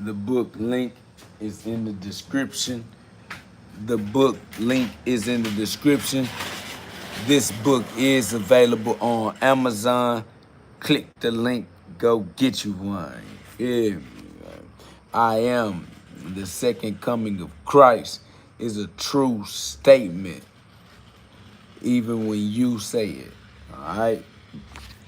The book link is in the description. The book link is in the description. This book is available on Amazon. Click the link, go get you one. Yeah. I am the second coming of Christ is a true statement, even when you say it. All right?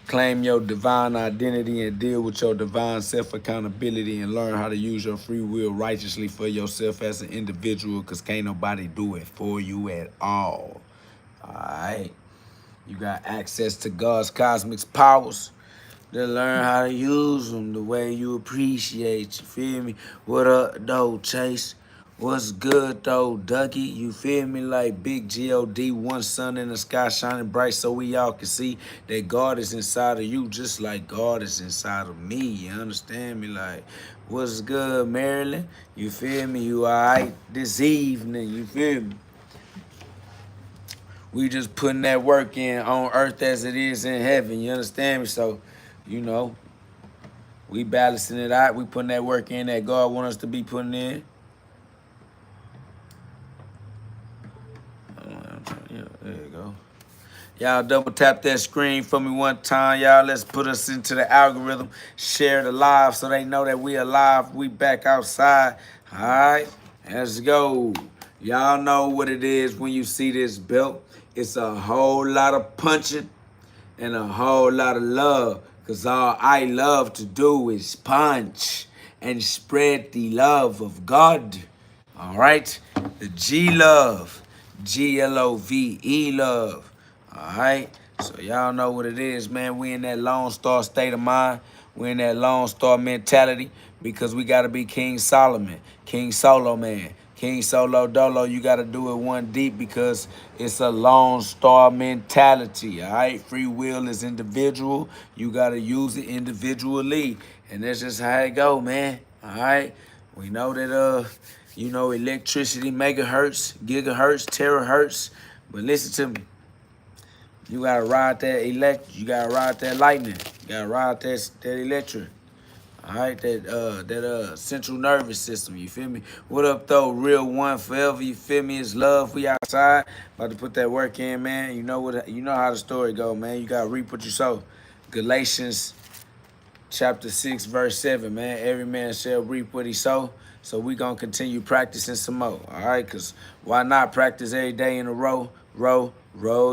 Claim your divine identity and deal with your divine self-accountability and learn how to use your free will righteously for yourself as an individual, because can't nobody do it for you at all. All right? You got access to God's cosmic powers. To learn how to use them the way you appreciate. You feel me? What up, though, Chase? What's good, though, Dougie? You feel me? Like big GhOD, one sun in the sky shining bright so we all can see that God is inside of you just like God is inside of me. You understand me? Like, what's good, Maryland? You feel me? You all right this evening? You feel me? We just putting that work in on earth as it is in heaven. You understand me? So, you know, we balancing it out. We putting that work in that God wants us to be putting in. Yeah, there you go. Y'all double tap that screen for me one time. Y'all, let's put us into the algorithm. Share the live so they know that we alive. We back outside. All right, let's go. Y'all know what it is when you see this belt. It's a whole lot of punching and a whole lot of love. Because all I love to do is punch and spread the love of God. All right? The G love. GLOVE love. All right? So y'all know what it is, man. We in that Lone Star state of mind. We in that Lone Star mentality because we got to be King Solomon, King Solo Man. King Solo Dolo, you got to do it one deep because it's a Lone Star mentality, all right? Free will is individual. You got to use it individually. And that's just how it go, man, all right? We know that, you know, electricity, megahertz, gigahertz, terahertz. But listen to me. You got to ride that you got to ride that lightning. You got to ride that electric. All right, that central nervous system, you feel me? What up, though? Real one forever, you feel me? It's love. We outside, about to put that work in, man. You know how the story go, man. You gotta reap what you sow. Galatians chapter 6, verse 7, man. Every man shall reap what he sow. So we gonna continue practicing some more, all right? Cause why not practice every day in a row? Row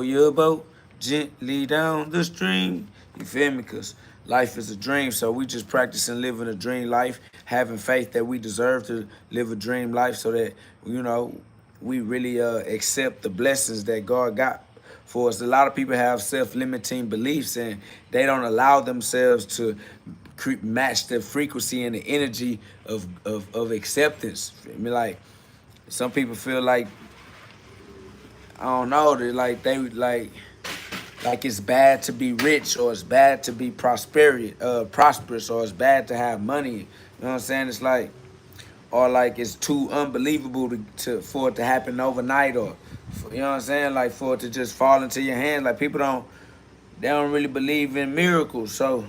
your boat gently down the stream. You feel me? Cause life is a dream, so we just practicing living a dream life, having faith that we deserve to live a dream life, so that you know we really accept the blessings that God got for us. A lot of people have self-limiting beliefs and they don't allow themselves to match the frequency and the energy of acceptance. I mean, like some people feel like I don't know, like it's bad to be rich or it's bad to be prosperous or it's bad to have money. You know what I'm saying? It's like, or like it's too unbelievable for it to happen overnight, or you know what I'm saying? Like for it to just fall into your hands. Like people they don't really believe in miracles. So,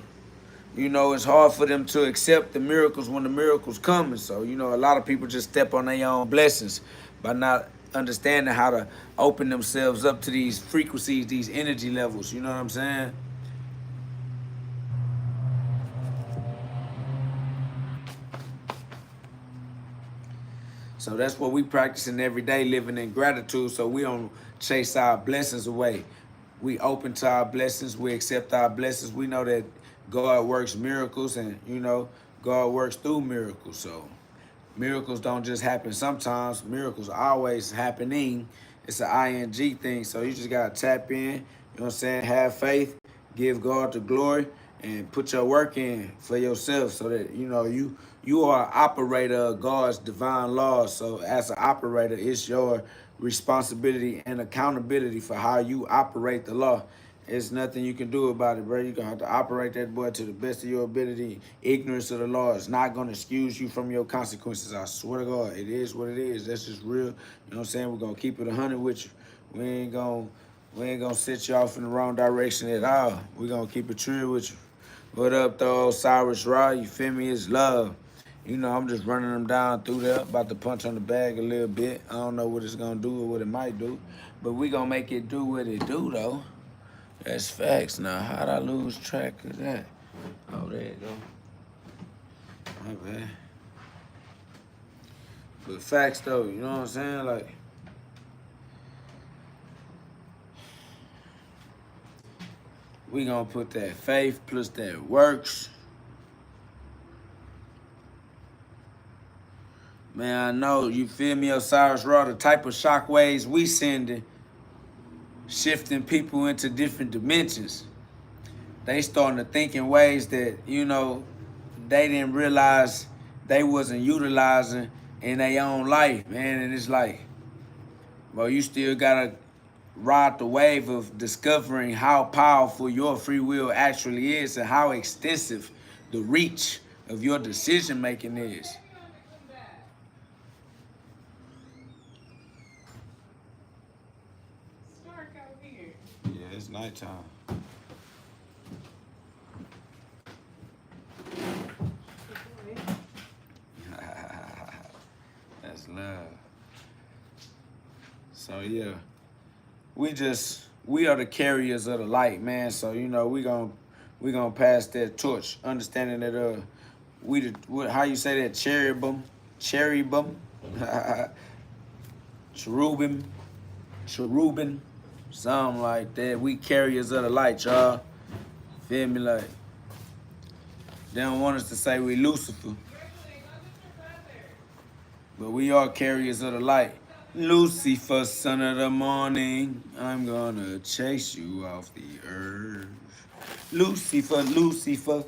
you know, it's hard for them to accept the miracles when the miracles come. And so, you know, a lot of people just step on their own blessings by not understanding how to open themselves up to these frequencies, these energy levels. You know what I'm saying? So that's what we practicing every day, living in gratitude, so we don't chase our blessings away. We open to our blessings. We accept our blessings. We know that God works miracles, and, you know, God works through miracles. So miracles don't just happen sometimes. Miracles are always happening. It's an ing thing. So you just got to tap in, you know what I'm saying, have faith, give God the glory, and put your work in for yourself so that, you know, you are an operator of God's divine laws. So as an operator, it's your responsibility and accountability for how you operate the law. There's nothing you can do about it, bro. You're going to have to operate that boy to the best of your ability. Ignorance of the law is not going to excuse you from your consequences. I swear to God, it is what it is. That's just real. You know what I'm saying? We're going to keep it 100 with you. We ain't gonna set you off in the wrong direction at all. We're going to keep it true with you. What up, though, Cyrus Raw? You feel me? It's love. You know, I'm just running them down through there, about to punch on the bag a little bit. I don't know what it's gonna do or what it might do, but we gonna make it do what it do though. That's facts. Now, how'd I lose track of that? Oh, there you go. My bad. But facts though, you know what I'm saying? Like, we gonna put that faith plus that works. Man, I know, you feel me, Osiris Raw, the type of shockwaves we sending, shifting people into different dimensions. They starting to think in ways that, you know, they didn't realize they wasn't utilizing in their own life, man. And it's like, well, you still gotta ride the wave of discovering how powerful your free will actually is and how extensive the reach of your decision making is. Yeah, it's nighttime. That's love. So yeah, we are the carriers of the light, man. So you know we gonna pass that torch, understanding that how you say that, cherubim, cherubim, something like that. We carriers of the light, y'all. Feel me? Like, they don't want us to say we Lucifer, but we are carriers of the light. Lucifer, son of the morning, I'm gonna chase you off the earth. Lucifer, Lucifer.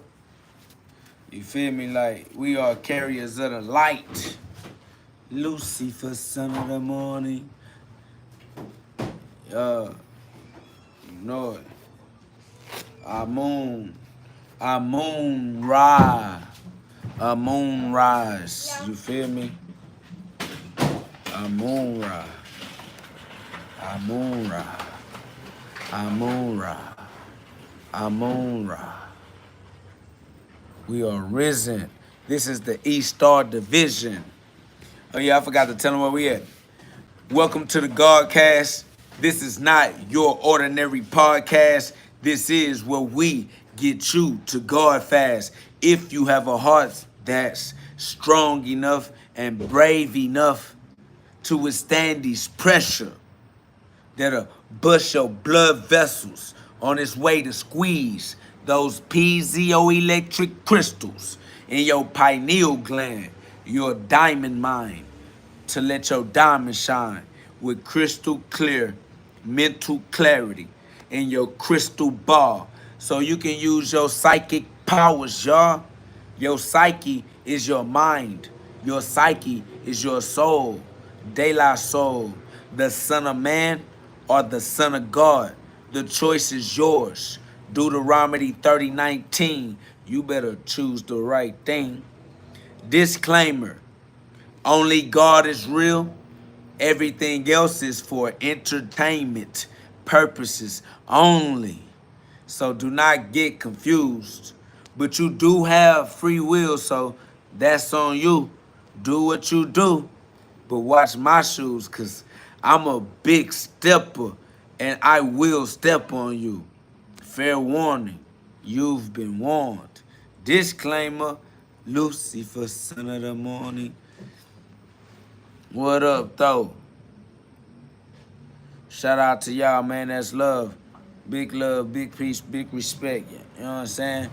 You feel me? Like, we are carriers of the light. Lucifer, son of the morning. You know it. Our moon rise. A moon rise. You feel me? A moon rise. A moon rise. A moon rise. A moon rise. We are risen. This is the East Star Division. Oh yeah, I forgot to tell them where we at. Welcome to the GhODCast. This is not your ordinary podcast. This is where we get you to God fast. If you have a heart that's strong enough and brave enough to withstand these pressure that'll bust your blood vessels on its way to squeeze those piezoelectric crystals in your pineal gland, your diamond mind, to let your diamond shine with crystal clear mental clarity in your crystal ball, so you can use your psychic powers, y'all. Your psyche is your mind. Your psyche is your soul. De La Soul, the Son of Man or the Son of God. The choice is yours. Deuteronomy 30:19. You better choose the right thing. Disclaimer: only God is real. Everything else is for entertainment purposes only. So do not get confused. But you do have free will, so that's on you. Do what you do. But watch my shoes, because I'm a big stepper and I will step on you. Fair warning, you've been warned. Disclaimer: Lucifer, son of the morning. What up, though? Shout out to y'all, man. That's love. Big love, big peace, big respect. You know what I'm saying?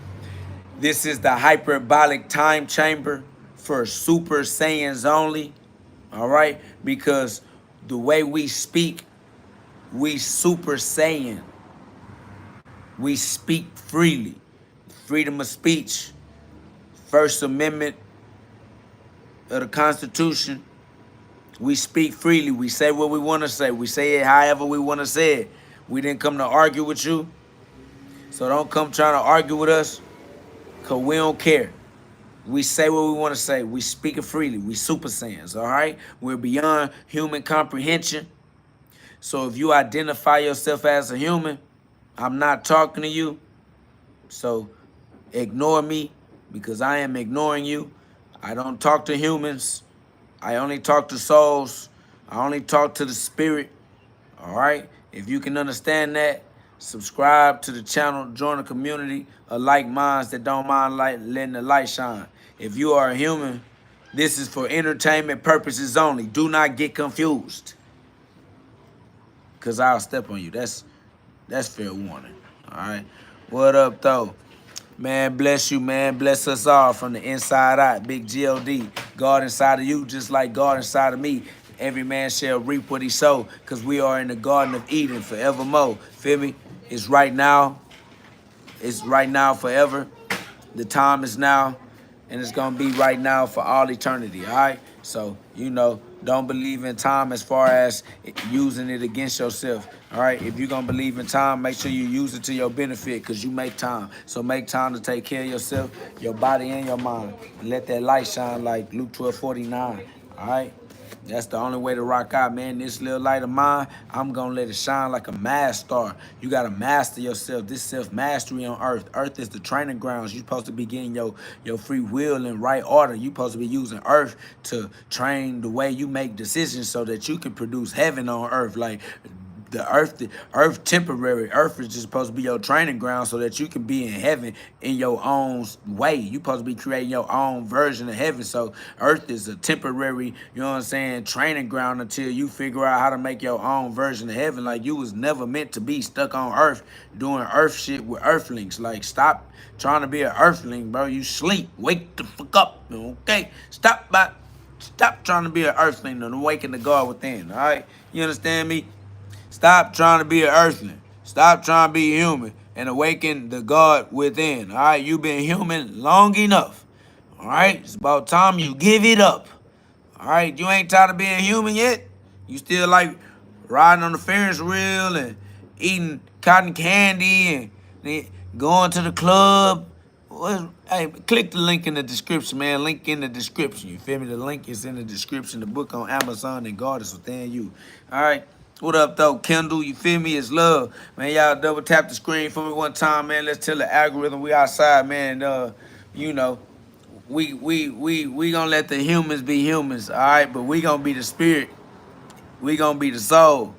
This is the hyperbolic time chamber for Super Saiyans only. All right? Because the way we speak, we Super Saiyan. We speak freely. Freedom of speech. First Amendment of the Constitution. We speak freely. We say what we want to say. We say it however we want to say it. We didn't come to argue with you. So don't come trying to argue with us, because we don't care. We say what we want to say. We speak it freely. We Super Saiyans, all right? We're beyond human comprehension. So if you identify yourself as a human, I'm not talking to you. So ignore me, because I am ignoring you. I don't talk to humans. I only talk to souls. I only talk to the spirit. All right? If you can understand that, subscribe to the channel, join a community of like minds that don't mind letting the light shine. If you are a human, this is for entertainment purposes only. Do not get confused, because I'll step on you. That's fair warning. All right? What up, though? Man, bless you, man. Bless us all from the inside out. Big GhOD. God inside of you, just like God inside of me. Every man shall reap what he sow, because we are in the Garden of Eden forevermore. Feel me? It's right now. It's right now forever. The time is now, and it's going to be right now for all eternity, all right? So, don't believe in time as far as using it against yourself, all right? If you're going to believe in time, make sure you use it to your benefit, because you make time. So make time to take care of yourself, your body, and your mind. And let that light shine like Luke 12:49, all right? That's the only way to rock out, man. This little light of mine, I'm going to let it shine like a master star. You got to master yourself. This self-mastery on earth. Earth is the training grounds. You're supposed to be getting your free will in right order. You're supposed to be using earth to train the way you make decisions so that you can produce heaven on earth. Like, the earth temporary. Earth is just supposed to be your training ground so that you can be in heaven in your own way. You supposed to be creating your own version of heaven. So earth is a temporary, you know what I'm saying, training ground until you figure out how to make your own version of heaven. Like, you was never meant to be stuck on earth doing earth shit with earthlings. Like, stop trying to be an earthling, bro. You sleep. Wake the fuck up, okay? Stop trying to be an earthling and awaken the God within, all right? You understand me? Stop trying to be an earthling. Stop trying to be human and awaken the God within. All right, you've been human long enough. All right, it's about time you give it up. All right, you ain't tired of being human yet? You still like riding on the Ferris wheel and eating cotton candy and going to the club? Hey, click the link in the description, man. Link in the description. You feel me? The link is in the description. The book on Amazon, and God is within you. All right. What up, though, Kendall? You feel me? It's love, man. Y'all double tap the screen for me one time, man. Let's tell the algorithm we outside, man. We gonna let the humans be humans, all right? But we gonna be the spirit. We gonna be the soul.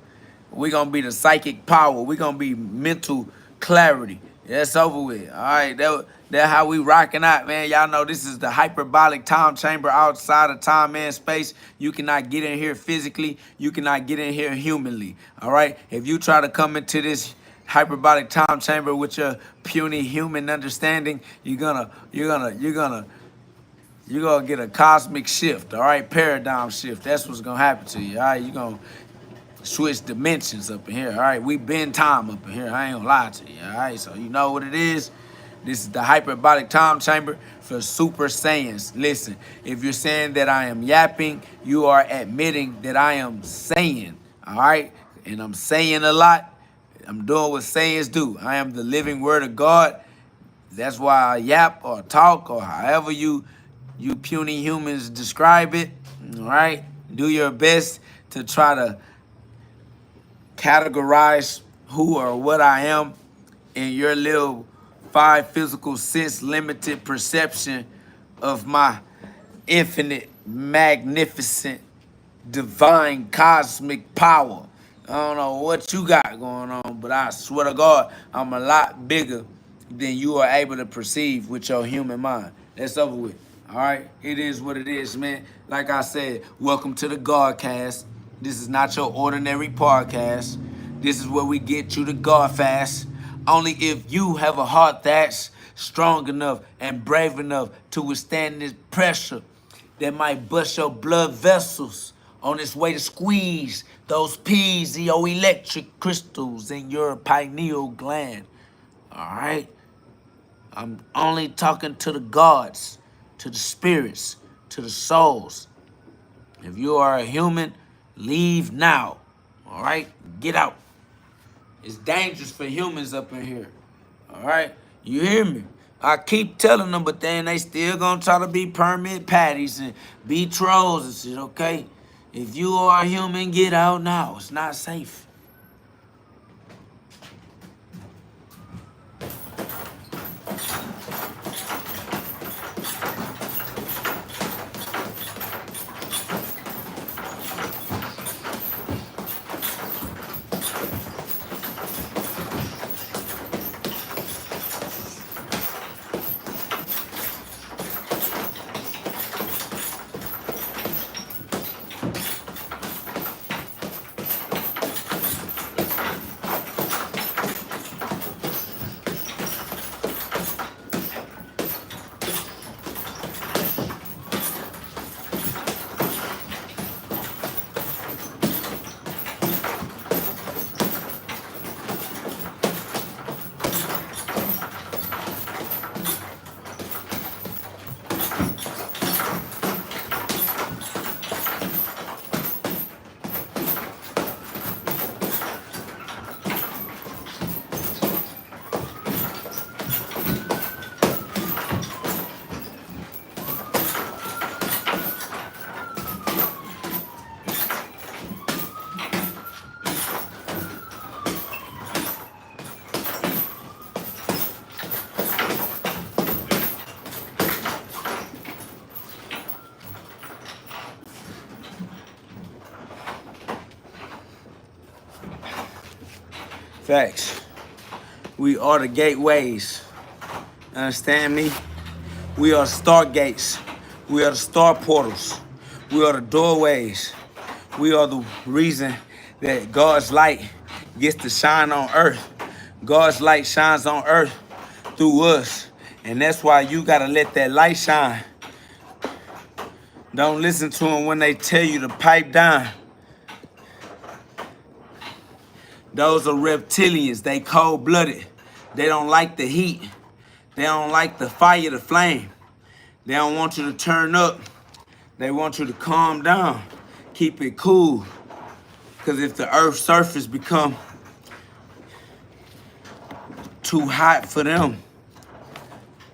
We gonna be the psychic power. We gonna be mental clarity. That's over with. All right, that how we rocking out, man. Y'all know this is the hyperbolic time chamber outside of time and space. You cannot get in here physically. You cannot get in here humanly. All right. If you try to come into this hyperbolic time chamber with your puny human understanding, you're gonna get a cosmic shift. All right, paradigm shift. That's what's gonna happen to you. All right, you're gonna switch dimensions up in here. All right, we bend time up in here. I ain't gonna lie to you. All right, so you know what it is. This is the hyperbolic time chamber for Super Saiyans. Listen, if you're saying that I am yapping, you are admitting that I am saying. All right, and I'm saying a lot. I'm doing what Saiyans do. I am the living word of God. That's why I yap or talk or however you puny humans describe it. All right, do your best to try to categorize who or what I am in your little 5 physical sense limited perception of my infinite, magnificent, divine, cosmic power. I don't know what you got going on, but I swear to God, I'm a lot bigger than you are able to perceive with your human mind. That's over with. All right? It is what it is, man. Like I said, welcome to the GhODCast. This is not your ordinary podcast. This is where we get you to God fast. Only if you have a heart that's strong enough and brave enough to withstand this pressure that might bust your blood vessels on its way to squeeze those piezoelectric crystals in your pineal gland. All right? I'm only talking to the gods, to the spirits, to the souls. If you are a human, leave now. All right? Get out. It's dangerous for humans up in here. All right? You hear me? I keep telling them, but then they still gonna try to be permit patties and be trolls and shit, okay? If you are a human, get out now. It's not safe. Facts. We are the gateways. Understand me? We are the stargates. We are the star portals. We are the doorways. We are the reason that God's light gets to shine on earth. God's light shines on earth through us. And that's why you gotta let that light shine. Don't listen to them when they tell you to pipe down. Those are reptilians. They cold-blooded. They don't like the heat. They don't like the fire, the flame. They don't want you to turn up. They want you to calm down. Keep it cool. Because if the earth's surface become too hot for them,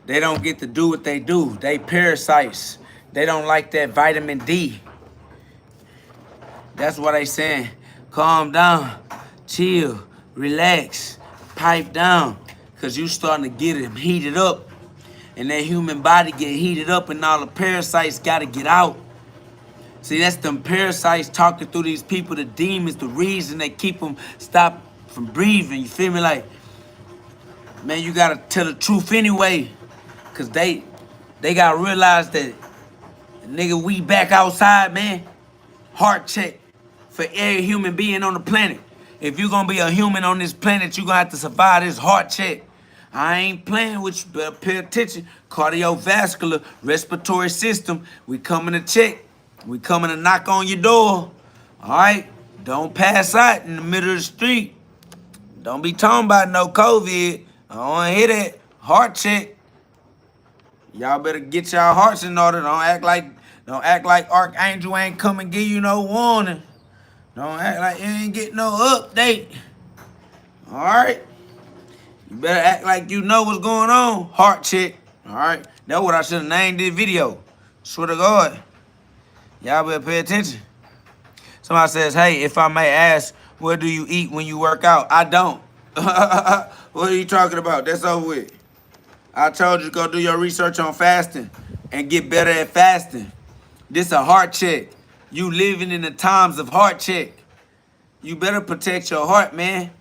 they don't get to do what they do. They parasites. They don't like that vitamin D. That's why they saying, calm down, chill, relax, pipe down. Because you starting to get them heated up. And that human body get heated up and all the parasites got to get out. See, that's them parasites talking through these people, the demons, the reason they keep them stop from breathing. You feel me? Like, man, you got to tell the truth anyway. Because they got to realize that, nigga, we back outside, man. Heart check for every human being on the planet. If you're going to be a human on this planet, you're going to have to survive this heart check. I ain't playing with you, better pay attention. Cardiovascular, respiratory system, we coming to check. We coming to knock on your door. All right? Don't pass out in the middle of the street. Don't be talking about no COVID. I don't want to hear that. Heart check. Y'all better get y'all hearts in order. Don't act like Archangel ain't come and give you no warning. Don't act like you ain't get no update. All right? You better act like you know what's going on. Heart check. All right? That's what I should have named this video. Swear to God. Y'all better pay attention. Somebody says, hey, if I may ask, what do you eat when you work out? I don't. What are you talking about? That's over with. I told you to go do your research on fasting and get better at fasting. This a heart check. You living in the times of heart check. You better protect your heart, man.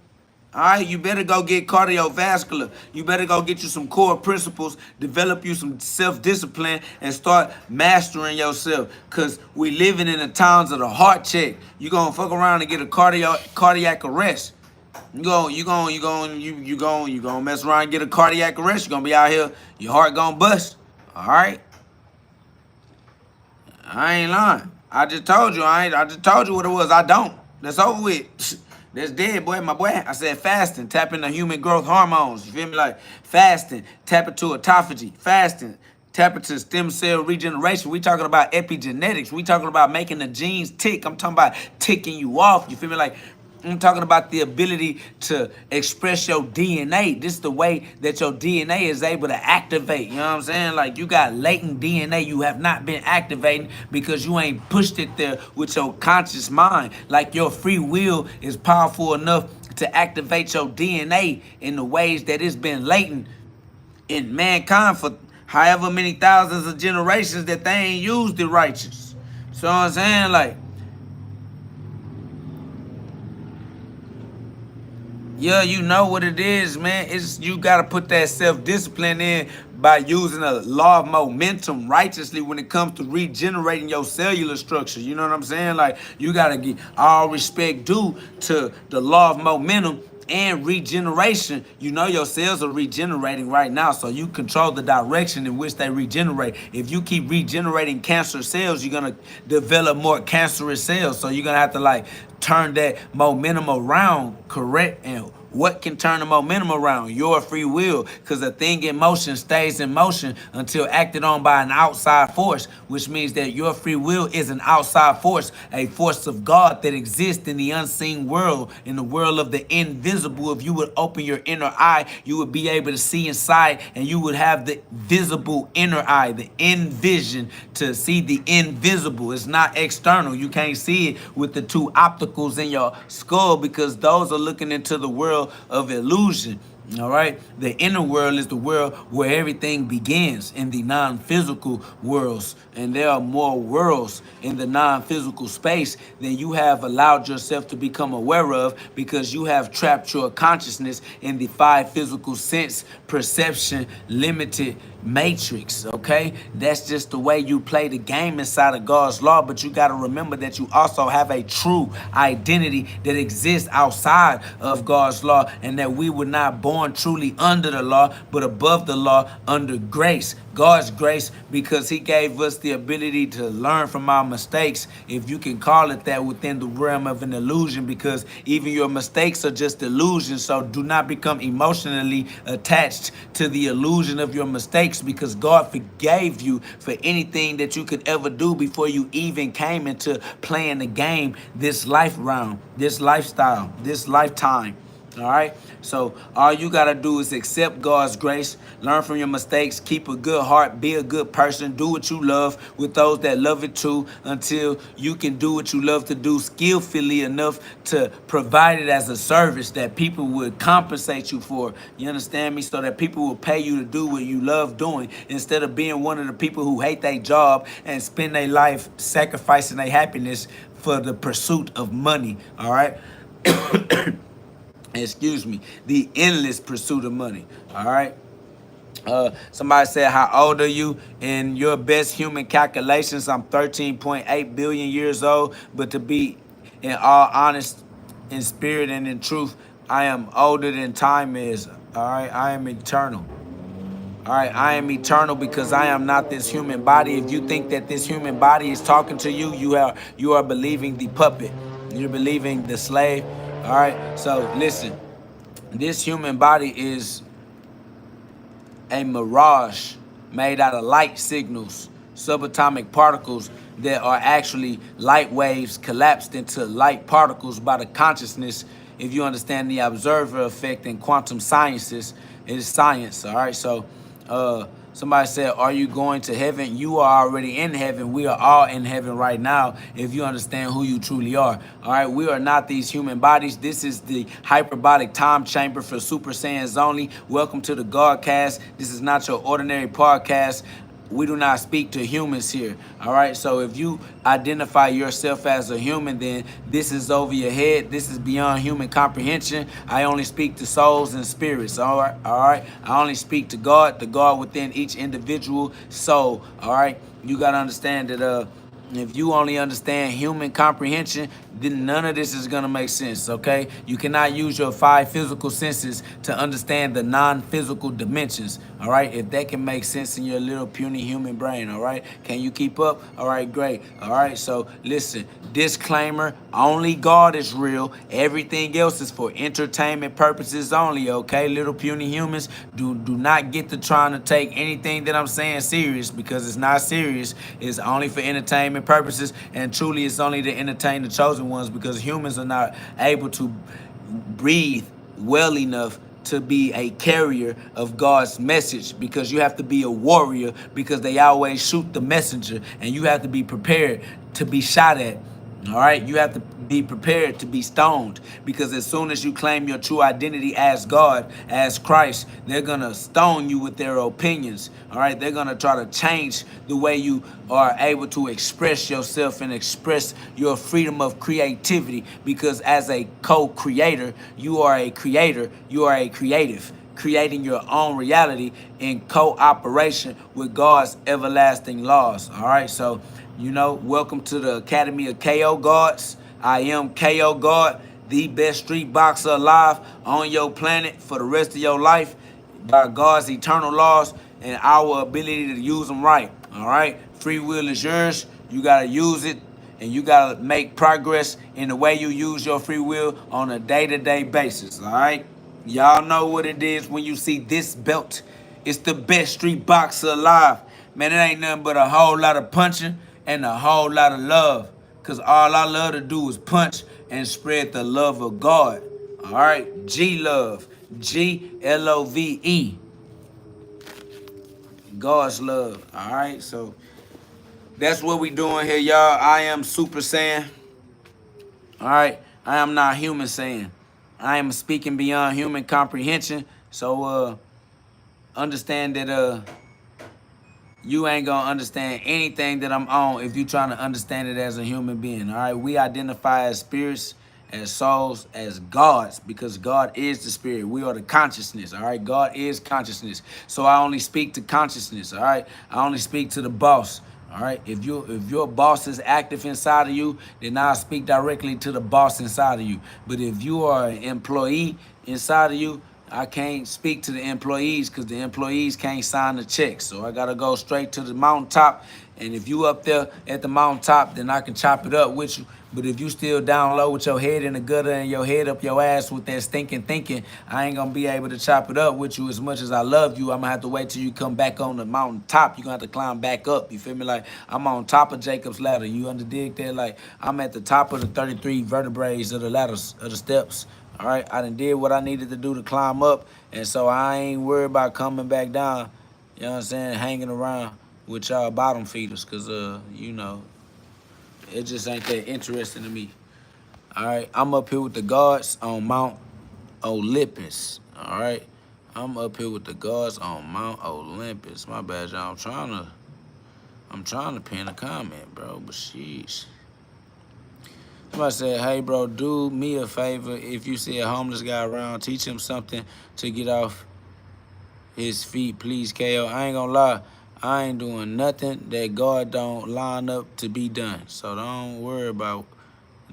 All right, you better go get cardiovascular. You better go get you some core principles, develop you some self-discipline, and start mastering yourself. Because we living in the times of the heart check. You gonna fuck around and get a cardiac arrest. You gonna mess around and get a cardiac arrest. You gonna be out here, your heart gonna bust. All right. I ain't lying. I just told you. I just told you what it was. I don't. That's over with. That's dead, boy, my boy. I said fasting, tap into human growth hormones. You feel me? Like fasting, tap into autophagy. Fasting, tap into stem cell regeneration. We talking about epigenetics. We talking about making the genes tick. I'm talking about ticking you off. You feel me? Like I'm talking about the ability to express your DNA. This is the way that your DNA is able to activate. You know what I'm saying? Like you got latent DNA you have not been activating because you ain't pushed it there with your conscious mind. Like your free will is powerful enough to activate your DNA in the ways that it's been latent in mankind for however many thousands of generations that they ain't used it righteous. So I'm saying, like, yeah, you know what it is, man. It's you gotta put that self-discipline in by using a law of momentum righteously when it comes to regenerating your cellular structure. You know what I'm saying? Like you gotta get all respect due to the law of momentum and regeneration. You know your cells are regenerating right now, so you control the direction in which they regenerate. If you keep regenerating cancer cells, you're gonna develop more cancerous cells. So you're gonna have to like turn that momentum around, correct? And what can turn the momentum around? Your free will, because a thing in motion stays in motion until acted on by an outside force, which means that your free will is an outside force, a force of God that exists in the unseen world, in the world of the invisible. If you would open your inner eye, you would be able to see inside, and you would have the visible inner eye, the envision to see the invisible. It's not external. You can't see it with the two opticals in your skull because those are looking into the world of illusion. All right. The inner world is the world where everything begins in the non-physical worlds. And there are more worlds in the non-physical space than you have allowed yourself to become aware of, because you have trapped your consciousness in the five physical sense perception limited matrix. Okay, that's just the way you play the game inside of God's law. But you got to remember that you also have a true identity that exists outside of God's law, and that we were not born truly under the law, but above the law under grace. God's grace, because he gave us the ability to learn from our mistakes, if you can call it that, within the realm of an illusion, because even your mistakes are just illusions. So do not become emotionally attached to the illusion of your mistakes, because God forgave you for anything that you could ever do before you even came into playing the game this life round, this lifestyle, this lifetime. All right. So all you got to do is accept God's grace, learn from your mistakes, keep a good heart, be a good person, do what you love with those that love it too, until you can do what you love to do skillfully enough to provide it as a service that people would compensate you for. You understand me? So that people will pay you to do what you love doing, instead of being one of the people who hate their job and spend their life sacrificing their happiness for the pursuit of money. All right. Excuse me, the endless pursuit of money. All right. Somebody said, how old are you? In your best human calculations, I'm 13.8 billion years old. But to be in all honest, in spirit and in truth, I am older than time is. All right. I am eternal. All right, I am eternal, because I am not this human body. If you think that this human body is talking to you, you are believing the puppet. You're believing the slave. All right, so listen, this human body is a mirage made out of light signals, subatomic particles that are actually light waves collapsed into light particles by the consciousness. If you understand the observer effect in quantum sciences, it is science. All right, so somebody said, are you going to heaven? You are already in heaven. We are all in heaven right now, if you understand who you truly are. All right, we are not these human bodies. This is the hyperbolic time chamber for Super Saiyans only. Welcome to the GhODCast. This is not your ordinary podcast. We do not speak to humans here. All right. So if you identify yourself as a human, then this is over your head. This is beyond human comprehension. I only speak to souls and spirits. All right. All right. I only speak to God, the God within each individual soul. All right. You got to understand that if you only understand human comprehension, then none of this is going to make sense, okay? You cannot use your five physical senses to understand the non-physical dimensions, all right? If that can make sense in your little puny human brain, all right? Can you keep up? All right, great. All right, so listen, disclaimer, only God is real. Everything else is for entertainment purposes only, okay? Little puny humans, do not get to trying to take anything that I'm saying serious, because it's not serious. It's only for entertainment purposes, and truly it's only to entertain the chosen ones, because humans are not able to breathe well enough to be a carrier of God's message, because you have to be a warrior, because they always shoot the messenger, and you have to be prepared to be shot at. All right, you have to be prepared to be stoned, because as soon as you claim your true identity as God, as Christ, they're going to stone you with their opinions. All right, they're going to try to change the way you are able to express yourself and express your freedom of creativity, because as a co-creator, you are a creator, you are a creative, creating your own reality in cooperation with God's everlasting laws. All right, so welcome to the Academy of KO Gods. I am KO God, the best street boxer alive on your planet for the rest of your life, by God's eternal laws and our ability to use them right. All right, free will is yours. You got to use it, and you got to make progress in the way you use your free will on a day-to-day basis. All right, y'all know what it is when you see this belt. It's the best street boxer alive. Man, it ain't nothing but a whole lot of punching and a whole lot of love, because all I love to do is punch and spread the love of God. All right, G-Love, Glove, God's love. All right, so that's what we doing here, y'all. I am Super Saiyan. All right, I am not human Saiyan. I am speaking beyond human comprehension, So understand that you ain't gonna understand anything that I'm on if you trying to understand it as a human being. All right, we identify as spirits, as souls, as gods, because God is the spirit. We are the consciousness. All right, God is consciousness. So I only speak to consciousness. All right, I only speak to the boss. All right, if your boss is active inside of you, then I'll speak directly to the boss inside of you. But if you are an employee inside of you, I can't speak to the employees because the employees can't sign the checks. So I gotta go straight to the mountaintop. And if you up there at the mountaintop, then I can chop it up with you. But if you still down low with your head in the gutter and your head up your ass with that stinking thinking, I ain't gonna be able to chop it up with you as much as I love you. I'm gonna have to wait till you come back on the mountaintop. You're gonna have to climb back up. You feel me? Like I'm on top of Jacob's ladder. You underdig that? Like I'm at the top of the 33 vertebrae of the ladders, of the steps. All right, I done did what I needed to do to climb up, and so I ain't worried about coming back down, you know what I'm saying, hanging around with y'all bottom feeders, because, you know, it just ain't that interesting to me. All right, I'm up here with the gods on Mount Olympus, all right? I'm up here with the gods on Mount Olympus. My bad, y'all. I'm trying to pin a comment, bro, but sheesh. Somebody said, hey, bro, do me a favor. If you see a homeless guy around, teach him something to get off his feet, please, KO. I ain't gonna lie. I ain't doing nothing that God don't line up to be done. So don't worry about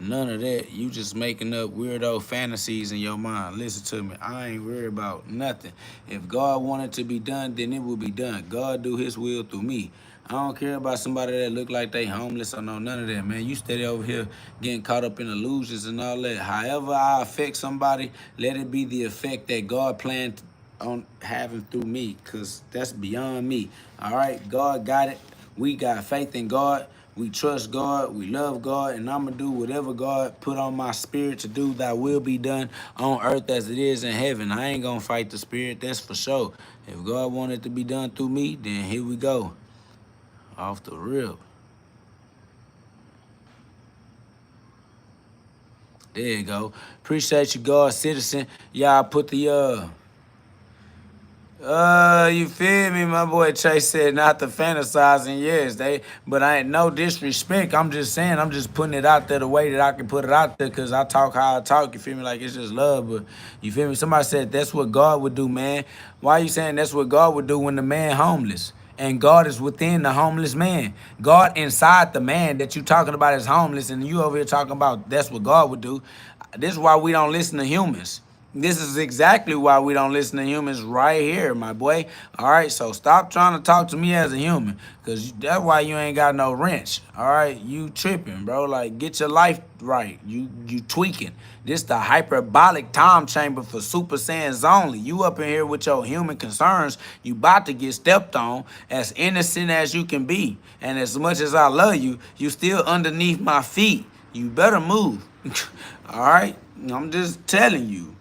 none of that. You just making up weirdo fantasies in your mind. Listen to me. I ain't worried about nothing. If God wanted to be done, then it will be done. God do his will through me. I don't care about somebody that look like they homeless or no, none of that, man. You steady over here getting caught up in illusions and all that. However I affect somebody, let it be the effect that God planned on having through me, because that's beyond me. All right, God got it. We got faith in God. We trust God. We love God. And I'm going to do whatever God put on my spirit to do, that will be done on earth as it is in heaven. I ain't going to fight the spirit. That's for sure. If God wanted it to be done through me, then here we go. Off the rip. There you go. Appreciate you, God, citizen. Y'all put the, you feel me? My boy Chase said not the fantasizing. Yes, but I ain't no disrespect. I'm just saying, I'm just putting it out there the way that I can put it out there, because I talk how I talk. You feel me? Like it's just love, but you feel me? Somebody said that's what God would do, man. Why you saying that's what God would do when the man homeless? And God is within the homeless man. God inside the man that you talking about is homeless, and you over here talking about that's what God would do. This is why we don't listen to humans. This is exactly why we don't listen to humans right here, my boy. All right, so stop trying to talk to me as a human, because that's why you ain't got no wrench. All right, you tripping, bro. Like, get your life right. You tweaking. This the hyperbolic time chamber for Super Saiyans only. You up in here with your human concerns. You about to get stepped on, as innocent as you can be. And as much as I love you, you still underneath my feet. You better move. All right? I'm just telling you.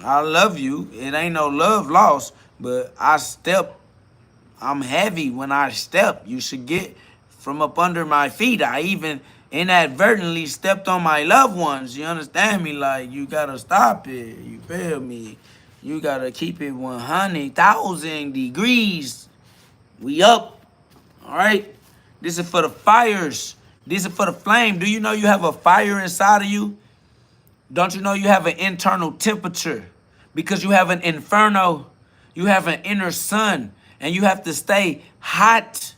I love you. It ain't no love lost, but I'm heavy when I step. You should get from up under my feet. I even inadvertently stepped on my loved ones. You understand me? Like, you gotta stop it. You feel me? You gotta keep it 100,000 degrees. We up. All right? This is for the fires. This is for the flame. Do you know you have a fire inside of you? Don't you know you have an internal temperature? Because you have an inferno, you have an inner sun, and you have to stay hot.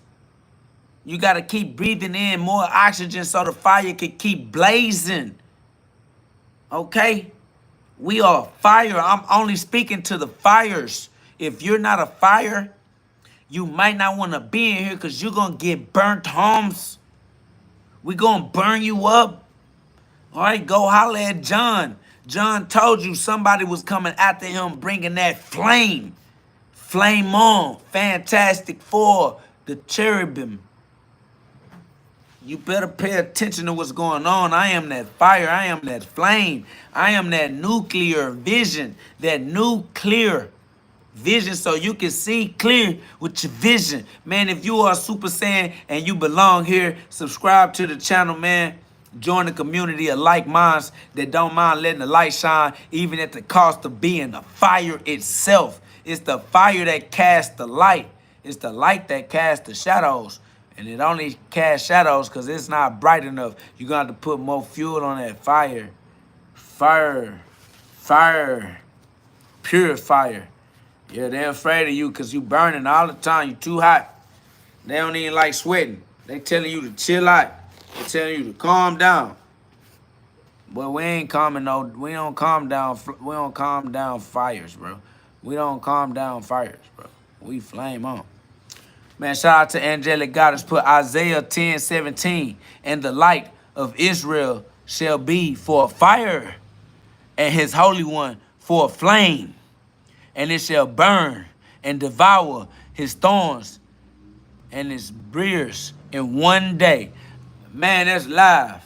You got to keep breathing in more oxygen so the fire can keep blazing. Okay? We are fire. I'm only speaking to the fires. If you're not a fire, you might not want to be in here, because you're going to get burnt homes. We're going to burn you up. All right, go holler at John. John told you somebody was coming after him, bringing that flame. Flame on. Fantastic Four, the cherubim. You better pay attention to what's going on. I am that fire. I am that flame. I am that nuclear vision. That nuclear vision, so you can see clear with your vision. Man, if you are a Super Saiyan and you belong here, subscribe to the channel, man. Join the community of like minds that don't mind letting the light shine, even at the cost of being the fire itself. It's the fire that casts the light. It's the light that casts the shadows. And it only casts shadows because it's not bright enough. You're going to have to put more fuel on that fire. Fire. Fire. Pure fire. Yeah, they're afraid of you because you burning all the time. You too hot. They don't even like sweating. They telling you to chill out. They telling you to calm down. But we ain't calming no. We don't calm down. We don't calm down fires, bro. We don't calm down fires, bro. We flame on. Man, shout out to Angelic Goddess. Put Isaiah 10:17. And the light of Israel shall be for a fire, and his Holy One for a flame. And it shall burn and devour his thorns and his briars in one day. Man, that's live.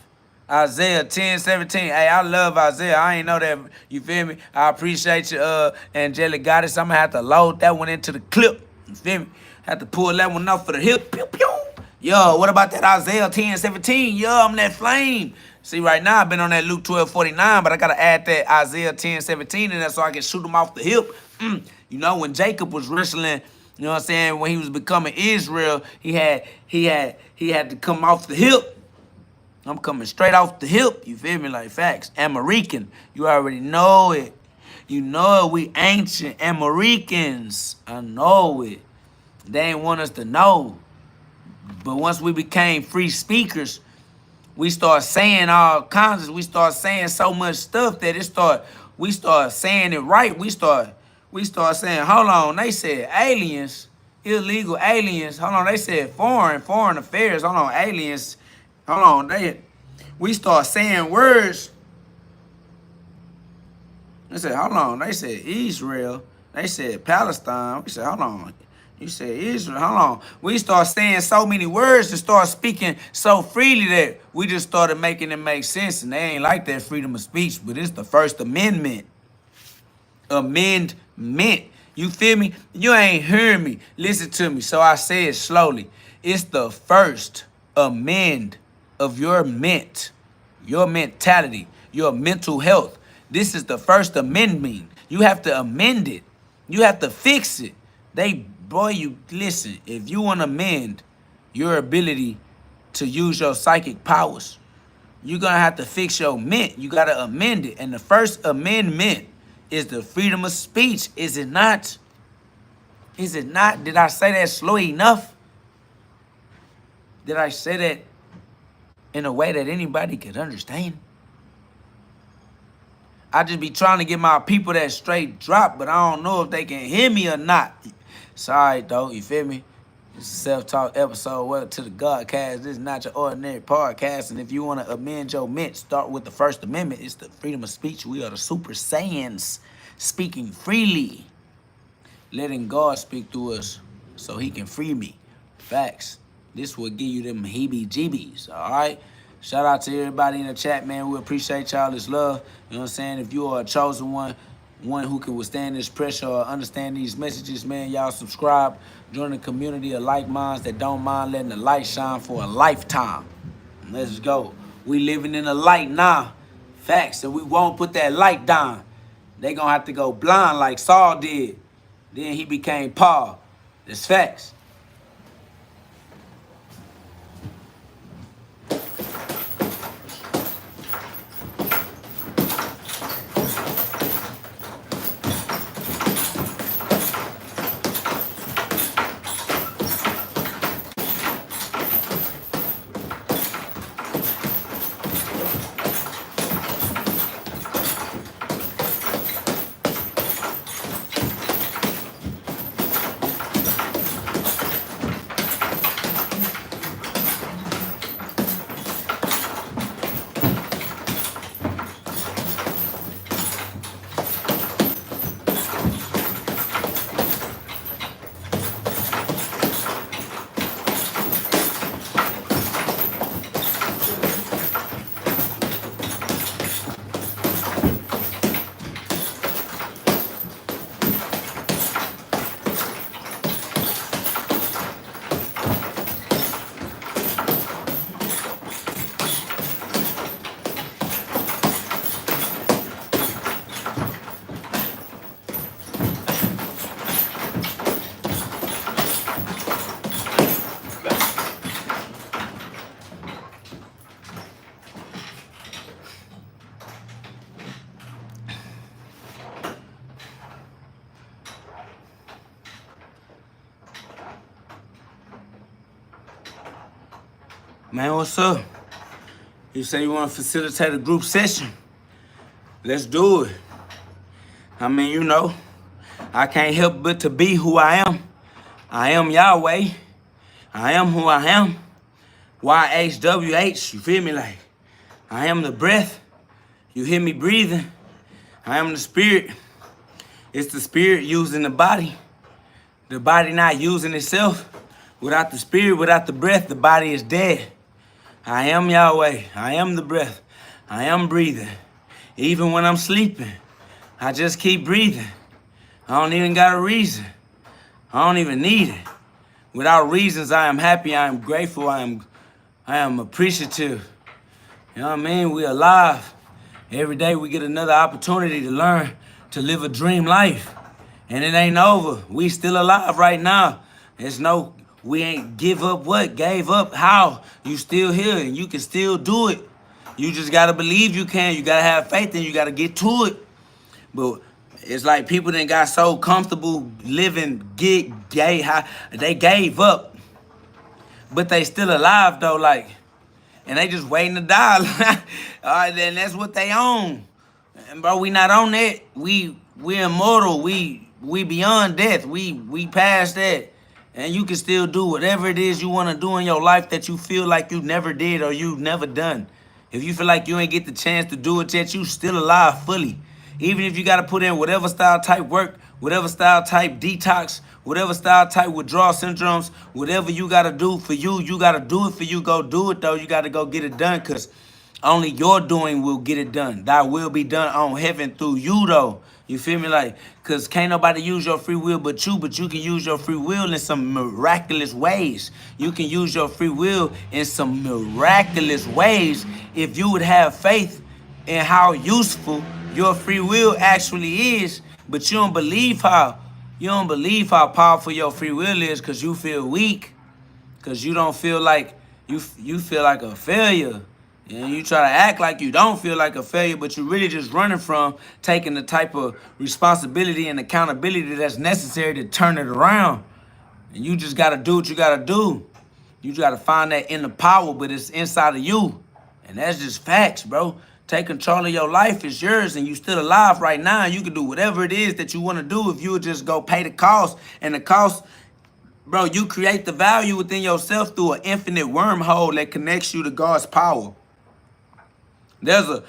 Isaiah 10:17. Hey, I love Isaiah. I ain't know that. You feel me? I appreciate you, Angelic Goddess. I'm going to have to load that one into the clip. You feel me? Have to pull that one off for the hip. Pew, pew. Yo, what about that Isaiah 10:17? Yo, I'm that flame. See, right now, I've been on that Luke 12:49, but I got to add that Isaiah 10:17 in there so I can shoot them off the hip. You know, when Jacob was wrestling, you know what I'm saying, when he was becoming Israel, he had to come off the hip. I'm coming straight off the hip. You feel me? Like facts. American. You already know it. You know it. We ancient Americans. I know it. They ain't want us to know. But once we became free speakers, we start saying all kinds of, we start saying so much stuff that we start saying it right. We start saying, hold on, they said aliens, illegal aliens. Hold on, they said foreign affairs. Hold on, aliens. Hold on, we start saying words. They said, hold on, they said Israel. They said Palestine. We said, hold on. You said Israel, hold on. We start saying so many words and start speaking so freely that we just started making it make sense. And they ain't like that freedom of speech, but it's the First Amendment. Amendment. You feel me? You ain't hearing me. Listen to me. So I say it slowly. It's the first amend of your mentality, your mental health. This is the First Amendment. You have to amend it. You have to fix it. You listen, if you want to amend your ability to use your psychic powers, you're going to have to fix your ment. You got to amend it. And the First Amendment is the freedom of speech. Is it not? Is it not? Did I say that slow enough? Did I say that in a way that anybody could understand? I just be trying to get my people that straight drop, but I don't know if they can hear me or not. Sorry, though. You feel me? This is a self-talk episode. Welcome to the GhODCast. This is not your ordinary podcast. And if you want to amend your ment, start with the First Amendment. It's the freedom of speech. We are the Super Saiyans, speaking freely, letting God speak through us so he can free me. Facts. This will give you them heebie-jeebies, all right? Shout out to everybody in the chat, man. We appreciate y'all. This love. You know what I'm saying? If you are a chosen one who can withstand this pressure or understand these messages, man, y'all subscribe. Join the community of like minds that don't mind letting the light shine for a lifetime. Let's go. We living in the light now. Facts. And we won't put that light down. They gonna have to go blind like Saul did. Then he became Paul. That's facts. Man, what's up? You say you want to facilitate a group session? Let's do it. I mean, you know, I can't help but to be who I am. I am Yahweh. I am who I am. YHWH, you feel me? Like, I am the breath. You hear me breathing. I am the spirit. It's the spirit using the body. The body not using itself. Without the spirit, without the breath, the body is dead. I am Yahweh. I am the breath. I am breathing. Even when I'm sleeping, I just keep breathing. I don't even got a reason. I don't even need it. Without reasons, I am happy. I am grateful. I am appreciative. You know what I mean? We alive. Every day we get another opportunity to learn to live a dream life. And it ain't over. We still alive right now. There's no, we ain't give up what? Gave up how? You still here and you can still do it. You just gotta believe you can. You gotta have faith and you gotta get to it. But it's like people that got so comfortable living, they gave up. But they still alive though, like, and they just waiting to die. All right, then that's what they own. And bro, we not on that. We immortal. We beyond death. We past that. And you can still do whatever it is you want to do in your life that you feel like you never did or you never done. If you feel like you ain't get the chance to do it yet, you still alive fully. Even if you got to put in whatever style type work, whatever style type detox, whatever style type withdrawal syndromes, whatever you got to do for you, you got to do it for you. Go do it, though. You got to go get it done because only your doing will get it done. Thy will be done on heaven through you, though. You feel me? Like, because can't nobody use your free will but you can use your free will in some miraculous ways. You can use your free will in some miraculous ways if you would have faith in how useful your free will actually is, but you don't believe how powerful your free will is because you feel weak, because you don't feel like you feel like a failure. And you try to act like you don't feel like a failure, but you're really just running from taking the type of responsibility and accountability that's necessary to turn it around. And you just got to do what you got to do. You just got to find that inner power, but it's inside of you. And that's just facts, bro. Take control of your life. It's yours, and you still alive right now. You can do whatever it is that you want to do if you would just go pay the cost. And the cost, bro, you create the value within yourself through an infinite wormhole that connects you to God's power. There's a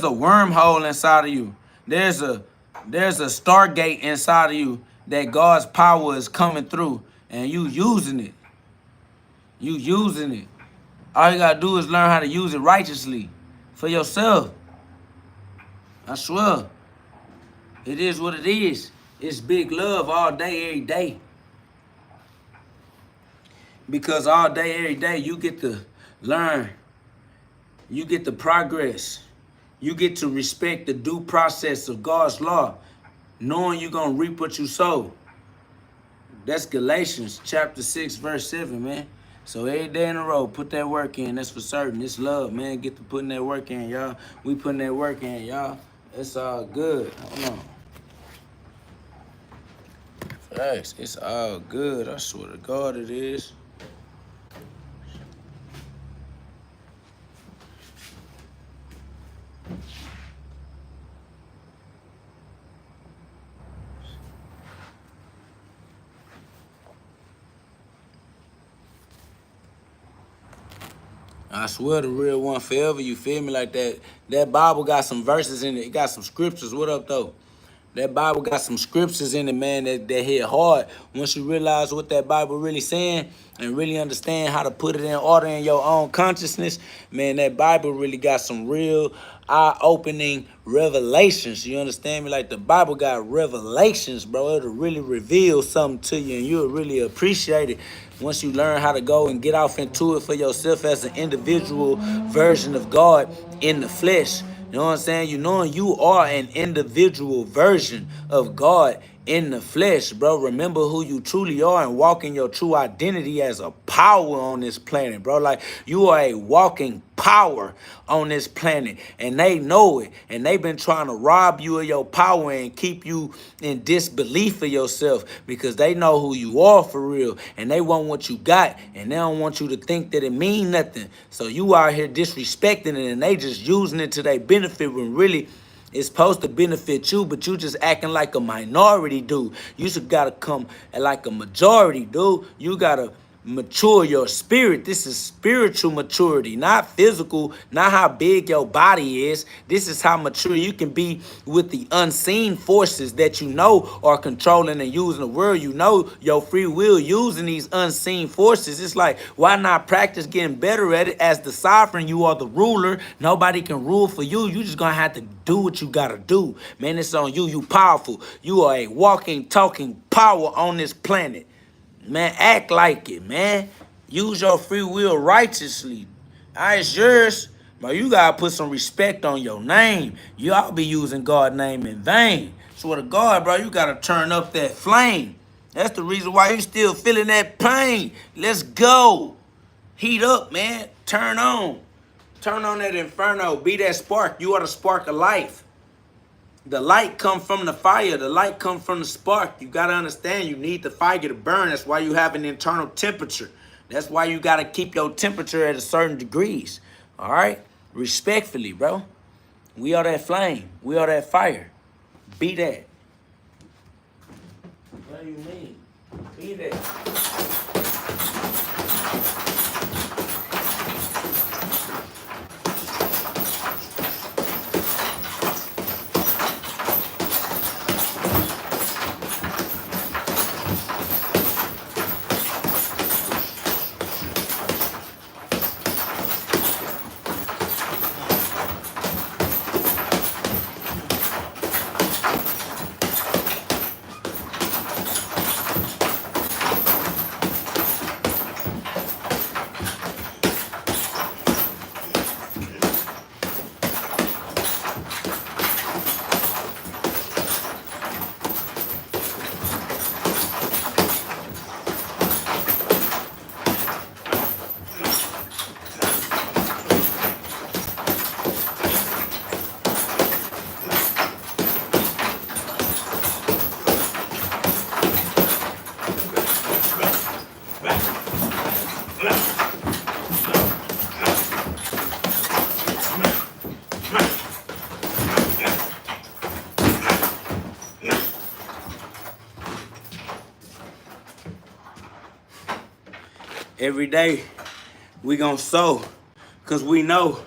wormhole inside of you. There's a stargate inside of you that God's power is coming through, and you using it. You using it. All you gotta do is learn how to use it righteously for yourself. I swear. It is what it is. It's big love all day, every day. Because all day, every day, you get to learn. You get to progress. You get to respect the due process of God's law, knowing you're going to reap what you sow. That's Galatians chapter 6, verse 7, man. So every day in a row, put that work in. That's for certain. It's love, man. Get to putting that work in, y'all. We putting that work in, y'all. It's all good. Hold on. Facts. It's all good. I swear to God it is. I swear the real one forever, you feel me? Like that Bible got some verses in it. It got some scriptures. What up, though? That Bible got some scriptures in it, man, that hit hard. Once you realize what that Bible really saying and really understand how to put it in order in your own consciousness, man, that Bible really got some real eye-opening revelations. You understand me? Like the Bible got revelations, bro. It'll really reveal something to you, and you'll really appreciate it once you learn how to go and get off into it for yourself as an individual version of God in the flesh. You know what I'm saying? You knowing you are an individual version of God in the flesh, bro. Remember who you truly are and walk in your true identity as a power on this planet, bro. Like, you are a walking power on this planet, and they know it, and they've been trying to rob you of your power and keep you in disbelief of yourself because they know who you are for real, and they want what you got, and they don't want you to think that it mean nothing. So you out here disrespecting it, and they just using it to their benefit when really it's supposed to benefit you, but you just acting like a minority, dude. You should gotta come like a majority, dude. You gotta mature your spirit. This is spiritual maturity, not physical, not how big your body is. This is how mature you can be with the unseen forces that you know are controlling and using the world. You know your free will using these unseen forces. It's like, why not practice getting better at it? As the sovereign, you are the ruler. Nobody can rule for you. You just gonna have to do what you gotta do. Man, it's on you. You powerful. You are a walking, talking power on this planet. Man, act like it, man. Use your free will righteously. It's yours, but you gotta put some respect on your name. Y'all be using God's name in vain. Swear to God, bro, you gotta turn up that flame. That's the reason why you still feeling that pain. Let's go. Heat up, man. Turn on. Turn on that inferno. Be that spark. You are the spark of life. The light come from the fire. The light come from the spark. You got to understand, you need the fire to burn. That's why you have an internal temperature. That's why you got to keep your temperature at a certain degrees. All right? Respectfully, bro. We are that flame. We are that fire. Be that. What do you mean? Be that. Every day we gonna sow, cause we know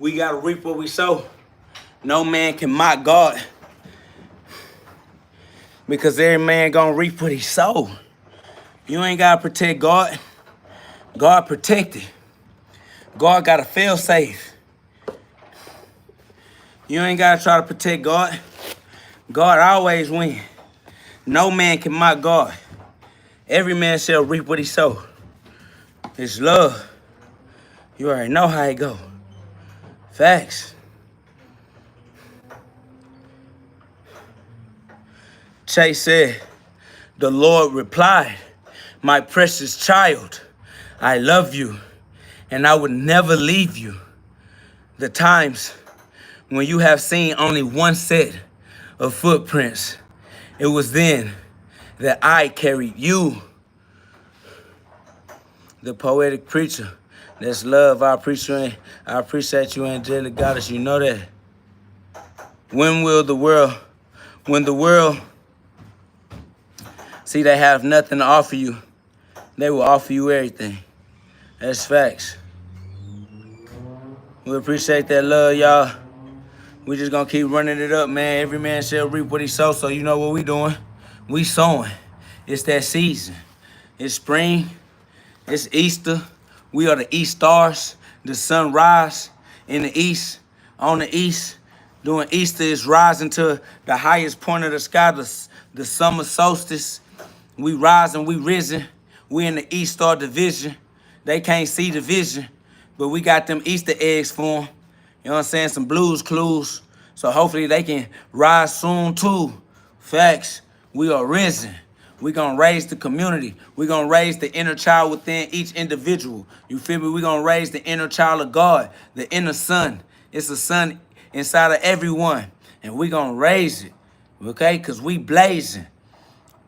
we gotta reap what we sow. No man can mock God, because every man gonna reap what he sow. You ain't gotta protect God. God protected. God got a fail safe. You ain't gotta try to protect God. God always win. No man can mock God. Every man shall reap what he sow. It's love. You already know how it go. Facts. Chase said, the Lord replied, my precious child, I love you, and I would never leave you. The times when you have seen only one set of footprints, it was then that I carried you. The poetic preacher. That's love. I appreciate you, angelic goddess. You know that. When the world see they have nothing to offer you, they will offer you everything. That's facts. We appreciate that love, y'all. We just gonna keep running it up, man. Every man shall reap what he sows. So you know what we doing? We sowing. It's that season. It's spring. It's Easter. We are the East Stars. The sun rise in the east. On the east, during Easter is rising to the highest point of the sky, the summer solstice. We rise and we risen. We in the East Star division. They can't see the vision, but we got them Easter eggs for them. You know what I'm saying? Some Blues Clues. So hopefully they can rise soon too. Facts. We are risen. We're going to raise the community. We're going to raise the inner child within each individual. You feel me? We're going to raise the inner child of God, the inner son. It's a son inside of everyone. And we're going to raise it, okay? Because we blazing.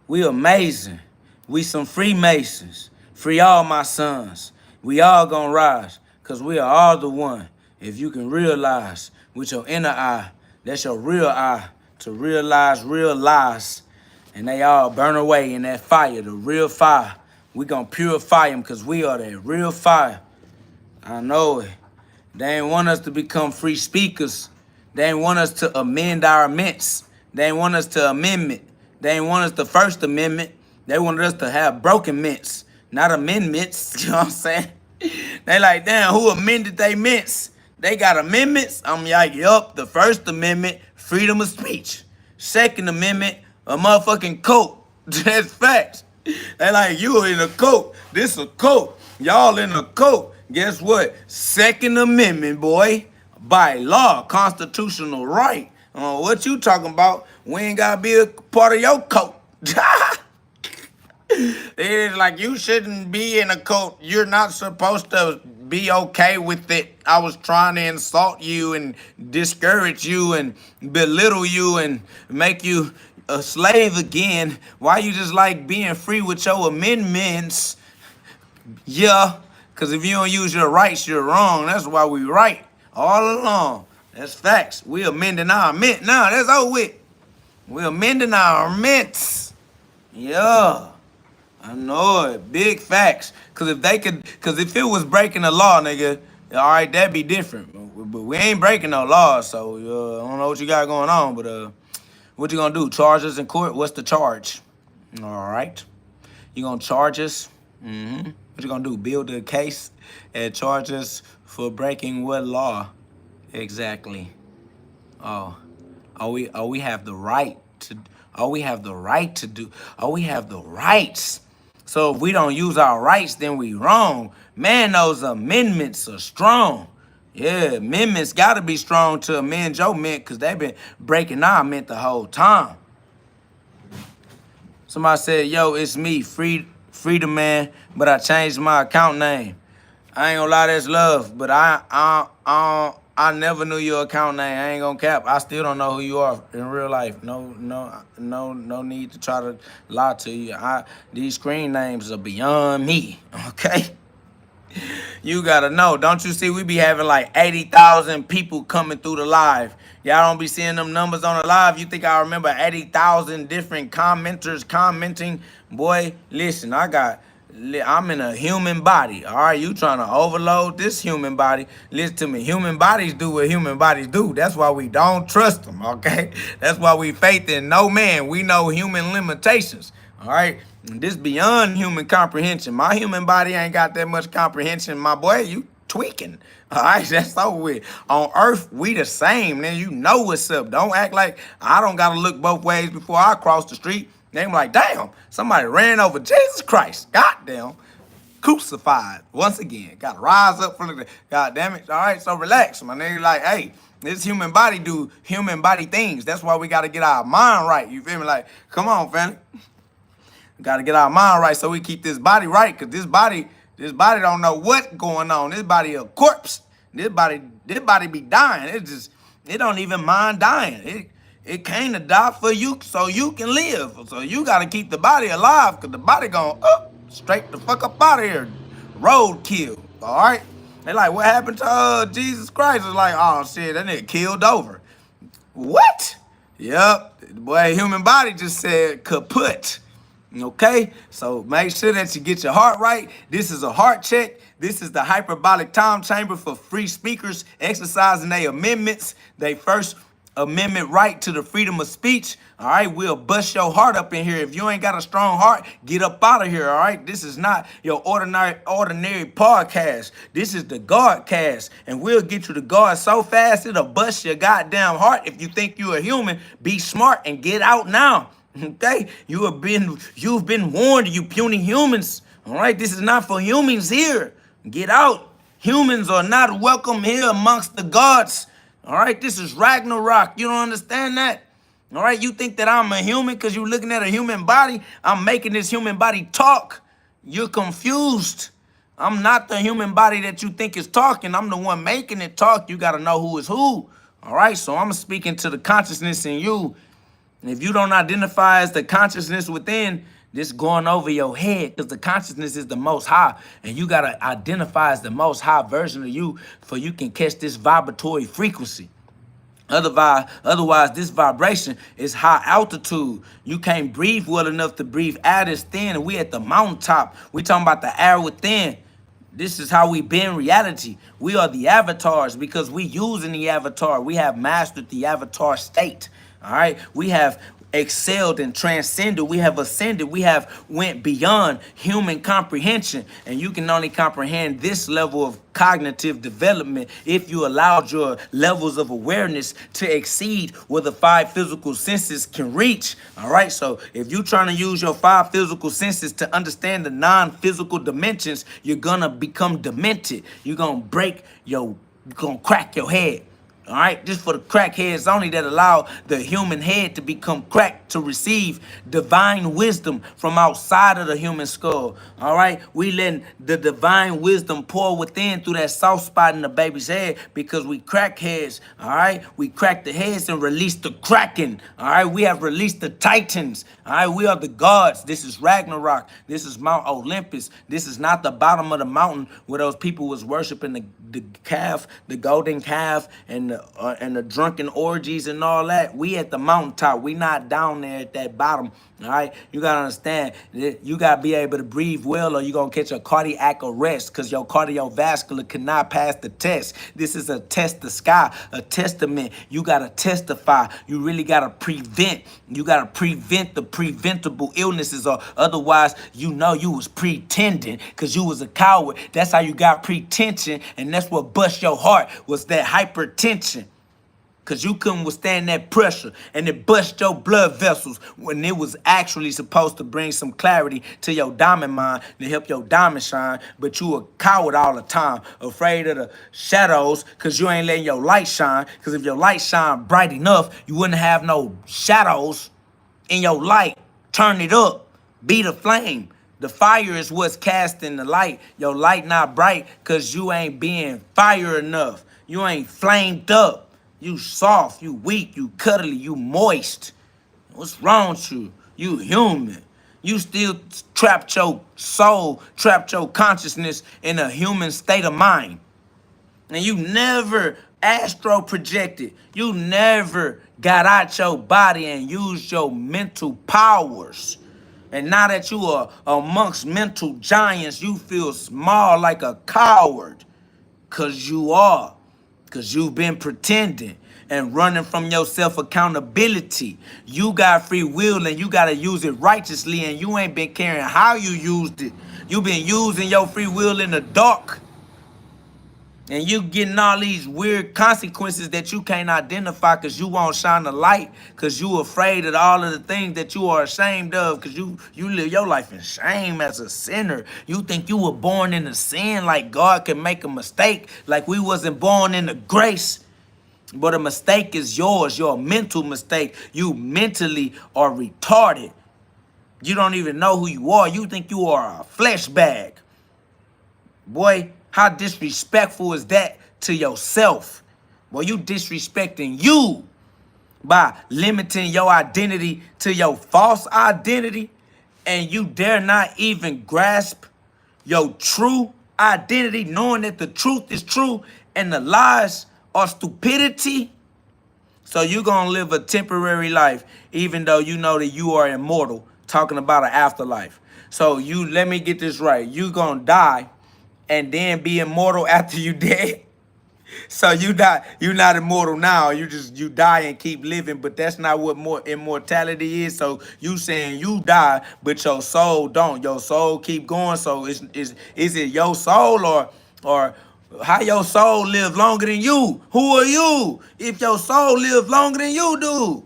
We amazing. We some Freemasons. Free all my sons. We all going to rise because we are all the one. If you can realize with your inner eye, that's your real eye, to realize real lies. And they all burn away in that fire, the real fire. We gonna purify them because we are that real fire. I know it. They ain't want us to become free speakers. They ain't want us to amend our amendments. They ain't want us to amendment. They ain't want us the First Amendment. They wanted us to have broken mints, not amendments. You know what I'm saying? They like, damn, who amended they mints? They got amendments? I'm like, yup, the First Amendment, freedom of speech. Second Amendment, a motherfucking coat. That's facts. They like, you in a coat. This a coat. Y'all in a coat. Guess what? Second Amendment, boy. By law, constitutional right. What you talking about? We ain't gotta be a part of your coat. It's like you shouldn't be in a coat. You're not supposed to be okay with it. I was trying to insult you and discourage you and belittle you and make you a slave again. Why you just like being free with your amendments? Yeah, because if you don't use your rights, you're wrong. That's why we right all along. That's facts. We amending our amendments. Now, that's over with. We amending our amendments. Yeah. I know it. Big facts. Cause if it was breaking the law, nigga, all right, that'd be different. But we ain't breaking no laws, so I don't know what you got going on, but what you gonna do? Charge us in court? What's the charge? All right. You gonna charge us? What you gonna do? Build a case and charge us for breaking what law? Exactly. We have the right to we have the right to do. We have the rights. So if we don't use our rights, then we wrong. Man, those amendments are strong. Yeah, amendments got to be strong to amend your mint because they've been breaking our mint the whole time. Somebody said, yo, it's me, Freedom Man, but I changed my account name. I ain't gonna lie, that's love, but I never knew your account name. I ain't gonna cap. I still don't know who you are in real life. No need to try to lie to you. These screen names are beyond me, okay? You gotta know. Don't you see we be having like 80,000 people coming through the live. Y'all don't be seeing them numbers on the live. You think I remember 80,000 different commenters commenting? Boy, listen, I'm in a human body, all right? You trying to overload this human body. Listen to me. Human bodies do what human bodies do. That's why we don't trust them, okay? That's why we faith in no man. We know human limitations, all right? This beyond human comprehension. My human body ain't got that much comprehension. My boy, you tweaking. All right, that's over with. On earth, we the same. Then you know what's up. Don't act like I don't got to look both ways before I cross the street. They be like, damn, somebody ran over Jesus Christ. Goddamn. Crucified. Once again. Got to rise up from the... God damn it. All right, so relax. My nigga like, hey, this human body do human body things. That's why we got to get our mind right. You feel me? Like, come on, family. We got to get our mind right so we keep this body right. Because this body don't know what's going on. This body a corpse. This body be dying. It don't even mind dying. It came to die for you so you can live. So you got to keep the body alive because the body going up, straight the fuck up out of here. Roadkill, all right? They like, what happened to Jesus Christ? It's like, oh, shit, that nigga killed over. What? Yep. Boy, human body just said kaput. Okay? So make sure that you get your heart right. This is a heart check. This is the hyperbolic time chamber for free speakers exercising their amendments. They First Amendment right to the freedom of speech. All right, we'll bust your heart up in here. If you ain't got a strong heart, get up out of here. All right, this is not your ordinary podcast. This is the GhODCast, and we'll get you to God so fast it'll bust your goddamn heart. If you think you're a human, be smart and get out now. Okay, you've been warned, you puny humans. All right, this is not for humans here. Get out. Humans are not welcome here amongst the gods. All right, this is Ragnarok. You don't understand that? All right, you think that I'm a human because you're looking at a human body? I'm making this human body talk. You're confused. I'm not the human body that you think is talking. I'm the one making it talk. You got to know who is who. All right, so I'm speaking to the consciousness in you. And if you don't identify as the consciousness within, this going over your head, because the consciousness is the most high. And you got to identify as the most high version of you for you can catch this vibratory frequency. Otherwise, this vibration is high altitude. You can't breathe well enough to breathe air that's thin, and we at the mountaintop. We talking about the air within. This is how we bend reality. We are the avatars because we using the avatar. We have mastered the avatar state. All right. We have excelled and transcended. We have ascended. We have went beyond human comprehension. And you can only comprehend this level of cognitive development if you allowed your levels of awareness to exceed where the 5 physical senses can reach. All right. So if you're trying to use your 5 physical senses to understand the non-physical dimensions, you're going to become demented. You're going to crack your head. All right, just for the crackheads only that allow the human head to become cracked to receive divine wisdom from outside of the human skull. All right, we letting the divine wisdom pour within through that soft spot in the baby's head because we crackheads. All right, we crack the heads and release the kraken. All right, we have released the titans. All right, we are the gods. This is Ragnarok. This is Mount Olympus. This is not the bottom of the mountain where those people was worshiping the calf, the golden calf, and the drunken orgies and all that. We at the mountaintop. We not down there at that bottom. All right, you gotta understand that you gotta be able to breathe well, or you gonna catch a cardiac arrest because your cardiovascular cannot pass the test. This is a test the sky, a testament. You gotta testify. You really gotta prevent. You gotta prevent the preventable illnesses, or otherwise you know you was pretending because you was a coward. That's how you got pretension, and that's what bust your heart was that hypertension. Because you couldn't withstand that pressure, and it bust your blood vessels when it was actually supposed to bring some clarity to your diamond mind to help your diamond shine. But you a coward all the time, afraid of the shadows because you ain't letting your light shine. Because if your light shine bright enough, you wouldn't have no shadows in your light. Turn it up. Be the flame. The fire is what's casting the light. Your light not bright because you ain't being fire enough. You ain't flamed up. You soft, you weak, you cuddly, you moist. What's wrong with you? You human. You still trapped your soul, trapped your consciousness in a human state of mind. And you never astro projected. You never got out your body and used your mental powers. And now that you are amongst mental giants, you feel small like a coward. Because you are. Because you've been pretending and running from your self-accountability. You got free will and you got to use it righteously, and you ain't been caring how you used it. You've been using your free will in the dark. And you getting all these weird consequences that you can't identify because you won't shine the light, because you afraid of all of the things that you are ashamed of, because you live your life in shame as a sinner. You think you were born into sin, like God can make a mistake, like we wasn't born into grace. But a mistake is yours, your mental mistake. You mentally are retarded. You don't even know who you are. You think you are a flesh bag. Boy, how disrespectful is that to yourself? Boy, you disrespecting you by limiting your identity to your false identity, and you dare not even grasp your true identity, knowing that the truth is true and the lies are stupidity. So you're going to live a temporary life, even though you know that you are immortal, talking about an afterlife. So let me get this right. You're going to die and then be immortal after you dead. So you're not immortal now. You die and keep living, but that's not what more immortality is. So you saying you die, but your soul don't. Your soul keep going. So is it your soul or how your soul live longer than you? Who are you if your soul live longer than you do?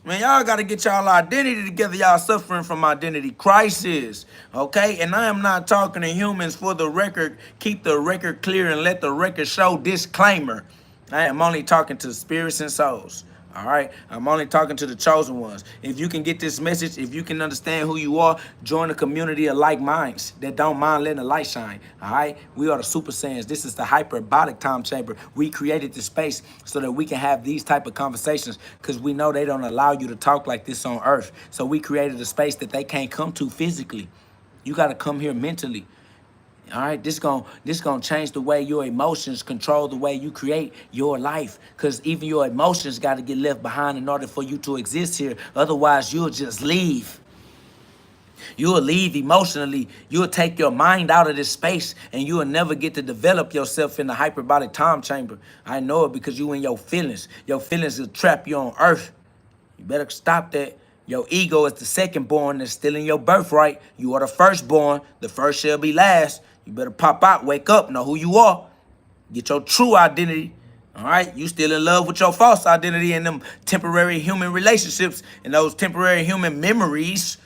Man, y'all got to get y'all identity together. Y'all suffering from identity crisis, okay? And I am not talking to humans. For the record. Keep the record clear and let the record show disclaimer. I am only talking to spirits and souls, All right, I'm only talking to the chosen ones. If you can get this message, if you can understand who you are, join a community of like minds that don't mind letting the light shine. All right, we are the Super Saiyans. This is the hyperbolic time chamber. We created this space so that we can have these type of conversations because we know they don't allow you to talk like this on Earth. So we created a space that they can't come to physically. You got to come here mentally. All right, this gonna change the way your emotions control the way you create your life. Cause even your emotions got to get left behind in order for you to exist here. Otherwise, you'll just leave. You'll leave emotionally. You'll take your mind out of this space, and you'll never get to develop yourself in the hyperbolic time chamber. I know it because you in your feelings. Your feelings will trap you on Earth. You better stop that. Your ego is the second born that's still in your birthright. You are the firstborn. The first shall be last. You better pop out, wake up, know who you are. Get your true identity. All right? You still in love with your false identity and them temporary human relationships and those temporary human memories.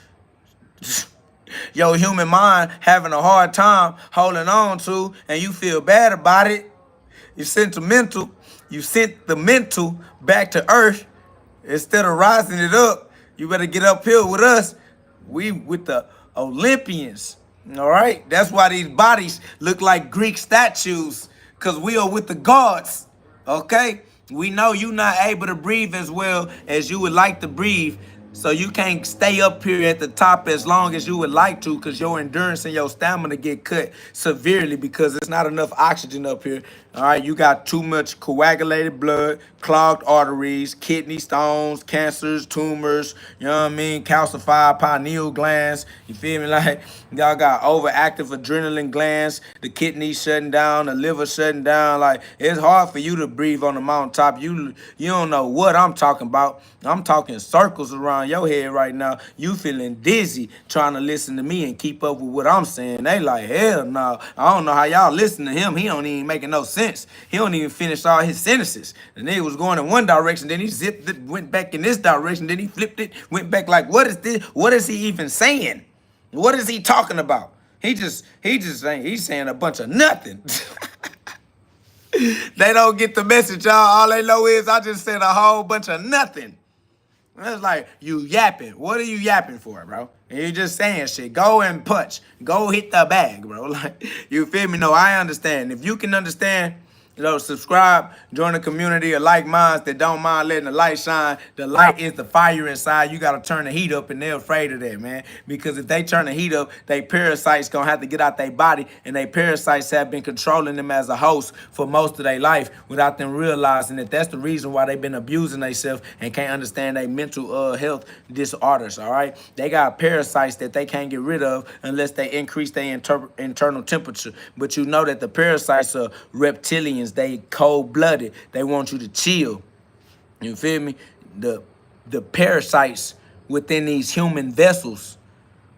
Your human mind having a hard time holding on to, and you feel bad about it. You're sentimental. You sent the mental back to Earth. Instead of rising it up, you better get uphill with us. We with the Olympians. All right? That's why these bodies look like Greek statues, because we are with the gods. Okay? We know you're not able to breathe as well as you would like to breathe. So you can't stay up here at the top as long as you would like to, because your endurance and your stamina get cut severely because there's not enough oxygen up here. All right, you got too much coagulated blood, clogged arteries, kidney stones, cancers, tumors, you know what I mean, calcified pineal glands, you feel me? Like, y'all got overactive adrenaline glands, the kidneys shutting down, the liver shutting down. Like, it's hard for you to breathe on the mountaintop. You don't know what I'm talking about. I'm talking circles around your head right now. You feeling dizzy trying to listen to me and keep up with what I'm saying. They like, hell no. I don't know how y'all listen to him. He don't even making no sense. He don't even finish all his sentences. The nigga was going in one direction, then he zipped it, went back in this direction, then he flipped it, went back like, what is this? What is he even saying? What is he talking about? He's saying a bunch of nothing. They don't get the message, y'all. All they know is I just said a whole bunch of nothing. It's like, you yapping. What are you yapping for, bro? And you just saying shit. Go and punch. Go hit the bag, bro. Like, you feel me? No, I understand. If you can understand, subscribe, join a community of like minds that don't mind letting the light shine. The light is the fire inside. You got to turn the heat up, and they're afraid of that, man. Because if they turn the heat up, they parasites going to have to get out their body, and they parasites have been controlling them as a host for most of their life without them realizing that that's the reason why they've been abusing themselves and can't understand their mental health disorders, all right? They got parasites that they can't get rid of unless they increase their internal temperature. But you know that the parasites are reptilians. They cold-blooded. They want you to chill. You feel me? The parasites within these human vessels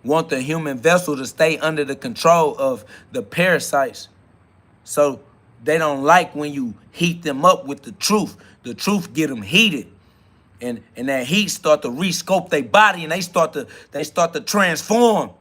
want the human vessel to stay under the control of the parasites. So they don't like when you heat them up with the truth. The truth get them heated. And that heat start to rescope their body, and they start to transform.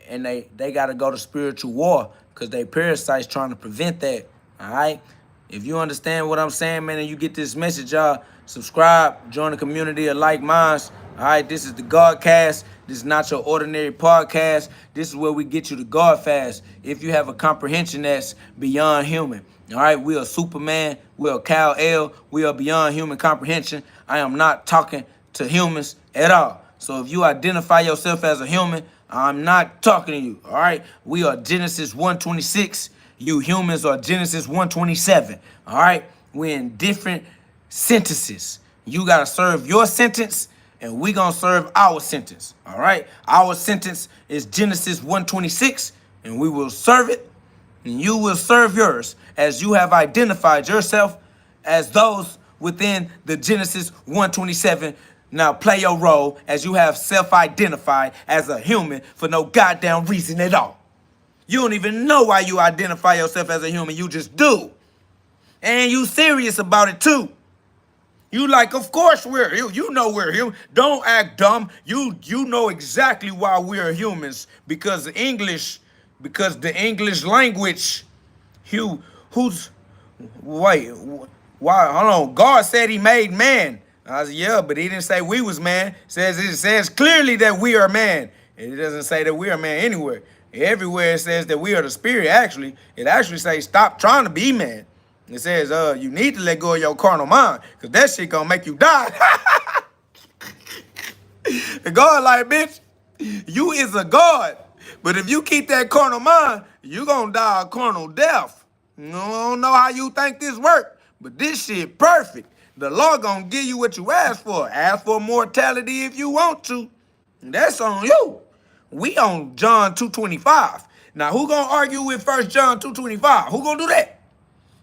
And they got to go to spiritual war because they parasites trying to prevent that. All right? If you understand what I'm saying, man, and you get this message, y'all, subscribe, join the community of like minds. All right, this is the GhODCast. This is not your ordinary podcast. This is where we get you to God fast. If you have a comprehension that's beyond human. All right, we are Superman. We are Kal-El. We are beyond human comprehension. I am not talking to humans at all. So if you identify yourself as a human, I'm not talking to you. All right, we are Genesis 1:26. You humans are Genesis 1:27. All right, we're in different sentences. You got to serve your sentence, and we going to serve our sentence. All right, our sentence is Genesis 1:26, and we will serve it, and you will serve yours as you have identified yourself as those within the Genesis 1:27. Now play your role as you have self-identified as a human for no goddamn reason at all. You don't even know why you identify yourself as a human. You just do. And you serious about it too. You like, of course we're human. You know we're human. Don't act dumb. You know exactly why we're humans. Because the English language, wait, Why? Hold on. God said he made man. I said, yeah, but he didn't say we was man. It says clearly that we are man. And it doesn't say that we are man anywhere. Everywhere it says that we are the spirit, actually. It actually says stop trying to be man. It says, you need to let go of your carnal mind, because that shit gonna make you die. And God like, bitch, you is a God. But if you keep that carnal mind, you gonna die a carnal death. I don't know how you think this work, but this shit perfect. The law gonna give you what you ask for. Ask for mortality if you want to. That's on you. We on John 2:25. Now, who gonna argue with 1 John 2:25? Who gonna do that?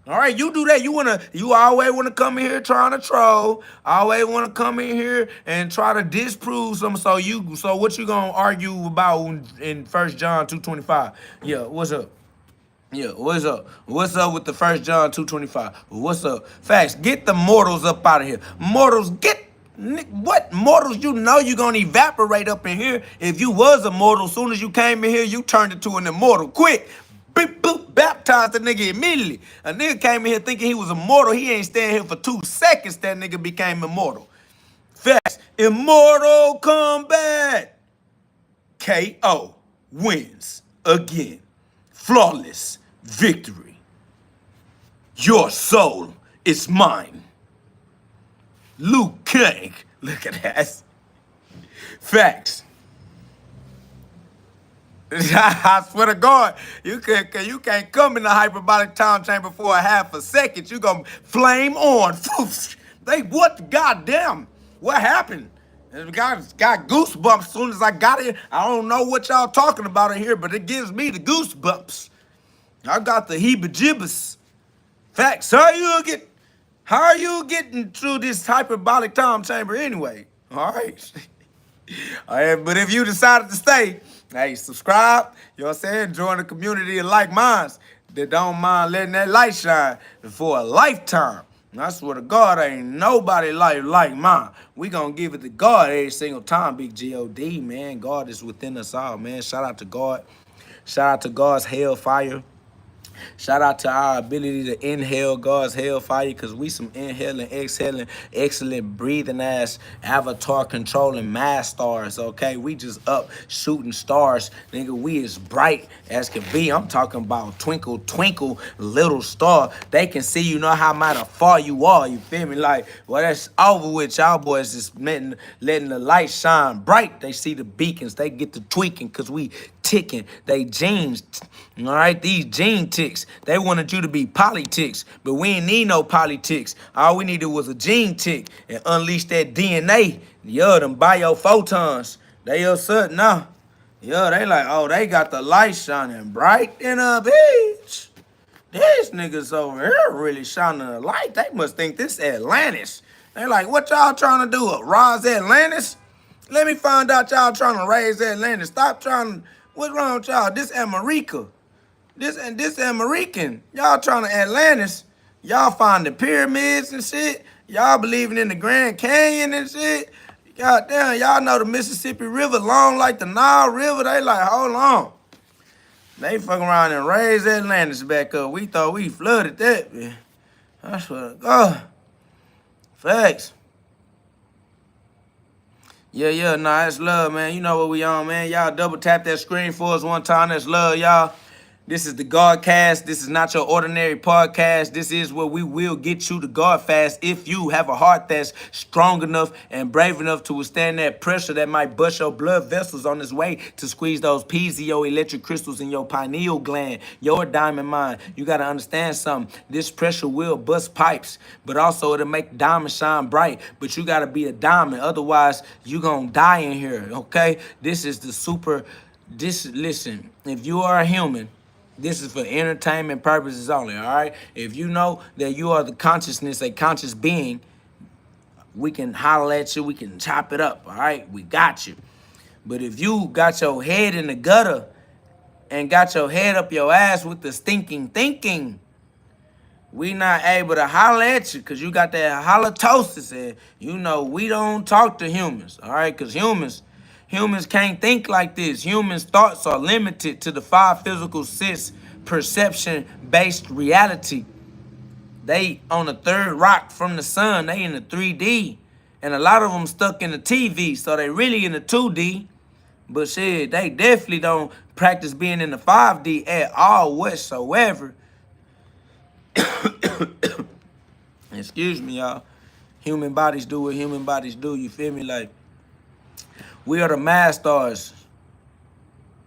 All right, you do that. You always wanna come in here trying to troll. Always wanna come in here and try to disprove something. So what you gonna argue about in 1 John 2:25? Yeah, what's up? Yeah, what's up? What's up with the 1 John 2:25? What's up? Facts, get the mortals up out of here. Mortals, what mortals? You know you gonna evaporate up in here. If you was a mortal, soon as you came in here, you turned into an immortal. Quick. Beep, boop, baptized the nigga immediately. A nigga came in here thinking he was immortal. He ain't staying here for 2 seconds. That nigga became immortal. Facts. Immortal combat. KO wins again. Flawless victory. Your soul is mine. Luke King. Look at that. Facts. I swear to God, you can't come in the hyperbolic time chamber for a half a second. You gonna flame on. What? Goddamn. What happened? Got goosebumps as soon as I got it. I don't know what y'all talking about in here, but it gives me the goosebumps. I got the heebie-jibbers. Facts. How are you getting through this hyperbolic time chamber anyway? All right. All right, but if you decided to stay, hey, subscribe, you know what I'm saying? Join the community of like minds that don't mind letting that light shine for a lifetime. And I swear to God, ain't nobody like mine. We gonna give it to God every single time, big GhOD, man. God is within us all, man. Shout out to God. Shout out to God's hellfire. Shout out to our ability to inhale God's hellfire, because we some inhaling, exhaling, excellent breathing ass, avatar controlling mass stars, okay? We just up shooting stars. Nigga, we as bright as can be. I'm talking about twinkle, twinkle, little star. They can see you know how mighty far you are, you feel me? Like, well, that's over with. Y'all boys just letting the light shine bright. They see the beacons. They get to tweaking because we ticking. They genes, all right? These gene ticks, they wanted you to be politics, but we ain't need no politics. All we needed was a gene tick and unleash that DNA. Yeah, them biophotons. They your son now. Yeah, they like, oh, they got the light shining bright in a bitch. These niggas over here really shining a light. They must think this Atlantis. They like, what y'all trying to do? Rise Atlantis? Let me find out y'all trying to raise Atlantis. Stop trying to. What's wrong with y'all? This America. This American. Y'all trying to Atlantis. Y'all finding pyramids and shit. Y'all believing in the Grand Canyon and shit. Goddamn, y'all know the Mississippi River long like the Nile River. They like, hold on. They fucking around and raise Atlantis back up. We thought we flooded that, man. I swear to God. Facts. Yeah, nah, that's love, man. You know what we on, man. Y'all double tap that screen for us one time. That's love, y'all. This is the GhODCast. This is not your ordinary podcast. This is where we will get you to God fast if you have a heart that's strong enough and brave enough to withstand that pressure that might bust your blood vessels on its way to squeeze those piezoelectric crystals in your pineal gland, your diamond mine. You got to understand something. This pressure will bust pipes, but also it'll make diamonds shine bright. But you got to be a diamond. Otherwise, you going to die in here, okay? This is the super... Listen, if you are a human... This is for entertainment purposes only, all right? If you know that you are the consciousness, a conscious being, we can holler at you, we can chop it up, all right? We got you. But if you got your head in the gutter and got your head up your ass with the stinking thinking, we not able to holler at you because you got that halitosis, and you know we don't talk to humans, all right? Because humans can't think like this. Humans' thoughts are limited to the 5 physical sense perception-based reality. They on the third rock from the sun. They in the 3D. And a lot of them stuck in the TV, so they really in the 2D. But shit, they definitely don't practice being in the 5D at all whatsoever. Excuse me, y'all. Human bodies do what human bodies do. You feel me? Like, we are the mad stars.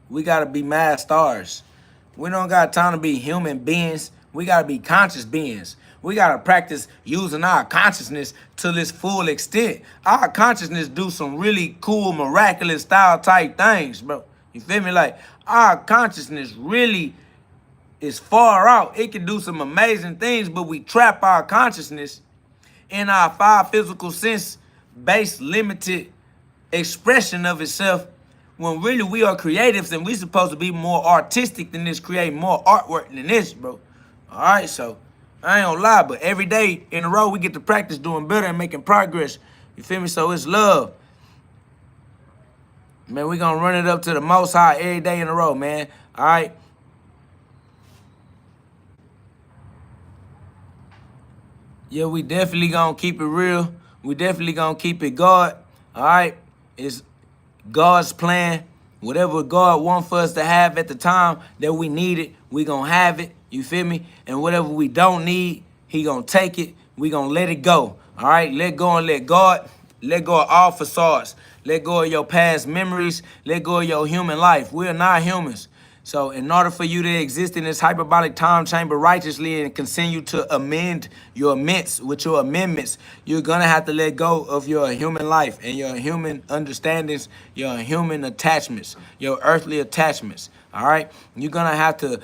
We got to be mad stars. We don't got time to be human beings. We got to be conscious beings. We got to practice using our consciousness to its full extent. Our consciousness do some really cool, miraculous style type things, bro. You feel me? Like, our consciousness really is far out. It can do some amazing things, but we trap our consciousness in our five physical sense based limited expression of itself, when really we are creatives and we supposed to be more artistic than this, create more artwork than this, bro. All right, so I ain't gonna lie, but every day in a row we get to practice doing better and making progress. You feel me? So it's love. Man, we gonna run it up to the Most High every day in a row, man. All right. Yeah, we definitely gonna keep it real. We definitely gonna keep it God. All right. It's God's plan. Whatever God wants for us to have at the time that we need it, we gonna have it. You feel me? And whatever we don't need, he gonna take it. We gonna let it go. All right? Let go and let God. Let go of all facades. Let go of your past memories. Let go of your human life. We're not humans. So in order for you to exist in this hyperbolic time chamber righteously and continue to amend your amendments with your amendments, you're going to have to let go of your human life and your human understandings, your human attachments, your earthly attachments. All right? You're going to have to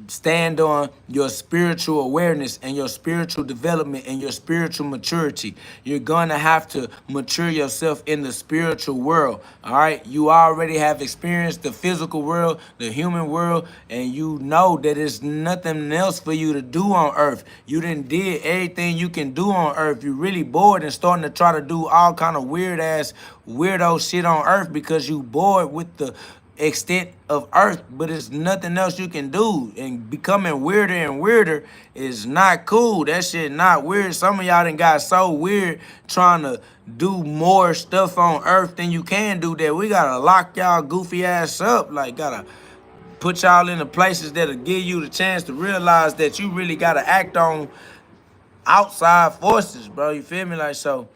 stand on your spiritual awareness and your spiritual development and your spiritual maturity. You're going to have to mature yourself in the spiritual world. All right. You already have experienced the physical world, the human world, and you know that there's nothing else for you to do on earth. You done did everything you can do on earth. You're really bored and starting to try to do all kind of weirdo shit on earth because you bored with the extent of earth, but it's nothing else you can do. And becoming weirder and weirder is not cool. That shit not weird. Some of y'all done got so weird trying to do more stuff on earth than you can do that we gotta lock y'all goofy ass up. Like, gotta put y'all in the places that'll give you the chance to realize that you really gotta act on outside forces, bro. You feel me? Like, so,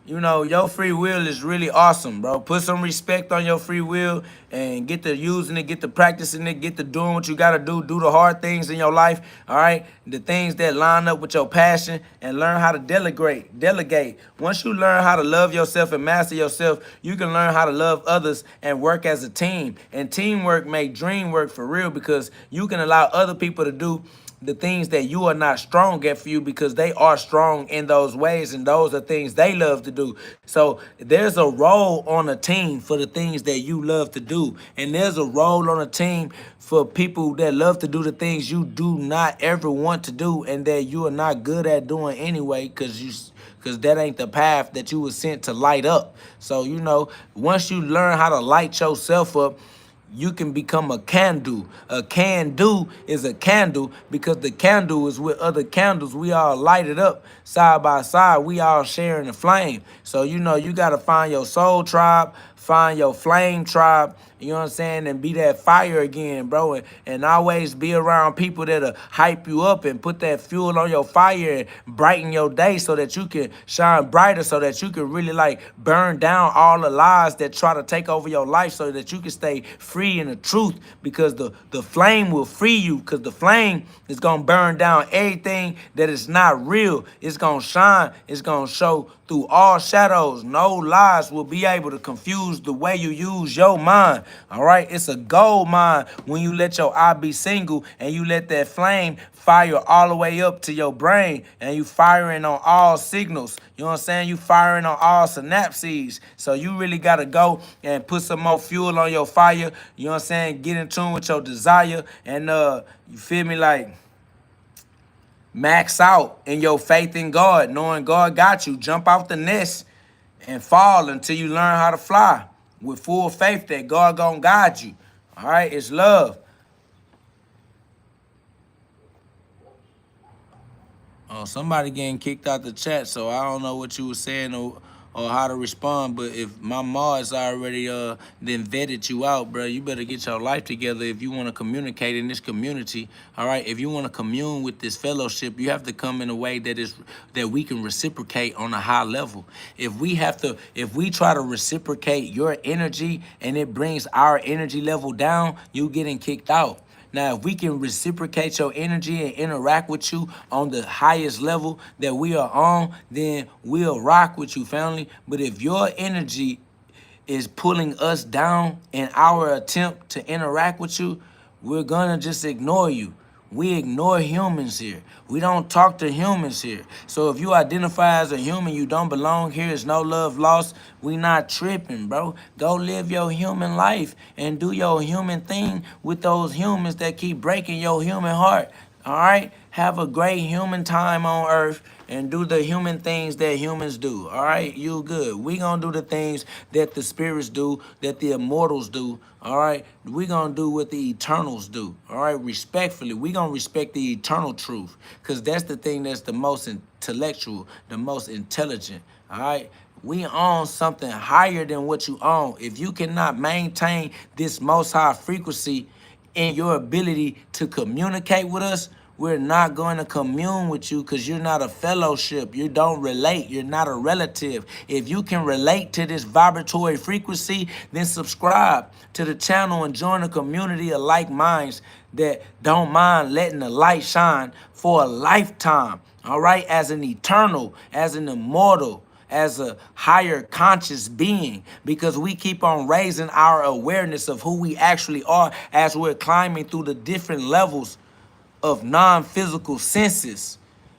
you know, your free will is really awesome, bro. Put some respect on your free will and get to using it, get to practicing it, get to doing what you got to do. Do the hard things in your life, all right? The things that line up with your passion, and learn how to delegate. Once you learn how to love yourself and master yourself, you can learn how to love others and work as a team. And teamwork make dream work for real, because you can allow other people to do the things that you are not strong at for you, because they are strong in those ways, and those are things they love to do. So there's a role on a team for the things that you love to do, and there's a role on a team for people that love to do the things you do not ever want to do and that you are not good at doing anyway, because that ain't the path that you were sent to light up. So, you know, once you learn how to light yourself up, you can become a candle. A can-do is a candle, because the candle is with other candles. We all lighted up side by side. We all sharing the flame. So, you know, you got to find your soul tribe, find your flame tribe, you know what I'm saying, and be that fire again, bro. And always be around people that'll hype you up and put that fuel on your fire and brighten your day so that you can shine brighter, so that you can really, like, burn down all the lies that try to take over your life, so that you can stay free in the truth, because the flame will free you, because the flame is going to burn down everything that is not real. It's going to shine. It's going to show through all shadows. No lies will be able to confuse the way you use your mind. All right? It's a gold mine when you let your eye be single and you let that flame fire all the way up to your brain, and you firing on all signals. You know what I'm saying? You firing on all synapses. So you really got to go and put some more fuel on your fire. You know what I'm saying? Get in tune with your desire, and you feel me, like, max out in your faith in God, knowing God got you. Jump off the nest and fall until you learn how to fly with full faith that God gonna guide you. All right, it's love. Somebody getting kicked out the chat, so I don't know what you were saying or how to respond. But if my mods already then vetted you out, bro, you better get your life together if you want to communicate in this community. All right, if you want to commune with this fellowship, you have to come in a way that we can reciprocate on a high level. If we try to reciprocate your energy and it brings our energy level down, you getting kicked out. Now, if we can reciprocate your energy and interact with you on the highest level that we are on, then we'll rock with you, family. But if your energy is pulling us down in our attempt to interact with you, we're gonna just ignore you. We ignore humans here. We don't talk to humans here. So if you identify as a human, you don't belong here. There's no love lost. We not tripping, bro. Go live your human life and do your human thing with those humans that keep breaking your human heart. All right? Have a great human time on earth and do the human things that humans do. All right? You good. We gonna do the things that the spirits do, that the immortals do. All right? We gonna do what the eternals do. All right? Respectfully, we gonna respect the eternal truth, because that's the thing that's the most intellectual, the most intelligent. All right? We own something higher than what you own. If you cannot maintain this most high frequency in your ability to communicate with us, we're not going to commune with you, because you're not a fellowship. You don't relate. You're not a relative. If you can relate to this vibratory frequency, then subscribe to the channel and join a community of like minds that don't mind letting the light shine for a lifetime. All right? As an eternal, as an immortal, as a higher conscious being, because we keep on raising our awareness of who we actually are as we're climbing through the different levels of non-physical senses,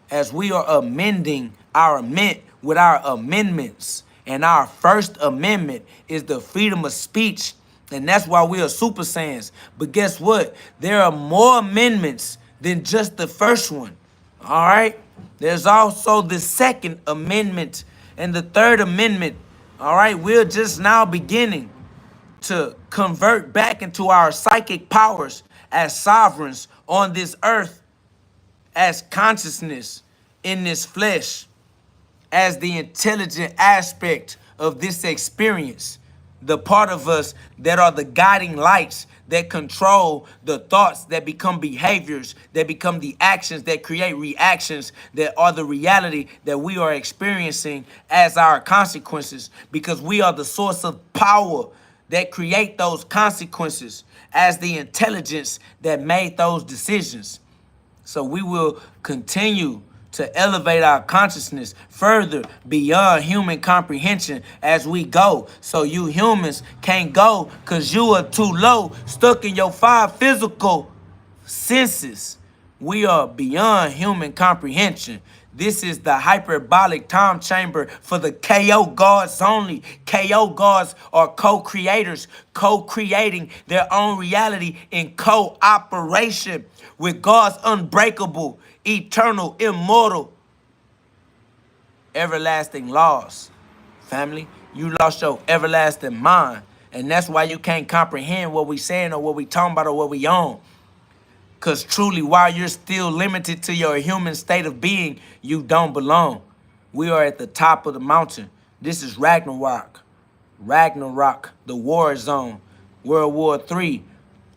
as we are amending our ment with our amendments. And our first amendment is the freedom of speech, and that's why we are Super Saiyans. But guess what? There are more amendments than just the first one. All right? There's also the second amendment and the third amendment. All right? We're just now beginning to convert back into our psychic powers as sovereigns on this earth, as consciousness in this flesh, as the intelligent aspect of this experience, the part of us that are the guiding lights that control the thoughts that become behaviors, that become the actions that create reactions, that are the reality that we are experiencing as our consequences, because we are the source of power that create those consequences as the intelligence that made those decisions. So we will continue to elevate our consciousness further beyond human comprehension as we go. So you humans can't go because you are too low, stuck in your 5 physical senses. We are beyond human comprehension. This is the hyperbolic time chamber for the KO gods only. KO gods are co-creators, co-creating their own reality in cooperation with God's unbreakable, eternal, immortal, everlasting laws. Family, you lost your everlasting mind. And that's why you can't comprehend what we saying or what we talking about or what we own. Because truly, while you're still limited to your human state of being, you don't belong. We are at the top of the mountain. This is Ragnarok. Ragnarok, the war zone. World War III.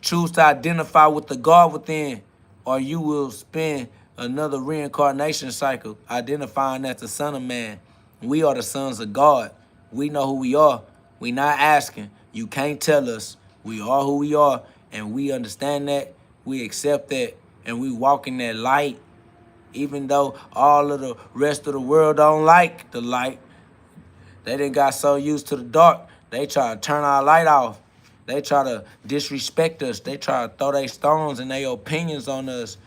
Choose to identify with the God within, or you will spend another reincarnation cycle identifying as the Son of Man. We are the sons of God. We know who we are. We not asking. You can't tell us. We are who we are, and we understand that. We accept that, and we walk in that light, even though all of the rest of the world don't like the light. They done got so used to the dark, they try to turn our light off. They try to disrespect us. They try to throw their stones and their opinions on us.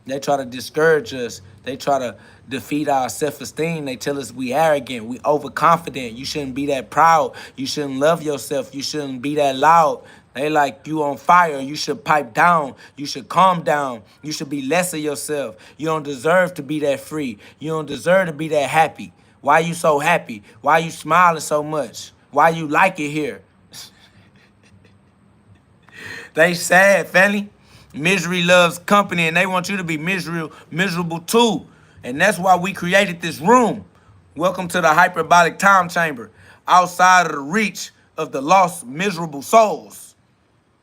They try to discourage us. They try to defeat our self-esteem. They tell us we arrogant, we overconfident. You shouldn't be that proud. You shouldn't love yourself. You shouldn't be that loud. They like you on fire. You should pipe down. You should calm down. You should be less of yourself. You don't deserve to be that free. You don't deserve to be that happy. Why you so happy? Why you smiling so much? Why you like it here? They sad, family. Misery loves company, and they want you to be miserable too. And that's why we created this room. Welcome to the hyperbolic time chamber, outside of the reach of the lost, miserable souls.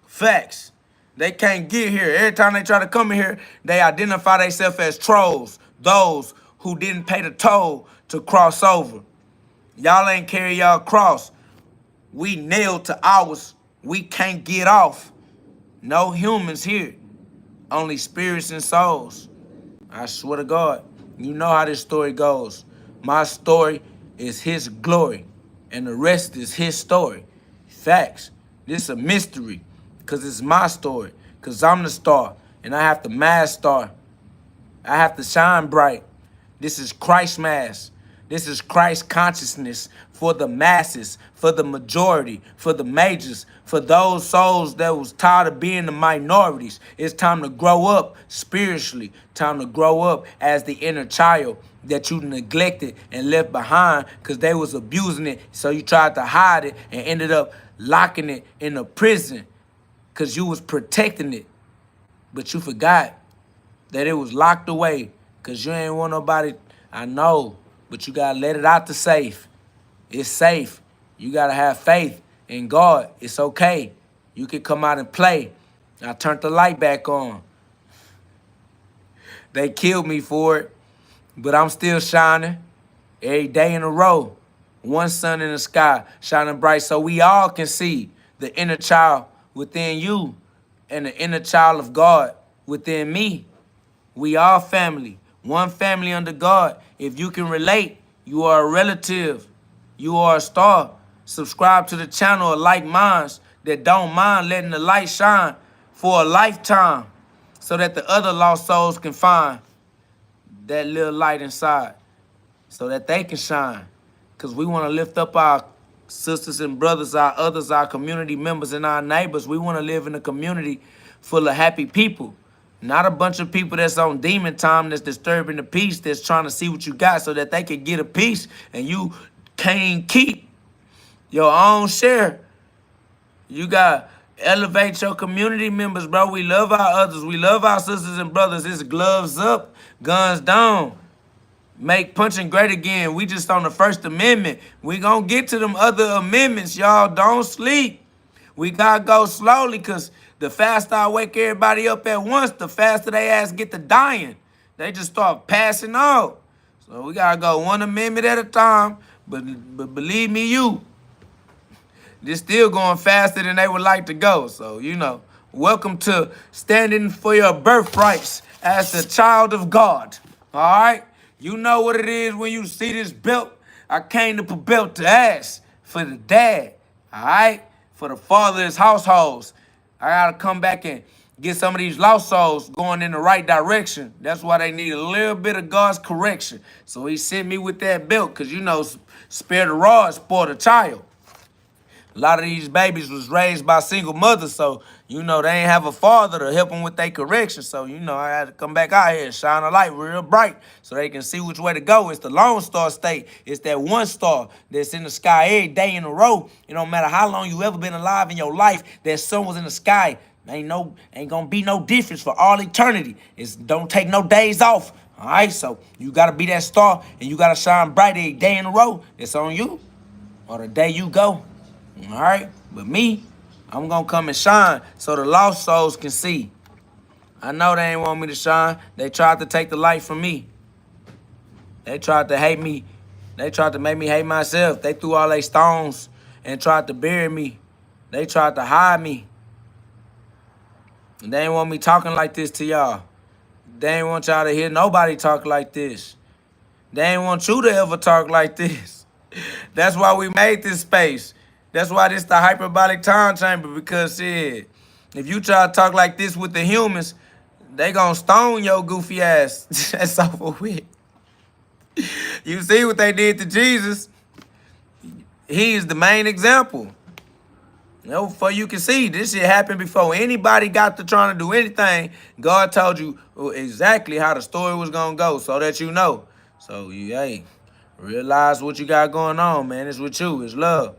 Facts. They can't get here. Every time they try to come in here, they identify themselves as trolls, those who didn't pay the toll to cross over. Y'all ain't carry y'all cross. We nailed to ours. We can't get off. No humans here. Only spirits and souls. I swear to God, you know how this story goes. My story is his glory, and the rest is his story. Facts. This is a mystery, because it's my story, because I'm the star, and I have to mass star. I have to shine bright. This is Christ mass. This is Christ consciousness for the masses, for the majority, for the majors, for those souls that was tired of being the minorities. It's time to grow up spiritually. Time to grow up as the inner child that you neglected and left behind because they was abusing it. So you tried to hide it and ended up locking it in a prison because you was protecting it. But you forgot that it was locked away because you ain't want nobody. I know, but you got to let it out the safe. It's safe. You got to have faith in God. It's okay. You can come out and play. I turned the light back on. They killed me for it, but I'm still shining every day in a row. One sun in the sky, shining bright so we all can see the inner child within you and the inner child of God within me. We all family, one family under God. If you can relate, you are a relative. You are a star. Subscribe to the channel of like minds that don't mind letting the light shine for a lifetime so that the other lost souls can find that little light inside so that they can shine. Because we want to lift up our sisters and brothers, our others, our community members, and our neighbors. We want to live in a community full of happy people. Not a bunch of people that's on demon time that's disturbing the peace, that's trying to see what you got so that they can get a piece and you can't keep your own share. You got to elevate your community members, bro. We love our others. We love our sisters and brothers. It's gloves up, guns down. Make punching great again. We just on the First Amendment. We gonna get to them other amendments, y'all. Don't sleep. We gotta go slowly, because the faster I wake everybody up at once, the faster they ass get to dying. They just start passing out. So we gotta go one amendment at a time. But believe me, they're still going faster than they would like to go. So, welcome to standing for your birthrights as the child of God. All right? You know what it is when you see this belt. I came to put belt to ass for the dad. All right? For the fatherless households. I got to come back and get some of these lost souls going in the right direction. That's why they need a little bit of God's correction. So he sent me with that belt because, spare the rod, spoil the child. A lot of these babies was raised by single mothers, so, they ain't have a father to help them with their correction. So, I had to come back out here and shine a light real bright so they can see which way to go. It's the Lone Star State. It's that one star that's in the sky every day in a row. It don't matter how long you ever been alive in your life, that sun was in the sky. Ain't gonna be no difference for all eternity. Don't take no days off. All right, so you gotta be that star and you gotta shine bright every day in a row. It's on you or the day you go. All right, but me, I'm gonna come and shine so the lost souls can see. I know they ain't want me to shine. They tried to take the light from me. They tried to hate me. They tried to make me hate myself. They threw all their stones and tried to bury me. They tried to hide me. And they ain't want me talking like this to y'all. They ain't want y'all to hear nobody talk like this. They ain't want you to ever talk like this. That's why we made this space. That's why this the hyperbolic time chamber, because if you try to talk like this with the humans, they gonna stone your goofy ass. That's over with. You see what they did to Jesus? He is the main example. Before you can see, this shit happened before anybody got to trying to do anything. God told you exactly how the story was gonna go so that you know. So realize what you got going on, man. It's with you. It's love.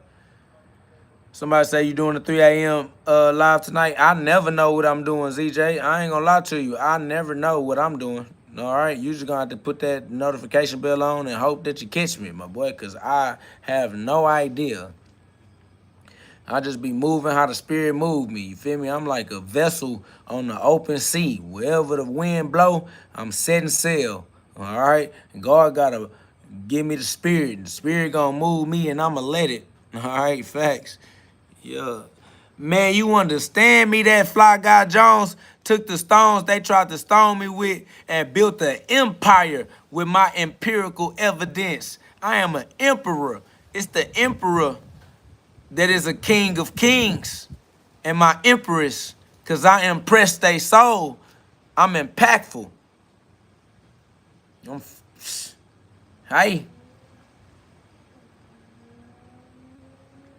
Somebody say you doing the 3 a.m. Live tonight. I never know what I'm doing, ZJ. I ain't gonna lie to you. I never know what I'm doing. All right, you just gonna have to put that notification bell on and hope that you catch me, my boy, because I have no idea. I just be moving how the spirit move me. You feel me? I'm like a vessel on the open sea. Wherever the wind blow, I'm setting sail. All right? And God gotta give me the spirit. The spirit gonna move me and I'ma let it. All right, facts. Yeah. Man, you understand me that Fly Guy Jones took the stones they tried to stone me with and built an empire with my empirical evidence. I am an emperor. It's the emperor that is a king of kings and my empress, because I impress their soul. I'm impactful. Hey.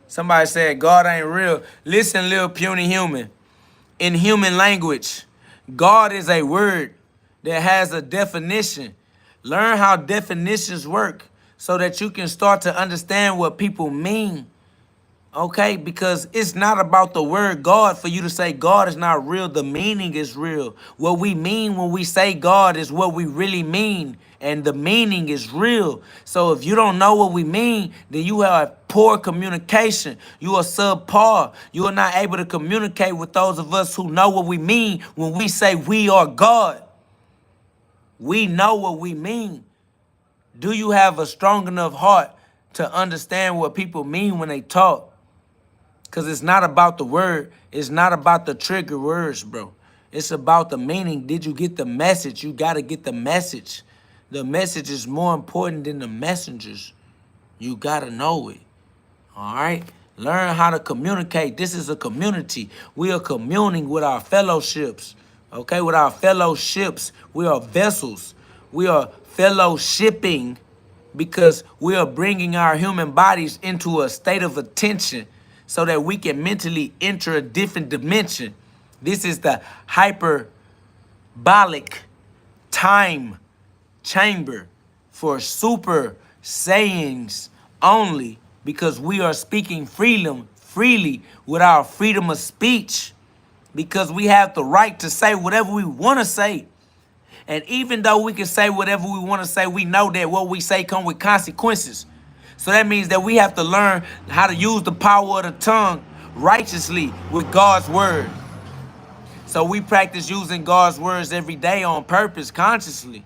Somebody said God ain't real. Listen, little puny human. In human language, God is a word that has a definition. Learn how definitions work so that you can start to understand what people mean. Okay, because it's not about the word God for you to say God is not real. The meaning is real. What we mean when we say God is what we really mean. And the meaning is real. So if you don't know what we mean, then you have poor communication. You are subpar. You are not able to communicate with those of us who know what we mean when we say we are God. We know what we mean. Do you have a strong enough heart to understand what people mean when they talk? Because it's not about the word. It's not about the trigger words, bro. It's about the meaning. Did you get the message? You got to get the message. The message is more important than the messengers. You got to know it. All right? Learn how to communicate. This is a community. We are communing with our fellowships. Okay? With our fellowships. We are vessels. We are fellowshipping because we are bringing our human bodies into a state of attention so that we can mentally enter a different dimension. This is the hyperbolic time chamber for super sayings only, because we are speaking freely with our freedom of speech, because we have the right to say whatever we want to say. And even though we can say whatever we want to say, we know that what we say comes with consequences. So that means that we have to learn how to use the power of the tongue righteously with God's word. So we practice using God's words every day on purpose, consciously,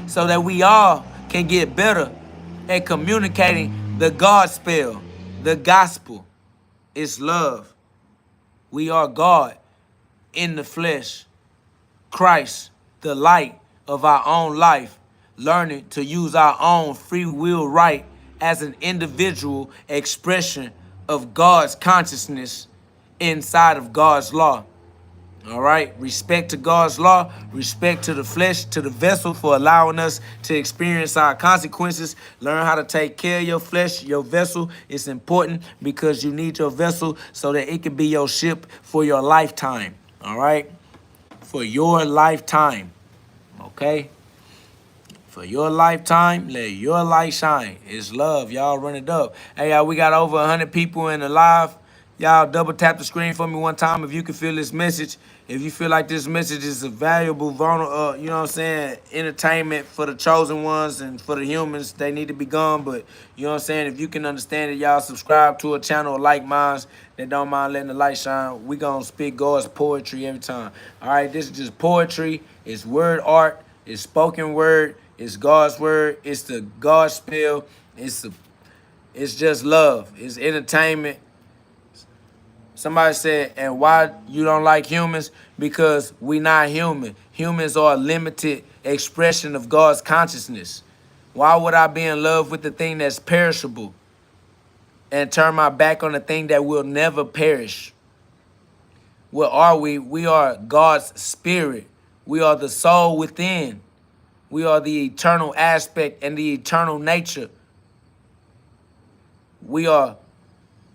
so that we all can get better at communicating the Godspell. The gospel is love. We are God in the flesh. Christ, the light of our own life, learning to use our own free will right as an individual expression of God's consciousness inside of God's law. All right, respect to God's law, respect to the flesh, to the vessel for allowing us to experience our consequences. Learn how to take care of your flesh, your vessel. It's important because you need your vessel so that it can be your ship for your lifetime. All right, for your lifetime. Okay, for your lifetime, let your light shine. It's love, y'all. Run it up. Hey, y'all, we got over 100 people in the live. Y'all double tap the screen for me one time if you can feel this message. If you feel like this message is a valuable, vulnerable, you know what I'm saying, entertainment for the chosen ones and for the humans, they need to be gone. But you know what I'm saying, if you can understand it, y'all subscribe to a channel like mine that don't mind letting the light shine. We gonna spit God's poetry every time. All right, this is just poetry. It's word art. It's spoken word. It's God's word. It's the God spell. It's just love. It's entertainment. Somebody said, and why you don't like humans? Because we not human. Humans are a limited expression of God's consciousness. Why would I be in love with the thing that's perishable and turn my back on the thing that will never perish? What are we? We are God's spirit. We are the soul within. We are the eternal aspect and the eternal nature. We are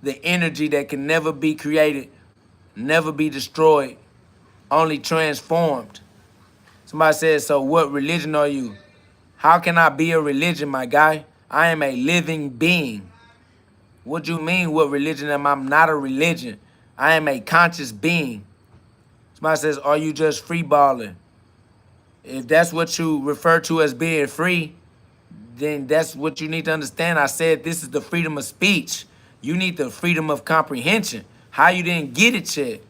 the energy that can never be created, never be destroyed, only transformed. Somebody says, so what religion are you? How can I be a religion, my guy? I am a living being. What do you mean, what religion am I? I'm not a religion. I am a conscious being. Somebody says, are you just free balling? If that's what you refer to as being free, then that's what you need to understand. I said this is the freedom of speech. You need the freedom of comprehension. How you didn't get it yet?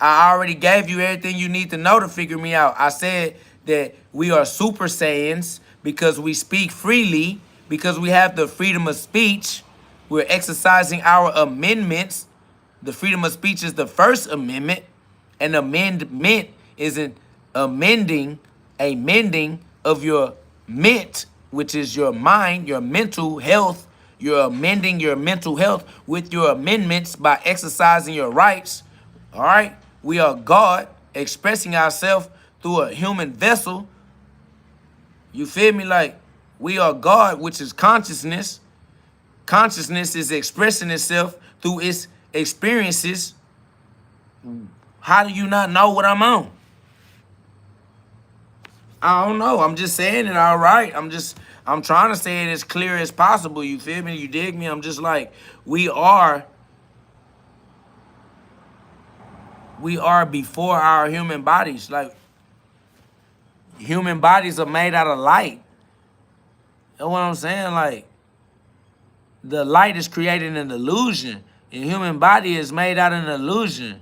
I already gave you everything you need to know to figure me out. I said that we are super saiyans because we speak freely, because we have the freedom of speech. We're exercising our amendments. The freedom of speech is the First Amendment. An amendment is an amending, a mending of your ment, which is your mind, your mental health. You're amending your mental health with your amendments by exercising your rights. All right? We are God expressing ourselves through a human vessel. You feel me? Like, we are God, which is consciousness. Consciousness is expressing itself through its experiences. How do you not know what I'm on? I don't know. I'm just saying it all right. I'm trying to say it as clear as possible. You feel me? You dig me? I'm just like, we are before our human bodies. Like, human bodies are made out of light. You know what I'm saying? Like, the light is creating an illusion. The human body is made out of an illusion.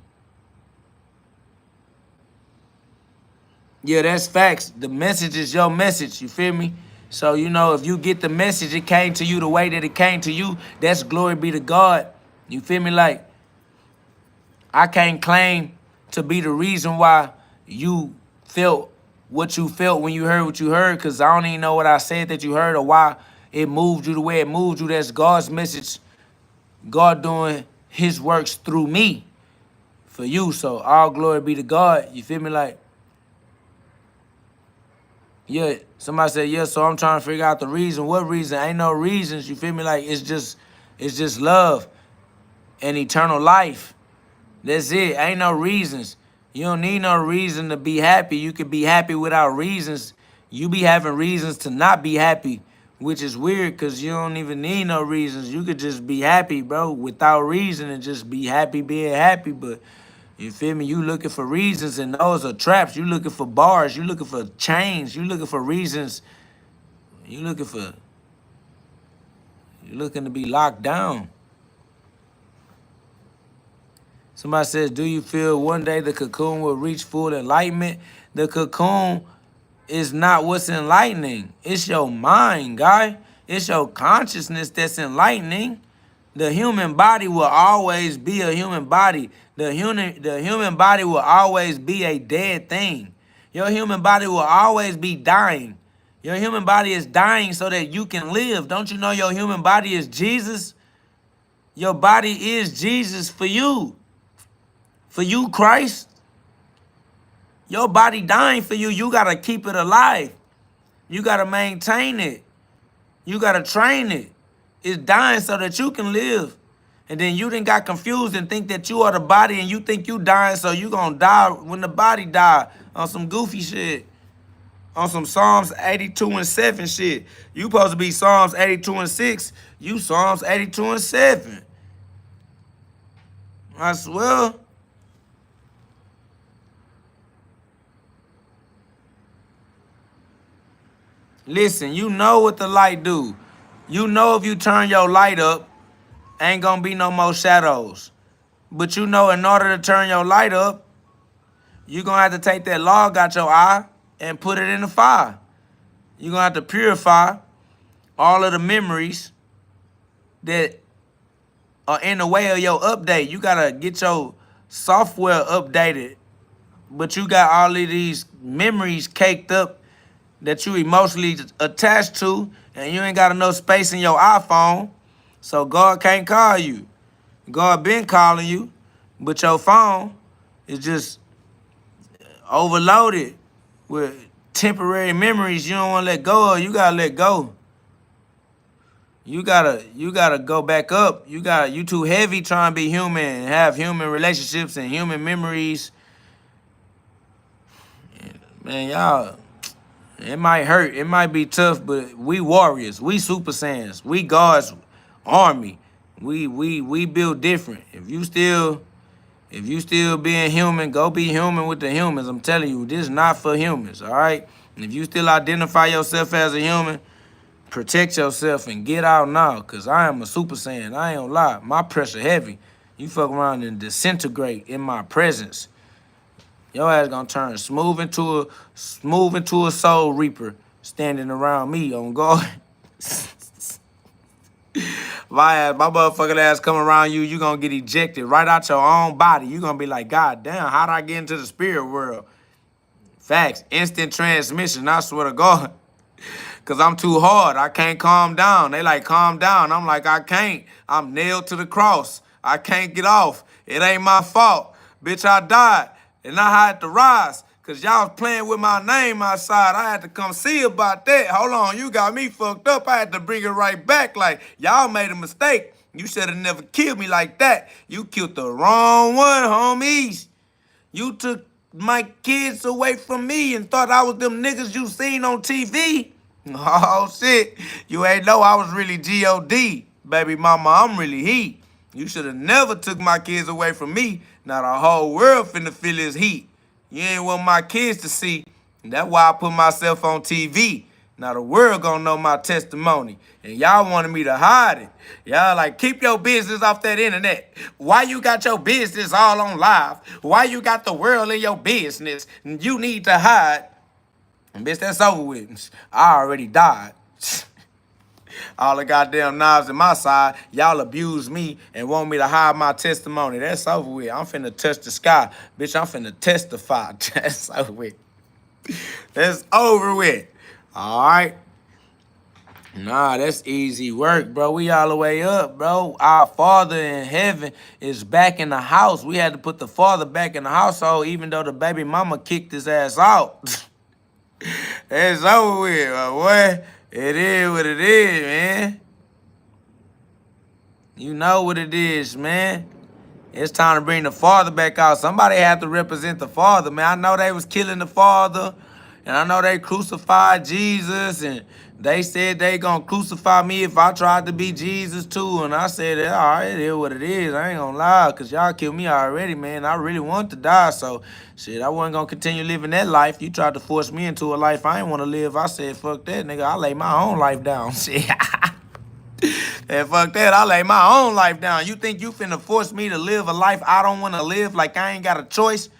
Yeah, that's facts. The message is your message. You feel me? So, you know, if you get the message, it came to you the way that it came to you. That's glory be to God. You feel me? Like, I can't claim to be the reason why you felt what you felt when you heard what you heard, because I don't even know what I said that you heard or why it moved you the way it moved you. That's God's message. God doing his works through me for you. So all glory be to God. You feel me? Like, yeah, somebody said, yeah, so I'm trying to figure out the reason. What reason? Ain't no reasons. You feel me? Like, it's just love and eternal life. That's it. Ain't no reasons. You don't need no reason to be happy. You can be happy without reasons. You be having reasons to not be happy, which is weird because you don't even need no reasons. You could just be happy, bro, without reason and just be happy being happy. But you feel me? You looking for reasons and those are traps. You looking for bars. You looking for chains. You looking for reasons. You looking to be locked down. Somebody says, do you feel one day the cocoon will reach full enlightenment? The cocoon is not what's enlightening. It's your mind, guy. It's your consciousness that's enlightening. The human body will always be a human body. The human body will always be a dead thing. Your human body will always be dying. Your human body is dying so that you can live. Don't you know your human body is Jesus? Your body is Jesus for you. For you, Christ. Your body dying for you. You got to keep it alive. You got to maintain it. You got to train it. It's dying so that you can live. And then you done got confused and think that you are the body and you think you dying so you going to die when the body die on some goofy shit. On some Psalms 82 and 7 shit. You supposed to be Psalms 82 and 6. You Psalms 82 and 7. I swear. Listen, you know what the light do. You know if you turn your light up, ain't gonna be no more shadows. But you know in order to turn your light up, you gonna have to take that log out your eye and put it in the fire. You gonna have to purify all of the memories that are in the way of your update. You gotta get your software updated. But you got all of these memories caked up that you emotionally attached to, and you ain't got enough space in your iPhone, so God can't call you. God been calling you, but your phone is just overloaded with temporary memories you don't want to let go of. You gotta let go. You gotta go back up. You too heavy trying to be human and have human relationships and human memories. Man, y'all. It might hurt. It might be tough, but we warriors. We Super Saiyans. We God's army. We build different. If If you still being human, go be human with the humans. I'm telling you, this is not for humans, all right? And if you still identify yourself as a human, protect yourself and get out now, because I am a Super Saiyan. I ain't gonna lie. My pressure heavy. You fuck around and disintegrate in my presence. Your ass gonna turn smooth into a soul reaper standing around me on guard. My motherfucking ass come around you, you gonna get ejected right out your own body. You gonna be like, God damn, how'd I get into the spirit world? Facts, instant transmission, I swear to God. Cause I'm too hard, I can't calm down. They like, calm down. I'm like, I can't. I'm nailed to the cross. I can't get off. It ain't my fault. Bitch, I died. And I had to rise. Cause y'all was playing with my name outside. I had to come see about that. Hold on, you got me fucked up. I had to bring it right back. Like, y'all made a mistake. You should have never killed me like that. You killed the wrong one, homies. You took my kids away from me and thought I was them niggas you seen on TV. Oh, shit. You ain't know I was really GhOD. Baby mama, I'm really heat. You should have never took my kids away from me. Now the whole world finna feel his heat. You ain't want my kids to see. That's why I put myself on TV. Now the world gonna know my testimony. And y'all wanted me to hide it. Y'all like, keep your business off that internet. Why you got your business all on live? Why you got the world in your business? And you need to hide. And bitch, that's over with. I already died. All the goddamn knives in my side, y'all abuse me and want me to hide my testimony. That's over with. I'm finna touch the sky. Bitch, I'm finna testify. That's over with. That's over with. All right? Nah, that's easy work, bro. We all the way up, bro. Our Father in heaven is back in the house. We had to put the Father back in the household even though the baby mama kicked his ass out. It's over with, boy. It is what it is, man. You know what it is, man. It's time to bring the Father back out. Somebody had to represent the Father, man. I know they was killing the Father, and I know they crucified Jesus, and they said they gonna crucify me if I tried to be Jesus too. And I said, all right, it is what it is. I ain't gonna lie, because y'all killed me already, man. I really want to die, so shit, I wasn't gonna continue living that life. You tried to force me into a life I ain't want to live. I said, fuck that, nigga. I lay my own life down. Shit. And fuck that, I lay my own life down. You think you finna force me to live a life I don't want to live like I ain't got a choice?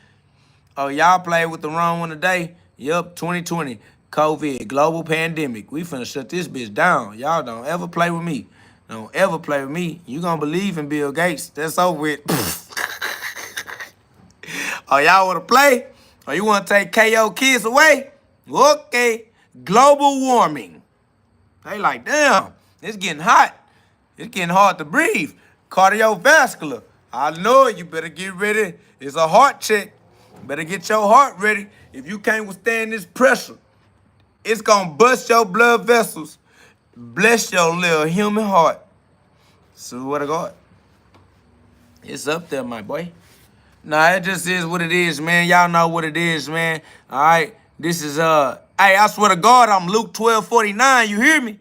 Oh, y'all played with the wrong one today? Yup, 2020, COVID, global pandemic. We finna shut this bitch down. Y'all don't ever play with me. Don't ever play with me. You gonna believe in Bill Gates. That's over with. Oh, y'all wanna play? Or you wanna take KO kids away? Okay. Global warming. They like, damn, it's getting hot. It's getting hard to breathe. Cardiovascular. I know it. You better get ready. It's a heart check. Better get your heart ready. If you can't withstand this pressure, it's gonna bust your blood vessels. Bless your little human heart. So what I got? It's up there, my boy. Nah, it just is what it is, man. Y'all know what it is, man. All right. This is, hey, I swear to God, I'm Luke 12:49. You hear me?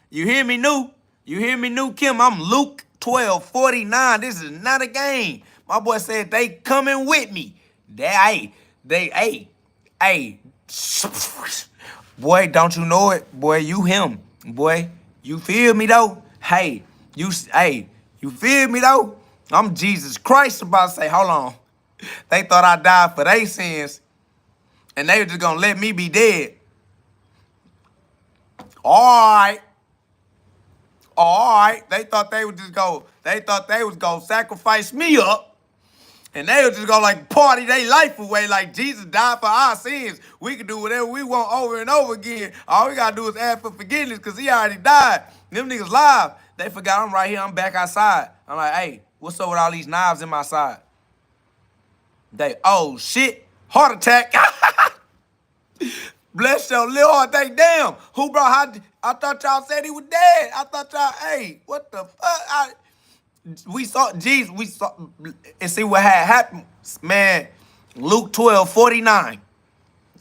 You hear me, New? You hear me, New Kim? I'm Luke 12:49. This is not a game. My boy said they coming with me. Hey. Boy, don't you know it? Boy, you him. Boy, you feel me, though? Hey, you feel me, though? I'm Jesus Christ about to say, hold on. They thought I died for their sins, and they were just gonna let me be dead. All right. They thought they was gonna sacrifice me up, and they was just gonna like party their life away like Jesus died for our sins. We can do whatever we want over and over again. All we gotta do is ask for forgiveness because he already died. Them niggas live. They forgot I'm right here. I'm back outside. I'm like, hey, what's up with all these knives in my side? They, oh shit, heart attack. Bless your little heart. They damn. Who brought? I thought y'all said he was dead. I thought y'all. Hey, what the fuck? We saw Jesus. We saw and see what had happened, man. Luke 12:49.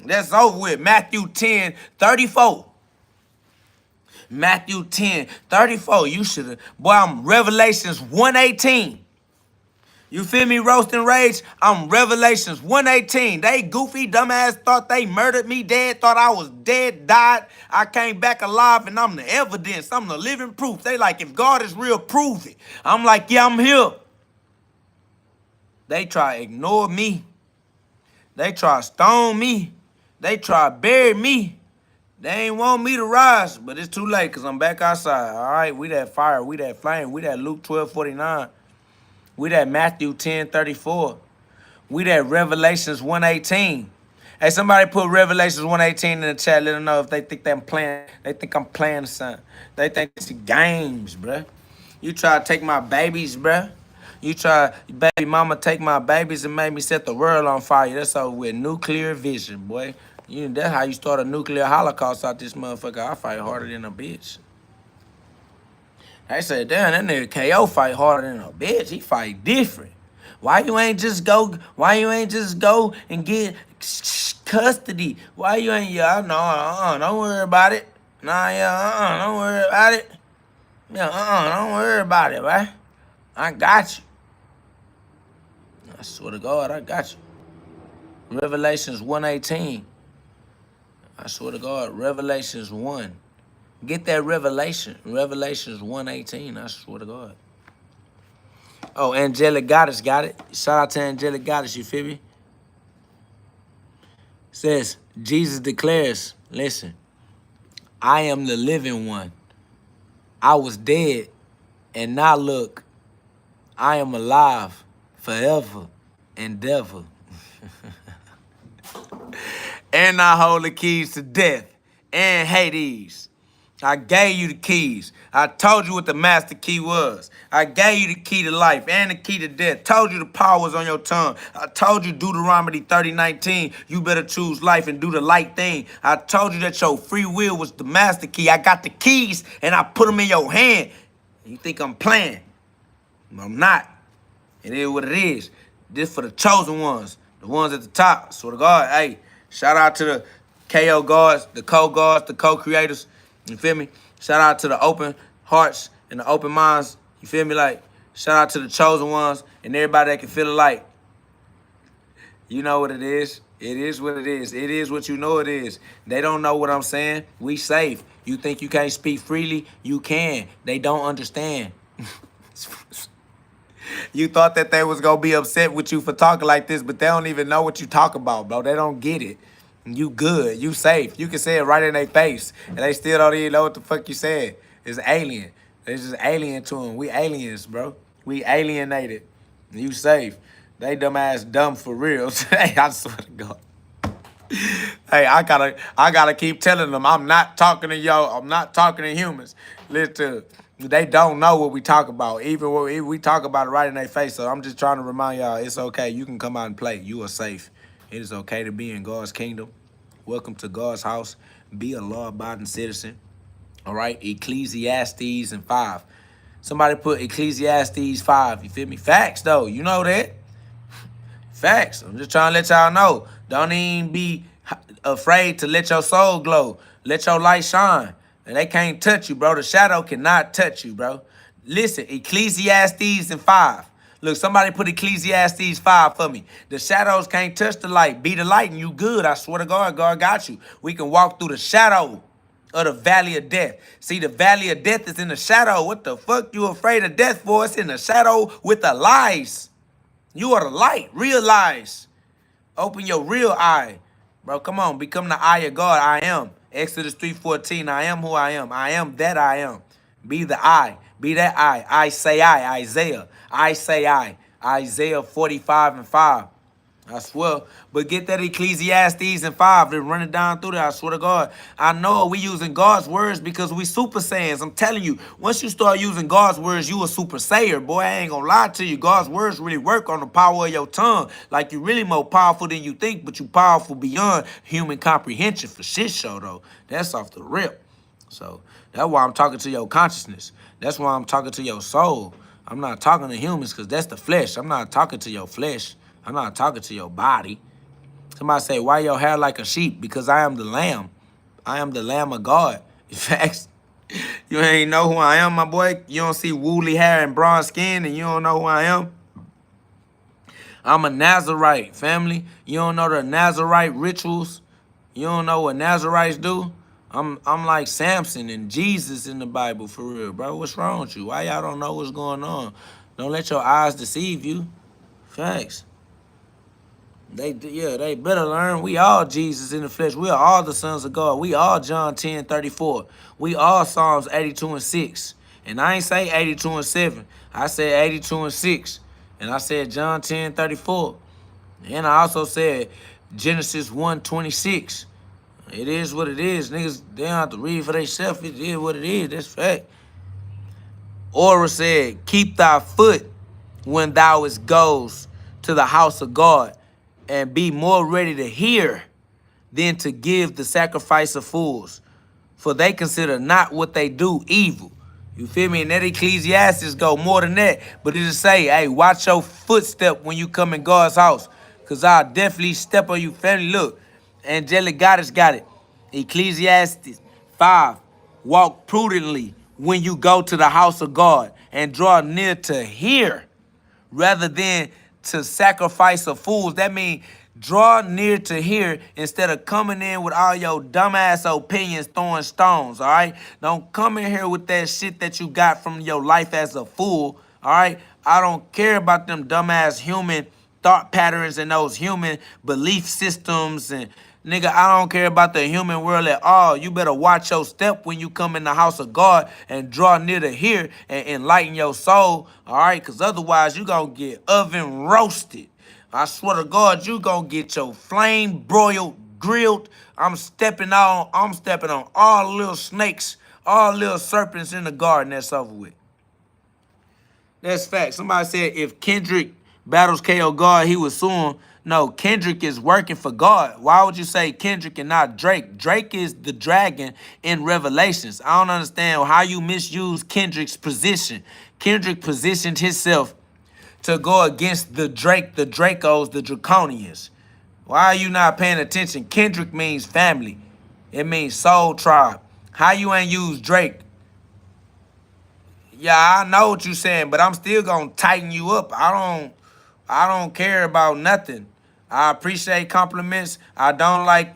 That's over with. Matthew 10:34. Matthew 10:34. You should have. Boy, I'm Revelations 1:18. You feel me? Roasting rage. I'm Revelations 1:18. They goofy dumbass thought they murdered me dead, thought I was dead, died. I came back alive and I'm the evidence. I'm the living proof. They like, if God is real, prove it. I'm like, yeah, I'm here. They try to ignore me. They try to stone me. They try to bury me. They ain't want me to rise, but it's too late because I'm back outside. All right, we that fire, we that flame, we that Luke 12:49. We that Matthew 10:34. We that Revelations 1:18. Hey, somebody put Revelations 1:18 in the chat. Let them know if they think I'm playing. They think I'm playing something. They think it's games, bruh. You try to take my babies, bruh. You try, baby mama, take my babies and make me set the world on fire. That's over with. Nuclear vision, boy. That's how you start a nuclear holocaust out this motherfucker. I fight harder than a bitch. They said, damn, that nigga KO fight harder than a bitch. He fight different. Why you ain't just go and get custody? Why you ain't, don't worry about it. Don't worry about it. Don't worry about it, right? I got you. I swear to God, I got you. Revelations 1:18. I swear to God, Revelations 1. Get that revelation. Revelations 1:18. I swear to God. Oh, Angelic Goddess got it. Shout out to Angelic Goddess, you feel me? Says, Jesus declares, listen, I am the living one. I was dead, and now look, I am alive forever and ever. And I hold the keys to death and Hades. I gave you the keys. I told you what the master key was. I gave you the key to life and the key to death. Told you the power was on your tongue. I told you Deuteronomy 30:19, you better choose life and do the light thing. I told you that your free will was the master key. I got the keys and I put them in your hand. You think I'm playing? I'm not. It is what it is. This for the chosen ones, the ones at the top. Swear to God, hey, shout out to the KO guards, the co-guards, the co-creators. You feel me? Shout out to the open hearts and the open minds. You feel me? Like, shout out to the chosen ones and everybody that can feel alike. You know what it is. It is what it is. It is what you know it is. They don't know what I'm saying. We safe. You think you can't speak freely? You can. They don't understand. You thought that they was going to be upset with you for talking like this, but they don't even know what you talk about, bro. They don't get it. You good. You safe. You can say it right in their face, and they still don't even know what the fuck you said. It's alien. It's just alien to them. We aliens, bro. We alienated. You safe. They dumb for real. Hey, I swear to God. Hey, I gotta keep telling them I'm not talking to y'all. I'm not talking to humans. Listen, they don't know what we talk about. Even when we talk about it right in their face. So I'm just trying to remind y'all, it's okay. You can come out and play. You are safe. It is okay to be in God's kingdom. Welcome to God's house. Be a law-abiding citizen. All right, Ecclesiastes and 5. Somebody put Ecclesiastes 5. You feel me? Facts, though. You know that. Facts. I'm just trying to let y'all know. Don't even be afraid to let your soul glow. Let your light shine. And they can't touch you, bro. The shadow cannot touch you, bro. Listen, Ecclesiastes and 5. Look, somebody put Ecclesiastes 5 for me. The shadows can't touch the light. Be the light and you good. I swear to God, God got you. We can walk through the shadow of the valley of death. See, the valley of death is in the shadow. What the fuck you afraid of death for? It's in the shadow with the lies. You are the light. Realize. Open your real eye. Bro, come on. Become the eye of God. I am. Exodus 3:14. I am who I am. I am that I am. Be the I. Be that I. I say I. Isaiah. I say I. Isaiah 45 and 5. I swear. But get that Ecclesiastes and 5. They're running down through there. I swear to God. I know we using God's words because we super saiyans. I'm telling you, once you start using God's words, you a super sayer. Boy, I ain't gonna lie to you. God's words really work on the power of your tongue. Like you really more powerful than you think, but you powerful beyond human comprehension for shit show, though. That's off the rip. So that's why I'm talking to your consciousness. That's why I'm talking to your soul. I'm not talking to humans because that's the flesh. I'm not talking to your flesh. I'm not talking to your body. Somebody say, why your hair like a sheep? Because I am the lamb. I am the lamb of God. In fact, you ain't know who I am, my boy. You don't see woolly hair and bronze skin and you don't know who I am. I'm a Nazarite, family. You don't know the Nazarite rituals? You don't know what Nazarites do? I'm like Samson and Jesus in the Bible, for real, bro. What's wrong with you? Why y'all don't know what's going on? Don't let your eyes deceive you. Facts. They better learn. We all Jesus in the flesh. We are all the sons of God. We all John 10:34. We all Psalms 82:6. And I ain't say 82:7. I said 82:6. And I said John 10:34. And I also said Genesis 1:26. It is what it is. Niggas, they don't have to read for themselves. It is what it is. That's fact. Orah said, keep thy foot when thou goes to the house of God, and be more ready to hear than to give the sacrifice of fools. For they consider not what they do evil. You feel me? And that Ecclesiastes go more than that. But it just say, hey, watch your footstep when you come in God's house. Because I'll definitely step on you, family. Look, Angelic Goddess got it. Ecclesiastes 5. Walk prudently when you go to the house of God, and draw near to hear rather than to sacrifice of fools. That means draw near to hear instead of coming in with all your dumbass opinions throwing stones, all right? Don't come in here with that shit that you got from your life as a fool, all right? I don't care about them dumbass human thought patterns and those human belief systems and nigga, I don't care about the human world at all. You better watch your step when you come in the house of God and draw near to here and enlighten your soul, all right? Because otherwise, you going to get oven roasted. I swear to God, you going to get your flame broiled, grilled. I'm stepping on all little snakes, all little serpents in the garden. That's over with. That's fact. Somebody said if Kendrick battles KO God, he would sue him. No, Kendrick is working for God. Why would you say Kendrick and not Drake? Drake is the dragon in Revelations. I don't understand how you misuse Kendrick's position. Kendrick positioned himself to go against the Dracos, the Draconians. Why are you not paying attention? Kendrick means family. It means soul tribe. How you ain't use Drake? Yeah, I know what you're saying, but I'm still gonna tighten you up. I don't care about nothing. I appreciate compliments. I don't like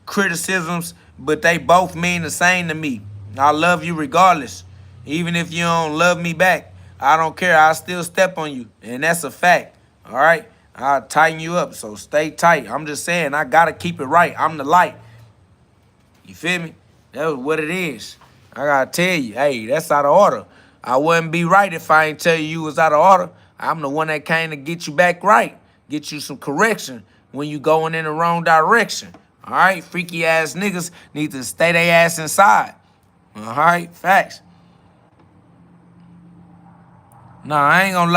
criticisms, but they both mean the same to me. I love you regardless. Even if you don't love me back, I don't care. I still step on you, and that's a fact. All right? I'll tighten you up, so stay tight. I'm just saying, I gotta keep it right. I'm the light. You feel me? That's what it is. I gotta tell you, hey, that's out of order. I wouldn't be right if I ain't tell you was out of order. I'm the one that came to get you back right, get you some correction when you going in the wrong direction. All right? Freaky ass niggas need to stay their ass inside. All right? Facts. No, I ain't gonna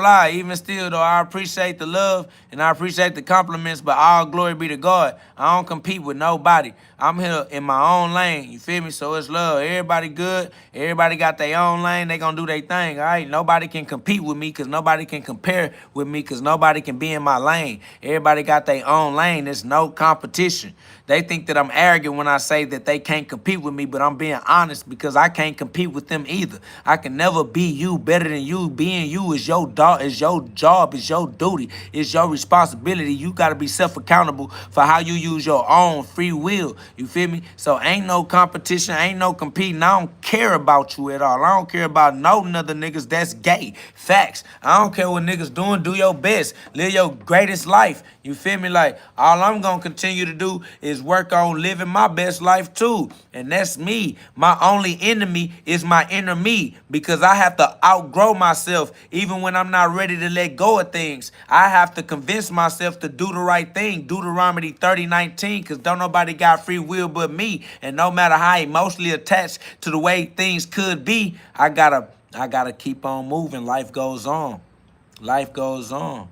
lie, Even still, though, I appreciate the love and I appreciate the compliments, but all glory be to God. I don't compete with nobody. I'm here in my own lane, you feel me? So it's love. Everybody good. Everybody got their own lane. They gonna do their thing, all right? Nobody can compete with me because nobody can compare with me because nobody can be in my lane. Everybody got their own lane. There's no competition. They think that I'm arrogant when I say that they can't compete with me, but I'm being honest because I can't compete with them either. I can never be you better than you. Being you is your job, is your duty, is your responsibility. You got to be self-accountable for how you use your own free will. You feel me? So ain't no competition, ain't no competing. I don't care about you at all. I don't care about no other niggas that's gay. Facts. I don't care what niggas doing. Do your best. Live your greatest life. You feel me? Like, all I'm going to continue to do is work on living my best life too. And that's me. My only enemy is my inner me because I have to outgrow myself even when I'm not ready to let go of things. I have to convince myself to do the right thing. Deuteronomy 30:19, because don't nobody got free will but me. And no matter how emotionally attached to the way things could be, I gotta keep on moving. Life goes on. Life goes on.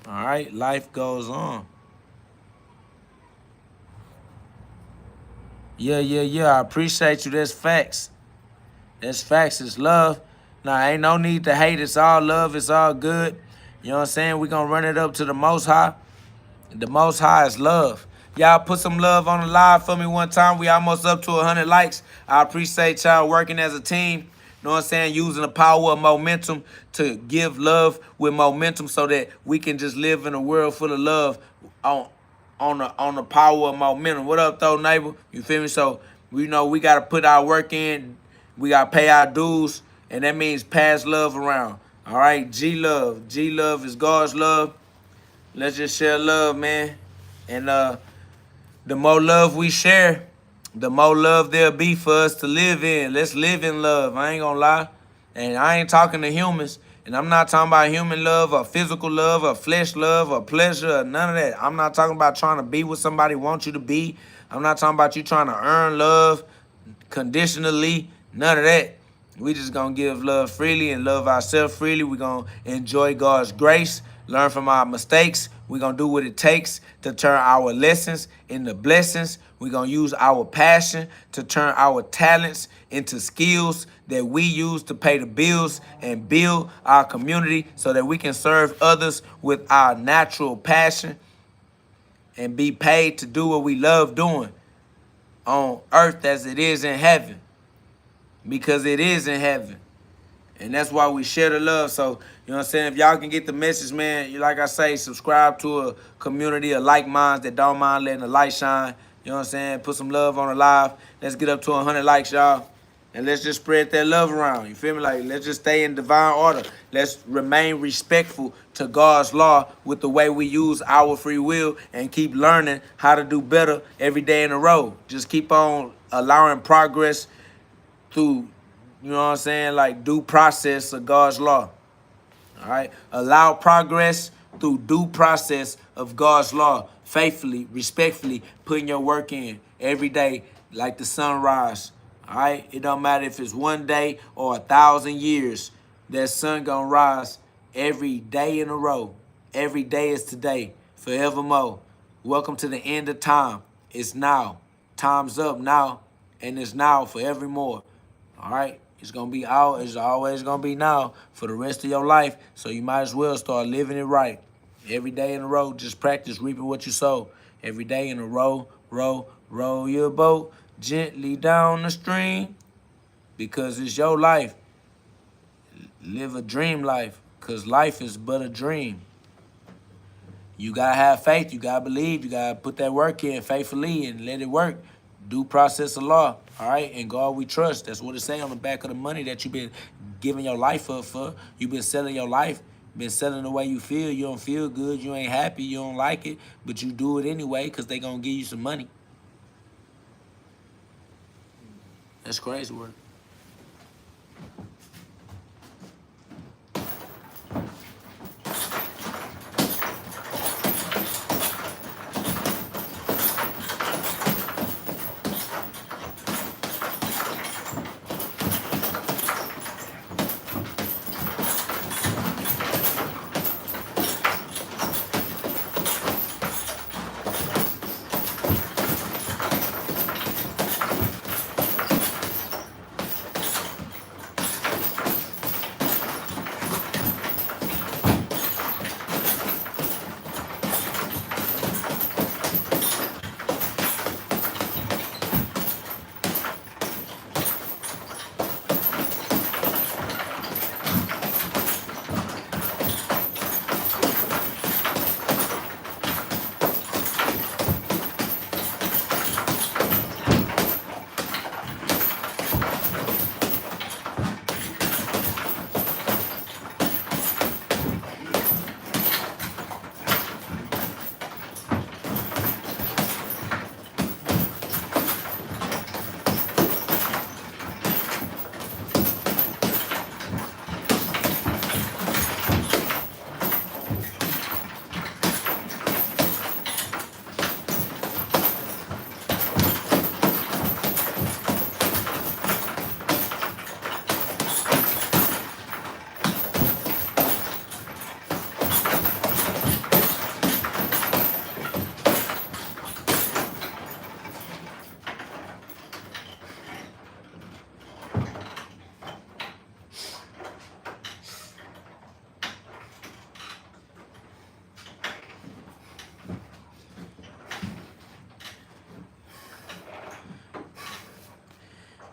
All right, life goes on. Yeah. I appreciate you. That's facts. That's facts. It's love. Nah, ain't no need to hate. It's all love. It's all good. You know what I'm saying? We're going to run it up to the Most High. The Most High is love. Y'all put some love on the live for me one time. We almost up to 100 likes. I appreciate y'all working as a team. know what I'm saying, using the power of momentum to give love with momentum so that we can just live in a world full of love on the power of momentum. What up, though, neighbor? You feel me? So we know we got to put our work in. We got to pay our dues, and that means pass love around. All right, G-Love. G-Love is God's love. Let's just share love, man. And the more love we share, the more love there'll be for us to live in. Let's live in love. I ain't gonna lie. And I ain't talking to humans. And I'm not talking about human love or physical love or flesh love or pleasure or none of that. I'm not talking about trying to be what somebody wants you to be. I'm not talking about you trying to earn love conditionally. None of that. We just gonna give love freely and love ourselves freely. We gonna enjoy God's grace, learn from our mistakes. We gonna do what it takes to turn our lessons into blessings. We gonna use our passion to turn our talents into skills that we use to pay the bills and build our community so that we can serve others with our natural passion and be paid to do what we love doing on earth as it is in heaven. Because it is in heaven. And that's why we share the love. So, you know what I'm saying? If y'all can get the message, man, like I say, subscribe to a community of like minds that don't mind letting the light shine. You know what I'm saying? Put some love on the live. Let's get up to 100 likes, y'all. And let's just spread that love around. You feel me? Like, let's just stay in divine order. Let's remain respectful to God's law with the way we use our free will and keep learning how to do better every day in a row. Just keep on allowing progress through, you know what I'm saying, like due process of God's law. All right? Allow progress through due process of God's law. Faithfully, respectfully, putting your work in every day like the sunrise. All right? It don't matter if it's one day or 1,000 years. That sun gonna rise every day in a row. Every day is today, forevermore. Welcome to the end of time. It's now. Time's up now, and it's now forevermore. All right? It's going to be out. It's always going to be now for the rest of your life. So you might as well start living it right. Every day in a row, just practice reaping what you sow. Every day in a row, row your boat gently down the stream. Because it's your life. Live a dream life. Because life is but a dream. You got to have faith. You got to believe. You got to put that work in faithfully and let it work. Due process of law, all right? And God we trust. That's what it say on the back of the money that you've been giving your life up for. You've been selling your life, been selling the way you feel. You don't feel good. You ain't happy. You don't like it. But you do it anyway because they going to give you some money. That's crazy work.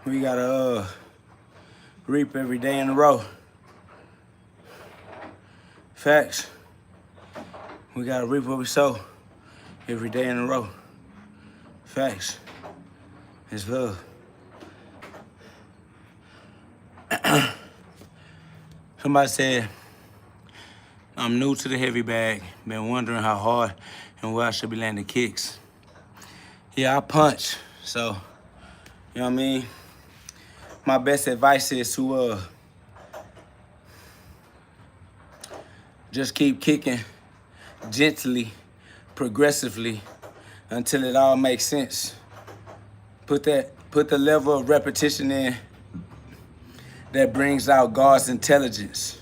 We gotta reap every day in a row. Facts. We gotta reap what we sow every day in a row. Facts. It's love. Somebody said, I'm new to the heavy bag. Been wondering how hard and where I should be landing kicks. Yeah, I punch. So, you know what I mean? My best advice is to just keep kicking gently, progressively, until it all makes sense. Put the level of repetition in that brings out God's intelligence.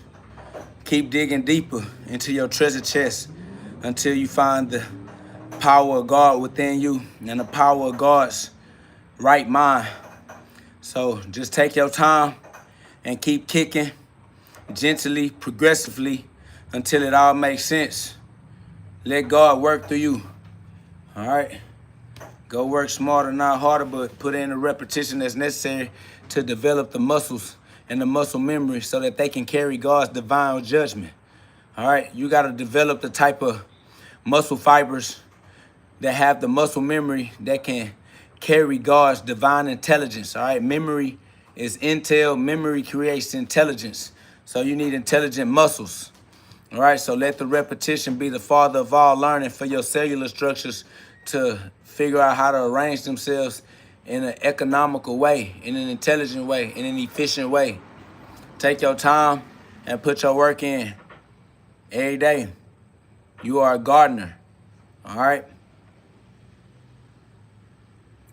Keep digging deeper into your treasure chest until you find the power of God within you and the power of God's right mind. So just take your time and keep kicking gently, progressively, until it all makes sense. Let God work through you. All right? Go work smarter, not harder, but put in the repetition that's necessary to develop the muscles and the muscle memory so that they can carry God's divine judgment. All right? You got to develop the type of muscle fibers that have the muscle memory that can carry God's divine intelligence. All right? Memory is intel. Memory creates intelligence. So you need intelligent muscles. All right? So let the repetition be the father of all learning for your cellular structures to figure out how to arrange themselves in an economical way, in an intelligent way, in an efficient way. Take your time and put your work in every day. You are a gardener. All right?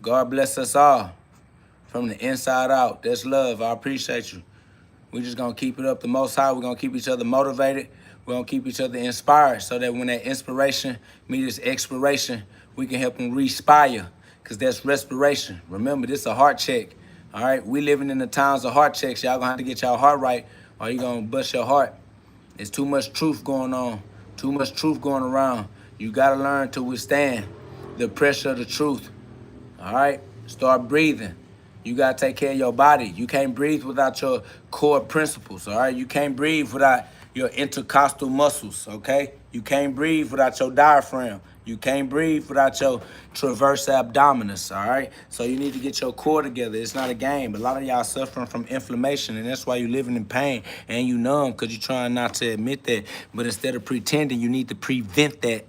God bless us all from the inside out. That's love. I appreciate you. We're just going to keep it up the most high. We're going to keep each other motivated. We're going to keep each other inspired so that when that inspiration meets expiration, we can help them respire, because that's respiration. Remember, this is a heart check. All right? We living in the times of heart checks. Y'all going to have to get y'all heart right or you going to bust your heart. There's too much truth going on. Too much truth going around. You got to learn to withstand the pressure of the truth. All right? Start breathing. You got to take care of your body. You can't breathe without your core principles, all right? You can't breathe without your intercostal muscles, okay? You can't breathe without your diaphragm. You can't breathe without your transverse abdominis, all right? So you need to get your core together. It's not a game. A lot of y'all suffering from inflammation, and that's why you're living in pain and you numb because you're trying not to admit that. But instead of pretending, you need to prevent that.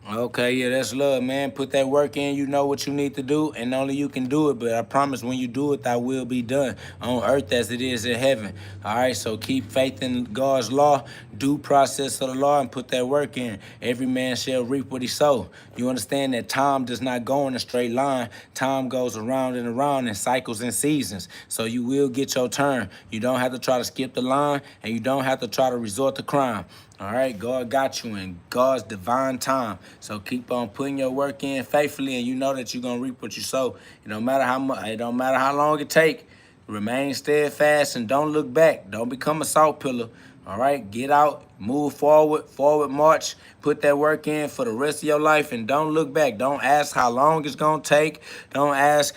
Okay, yeah, that's love, man. Put that work in. You know what you need to do, and only you can do it. But I promise when you do it, thy will be done on earth as it is in heaven. All right, so keep faith in God's law, due process of the law, and put that work in. Every man shall reap what he sow. You understand that time does not go in a straight line. Time goes around and around in cycles and seasons. So you will get your turn. You don't have to try to skip the line, and you don't have to try to resort to crime. All right, God got you in God's divine time. So keep on putting your work in faithfully, and you know that you're gonna reap what you sow. It don't matter how much, it don't matter how long it take. Remain steadfast and don't look back. Don't become a salt pillar. All right, get out, move forward, forward march. Put that work in for the rest of your life, and don't look back. Don't ask how long it's gonna take. Don't ask,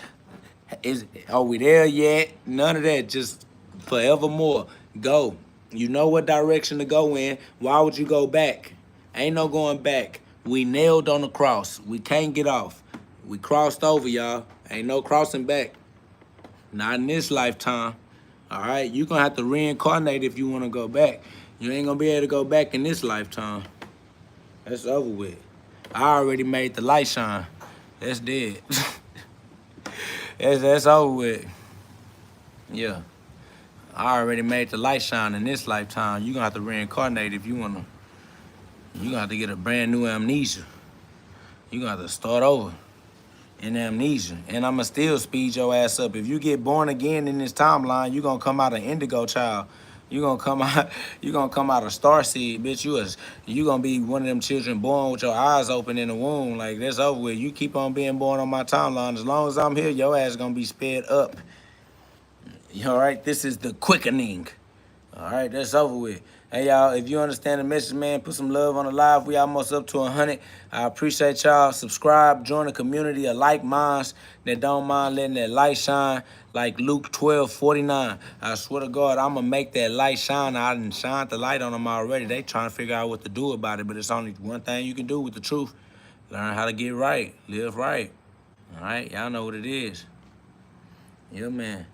are we there yet? None of that. Just forevermore. Go. You know what direction to go in. Why would you go back? Ain't no going back. We nailed on the cross. We can't get off. We crossed over, y'all. Ain't no crossing back. Not in this lifetime. All right? You're going to have to reincarnate if you want to go back. You ain't going to be able to go back in this lifetime. That's over with. I already made the light shine. That's dead. that's over with. Yeah. I already made the light shine in this lifetime. You're going to have to reincarnate if you want to. You're going to have to get a brand new amnesia. You're going to have to start over in amnesia. And I'm going to still speed your ass up. If you get born again in this timeline, you're going to come out an indigo child. You're going to come out a starseed, bitch. You going to be one of them children born with your eyes open in the womb. Like, that's over with. You keep on being born on my timeline. As long as I'm here, your ass going to be sped up. All right, this is the quickening. All right, that's over with. Hey, y'all, if you understand the message, man, put some love on the live. We almost up to 100. I appreciate y'all. Subscribe, join the community of like minds that don't mind letting that light shine like Luke 12:49. I swear to God, I'm going to make that light shine. I done shined the light on them already. They trying to figure out what to do about it, but it's only one thing you can do with the truth. Learn how to get right, live right. All right, y'all know what it is. Yeah, man.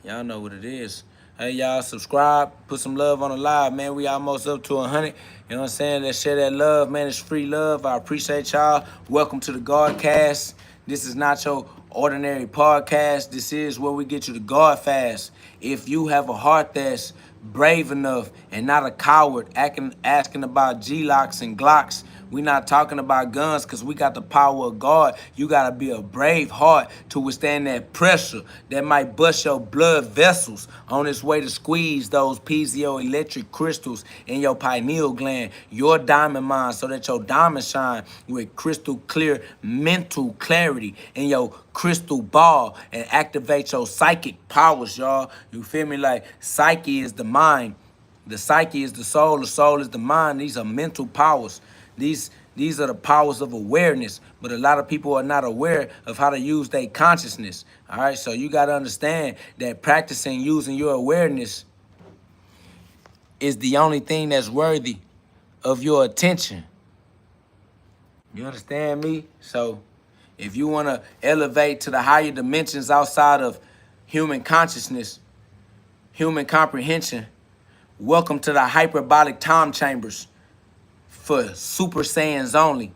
Y'all know what it is. Hey, y'all, subscribe. Put some love on the live, man. We almost up to 100. You know what I'm saying? Let's share that love, man. It's free love. I appreciate y'all. Welcome to the GhODCast. This is not your ordinary podcast. This is where we get you to God fast. If you have a heart that's brave enough and not a coward asking about G-locks and Glocks, we not talking about guns because we got the power of God. You got to be a brave heart to withstand that pressure that might bust your blood vessels on its way to squeeze those piezoelectric crystals in your pineal gland, your diamond mind, so that your diamond shine with crystal clear mental clarity in your crystal ball and activate your psychic powers, y'all. You feel me? Like psyche is the mind. The psyche is the soul is the mind. These are mental powers. These are the powers of awareness, but a lot of people are not aware of how to use their consciousness. All right, so you got to understand that practicing using your awareness is the only thing that's worthy of your attention. You understand me? So if you want to elevate to the higher dimensions outside of human consciousness, human comprehension, welcome to the hyperbolic time chambers for Super Saiyans only.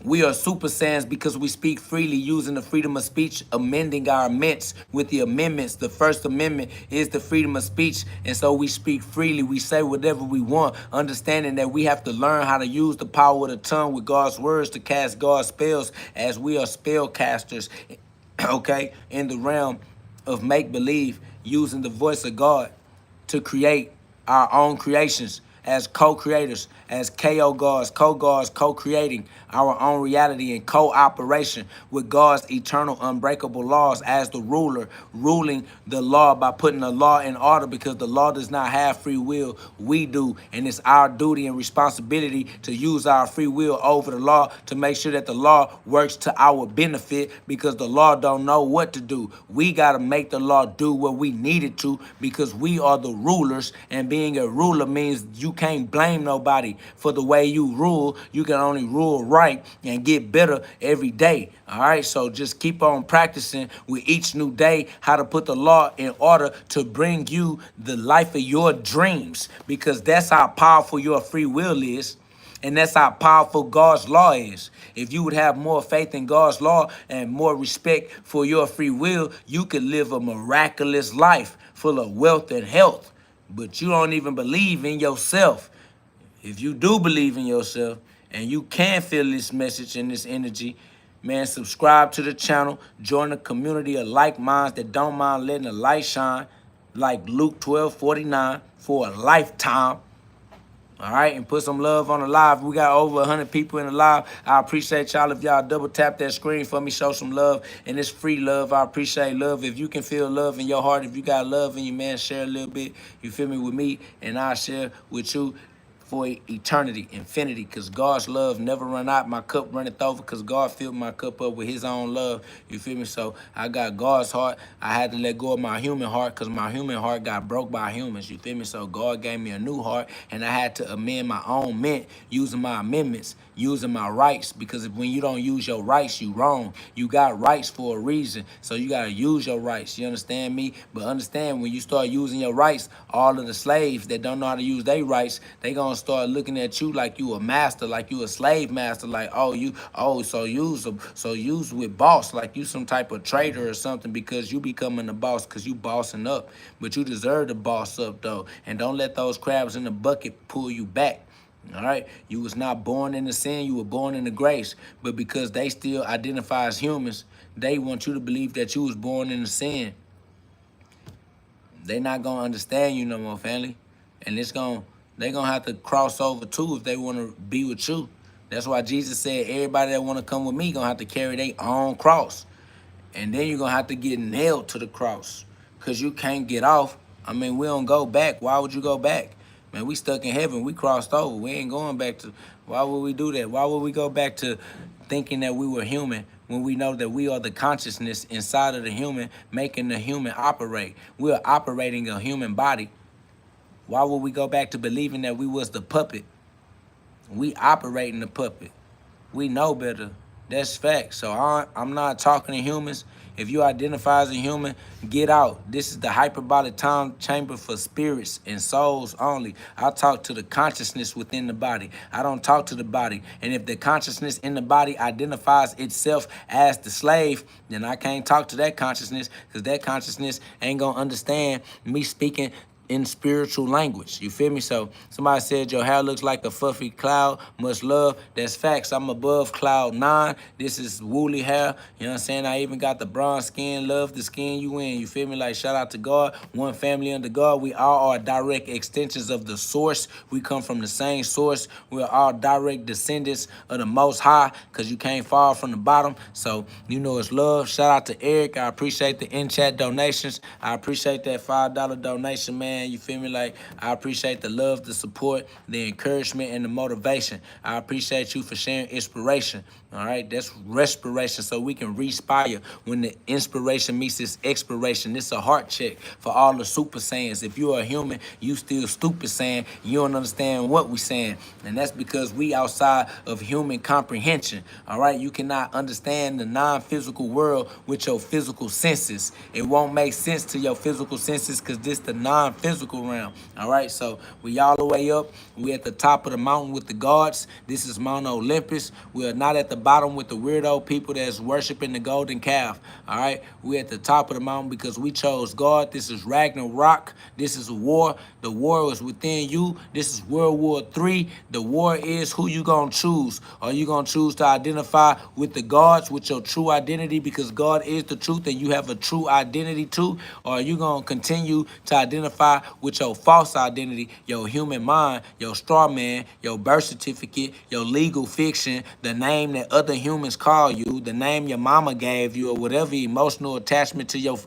We are Super Saiyans because we speak freely using the freedom of speech, amending our amendments with the amendments. The First Amendment is the freedom of speech, and so we speak freely. We say whatever we want, understanding that we have to learn how to use the power of the tongue with God's words to cast God's spells, as we are spellcasters, okay, in the realm of make-believe, using the voice of God to create our own creations as co-creators, as KO gods, co-creating our own reality in cooperation with God's eternal unbreakable laws as the ruler, ruling the law by putting the law in order, because the law does not have free will. We do, and it's our duty and responsibility to use our free will over the law to make sure that the law works to our benefit, because the law don't know what to do. We got to make the law do what we need it to, because we are the rulers, and being a ruler means you can't blame nobody for the way you rule. You can only rule right and get better every day. All right, so just keep on practicing with each new day how to put the law in order to bring you the life of your dreams, because that's how powerful your free will is. And that's how powerful God's law is. If you would have more faith in God's law and more respect for your free will, you could live a miraculous life full of wealth and health. But you don't even believe in yourself. If you do believe in yourself and you can feel this message and this energy, man, subscribe to the channel. Join the community of like minds that don't mind letting the light shine like Luke 12:49 for a lifetime. All right, and put some love on the live. We got over 100 people in the live. I appreciate y'all. If y'all double tap that screen for me, show some love. And it's free love. I appreciate love. If you can feel love in your heart, if you got love in you, man, share a little bit. You feel me, with me, and I'll share with you for eternity, infinity, because God's love never run out. My cup runneth over because God filled my cup up with his own love. You feel me? So I got God's heart. I had to let go of my human heart because my human heart got broke by humans. You feel me? So God gave me a new heart, and I had to amend my own mint using my amendments, using my rights, because when you don't use your rights, you wrong. You got rights for a reason, so you got to use your rights. You understand me? But understand, when you start using your rights, all of the slaves that don't know how to use their rights, they gonna start looking at you like you a master, like you a slave master, like, so use with boss, like you some type of traitor or something, because you becoming the boss because you bossing up. But you deserve to boss up though, and don't let those crabs in the bucket pull you back. All right, you was not born into sin, you were born into grace. But because they still identify as humans, they want you to believe that you was born into sin. They not gonna understand you no more, family. And they gonna have to cross over too if they wanna be with you. That's why Jesus said everybody that wanna come with me gonna have to carry their own cross. And then you're gonna have to get nailed to the cross, because you can't get off. I mean, we don't go back. Why would you go back? Man, we stuck in heaven. We crossed over. We ain't going back to. Why would we do that? Why would we go back to thinking that we were human when we know that we are the consciousness inside of the human, making the human operate? We are operating a human body. Why would we go back to believing that we was the puppet? We operating the puppet. We know better. That's fact. So I'm not talking to humans. If you identify as a human, get out. This is the hyperbolic time chamber for spirits and souls only. I talk to the consciousness within the body. I don't talk to the body. And if the consciousness in the body identifies itself as the slave, then I can't talk to that consciousness, because that consciousness ain't going to understand me speaking in spiritual language. You feel me? So somebody said your hair looks like a fluffy cloud. Much love. That's facts. I'm above cloud 9. This is woolly hair. You know what I'm saying? I even got the bronze skin. Love the skin you in. You feel me? Like, shout out to God. One family under God. We all are direct extensions of the source. We come from the same source. We're all direct descendants of the Most High, because you can't fall from the bottom. So you know it's love. Shout out to Eric. I appreciate the in-chat donations. I appreciate that $5 donation, man. You feel me? Like, I appreciate the love, the support, the encouragement, and the motivation. I appreciate you for sharing inspiration. All right, that's respiration, so we can respire when the inspiration meets its expiration. This is a heart check for all the super saiyans. If you're a human, you still stupid saying you don't understand what we saying, and that's because we outside of human comprehension. All right, you cannot understand the non-physical world with your physical senses. It won't make sense to your physical senses, because this the non-physical realm. All right, so we all the way up. We at the top of the mountain with the gods. This is Mount Olympus. We are not at the bottom with the weirdo people that's worshiping the golden calf. All right, we at the top of the mountain because we chose God. This is Ragnarok. This is a war. The war is within you. This is World War III. The war is who you gonna choose. Are you gonna choose to identify with the gods, with your true identity, because God is the truth and you have a true identity too? Or are you gonna continue to identify with your false identity, your human mind, your straw man, your birth certificate, your legal fiction, the name that other humans call you, the name your mama gave you, or whatever emotional attachment to your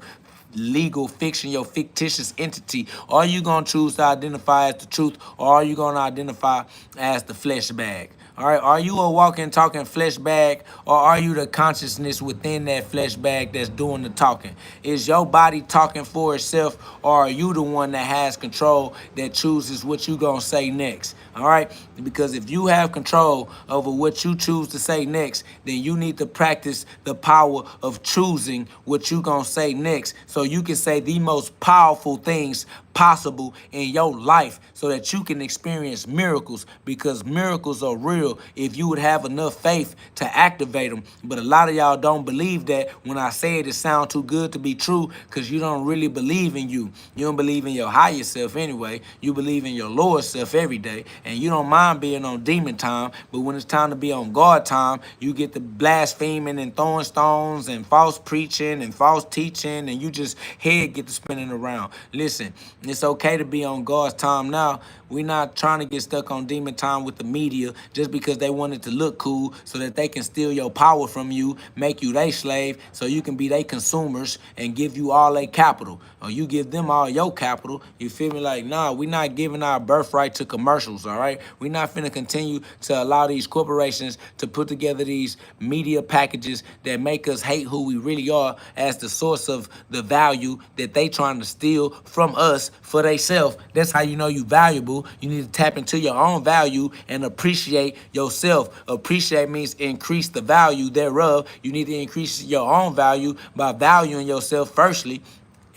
legal fiction, your fictitious entity? Are you going to choose to identify as the truth, or are you going to identify as the flesh bag? All right, are you a walking, talking flesh bag, or are you the consciousness within that flesh bag that's doing the talking? Is your body talking for itself, or are you the one that has control, that chooses what you gonna say next? All right, because if you have control over what you choose to say next, then you need to practice the power of choosing what you gonna say next, so you can say the most powerful things possible in your life, so that you can experience miracles, because miracles are real if you would have enough faith to activate them. But a lot of y'all don't believe that. When I say it, it sounds too good to be true, because you don't really believe in you. You don't believe in your higher self anyway. You believe in your lower self every day, and you don't mind being on demon time, but when it's time to be on God time, you get the blaspheming and throwing stones and false preaching and false teaching, and you just head get to spinning around. Listen, it's okay to be on God's time now. We're not trying to get stuck on demon time with the media just because they want it to look cool, so that they can steal your power from you, make you their slave, so you can be their consumers and give you all their capital, or you give them all your capital. You feel me? Like, nah, we're not giving our birthright to commercials, all right? We're not finna continue to allow these corporations to put together these media packages that make us hate who we really are as the source of the value that they trying to steal from us for themselves. That's how you know you valuable. You need to tap into your own value and appreciate yourself. Appreciate means increase the value thereof. You need to increase your own value by valuing yourself firstly,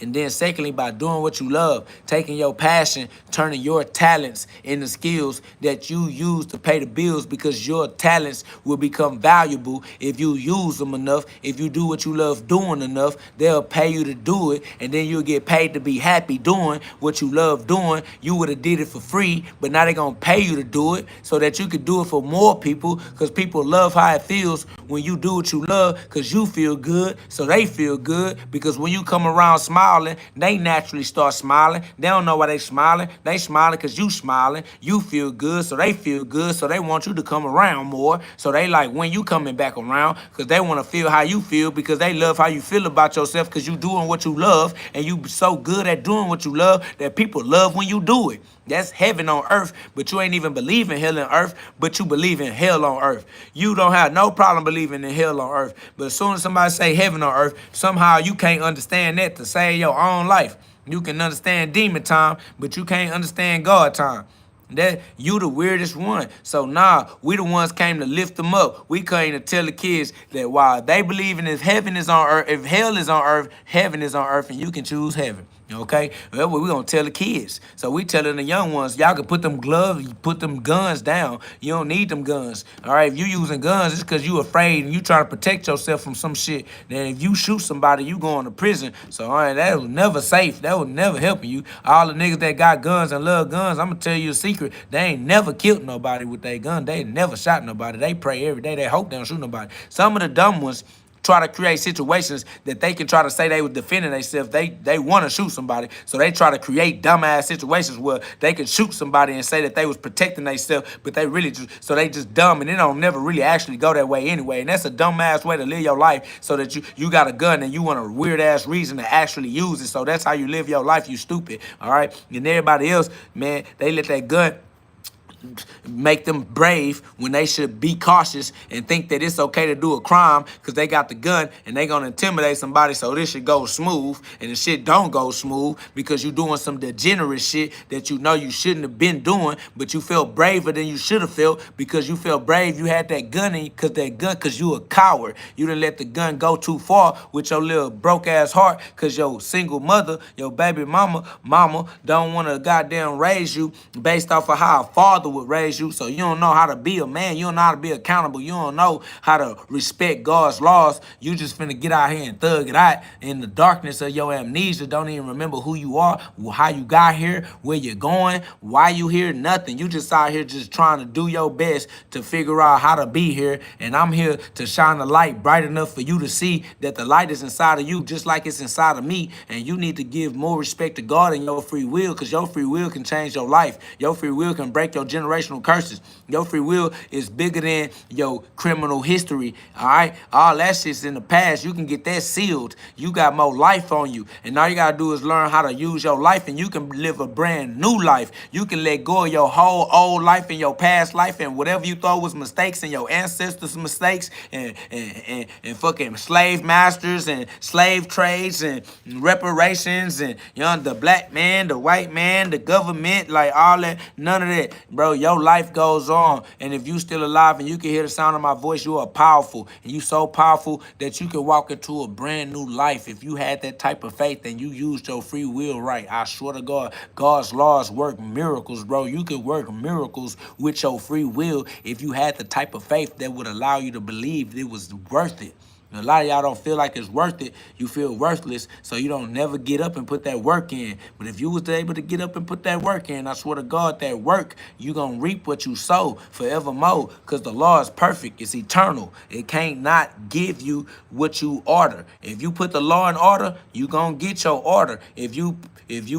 and then secondly, by doing what you love, taking your passion, turning your talents into skills that you use to pay the bills, because your talents will become valuable if you use them enough. If you do what you love doing enough, they'll pay you to do it, and then you'll get paid to be happy doing what you love doing. You would have did it for free, but now they're going to pay you to do it so that you could do it for more people, because people love how it feels when you do what you love, because you feel good, so they feel good, because when you come around smiling, they naturally start smiling. They don't know why they smiling. They smiling because you smiling. You feel good, so they feel good, so they want you to come around more. So they like when you coming back around, because they want to feel how you feel, because they love how you feel about yourself, because you doing what you love, and you so good at doing what you love that people love when you do it. That's heaven on earth, but you ain't even believe in hell on earth, but you believe in hell on earth. You don't have no problem believing in hell on earth. But as soon as somebody say heaven on earth, somehow you can't understand that to save your own life. You can understand demon time, but you can't understand God time. That you the weirdest one. So we the ones came to lift them up. We came to tell the kids that while they believe in if heaven is on earth, if hell is on earth, heaven is on earth, and you can choose heaven. Okay, that's what we gonna tell the kids. So we telling the young ones, y'all can put them gloves, put them guns down. You don't need them guns. All right, if you using guns, it's because you afraid and you trying to protect yourself from some shit. Then if you shoot somebody, you going to prison. So all right, that was never safe. That was never helping you. All the niggas that got guns and love guns, I'm gonna tell you a secret. They ain't never killed nobody with their gun. They never shot nobody. They pray every day. They hope they don't shoot nobody. Some of the dumb ones try to create situations that they can try to say they were defending themselves. They want to shoot somebody, so they try to create dumbass situations where they can shoot somebody and say that they was protecting themselves, but they really they just dumb, and it don't never really actually go that way anyway. And that's a dumbass way to live your life, so that you got a gun and you want a weird ass reason to actually use it. So that's how you live your life, you stupid. All right, and everybody else, man, they let that gun make them brave when they should be cautious and think that it's okay to do a crime because they got the gun and they gonna intimidate somebody, so this shit goes smooth, and the shit don't go smooth because you doing some degenerate shit that you know you shouldn't have been doing, but you felt braver than you should have felt because you felt brave. You had that gun in because you a coward. You didn't let the gun go too far with your little broke ass heart because your single mother, your baby mama don't want to goddamn raise you based off of how a father would raise you. So you don't know how to be a man. You don't know how to be accountable. You don't know how to respect God's laws. You just finna get out here and thug it out in the darkness of your amnesia. Don't even remember who you are, how you got here, where you're going, why you here, nothing. You just out here just trying to do your best to figure out how to be here. And I'm here to shine the light bright enough for you to see that the light is inside of you just like it's inside of me. And you need to give more respect to God and your free will, because your free will can change your life. Your free will can break your generational curses. Your free will is bigger than your criminal history. All right, all that shit's in the past. You can get that sealed. You got more life on you, and all you gotta do is learn how to use your life, and you can live a brand new life. You can let go of your whole old life and your past life and whatever you thought was mistakes and your ancestors' mistakes and fucking slave masters and slave trades and reparations and the black man, the white man, the government, like all that. None of that, bro. Your life goes on, and if you still alive and you can hear the sound of my voice, you are powerful, and you so powerful that you can walk into a brand new life. If you had that type of faith and you used your free will right, I swear to God, God's laws work miracles, bro. You can work miracles with your free will if you had the type of faith that would allow you to believe it was worth it. And a lot of y'all don't feel like it's worth it. You feel worthless, so you don't never get up and put that work in. But if you was able to get up and put that work in, I swear to God, that work, you going to reap what you sow forevermore, because the law is perfect. It's eternal. It can't not give you what you order. If you put the law in order, you going to get your order. If you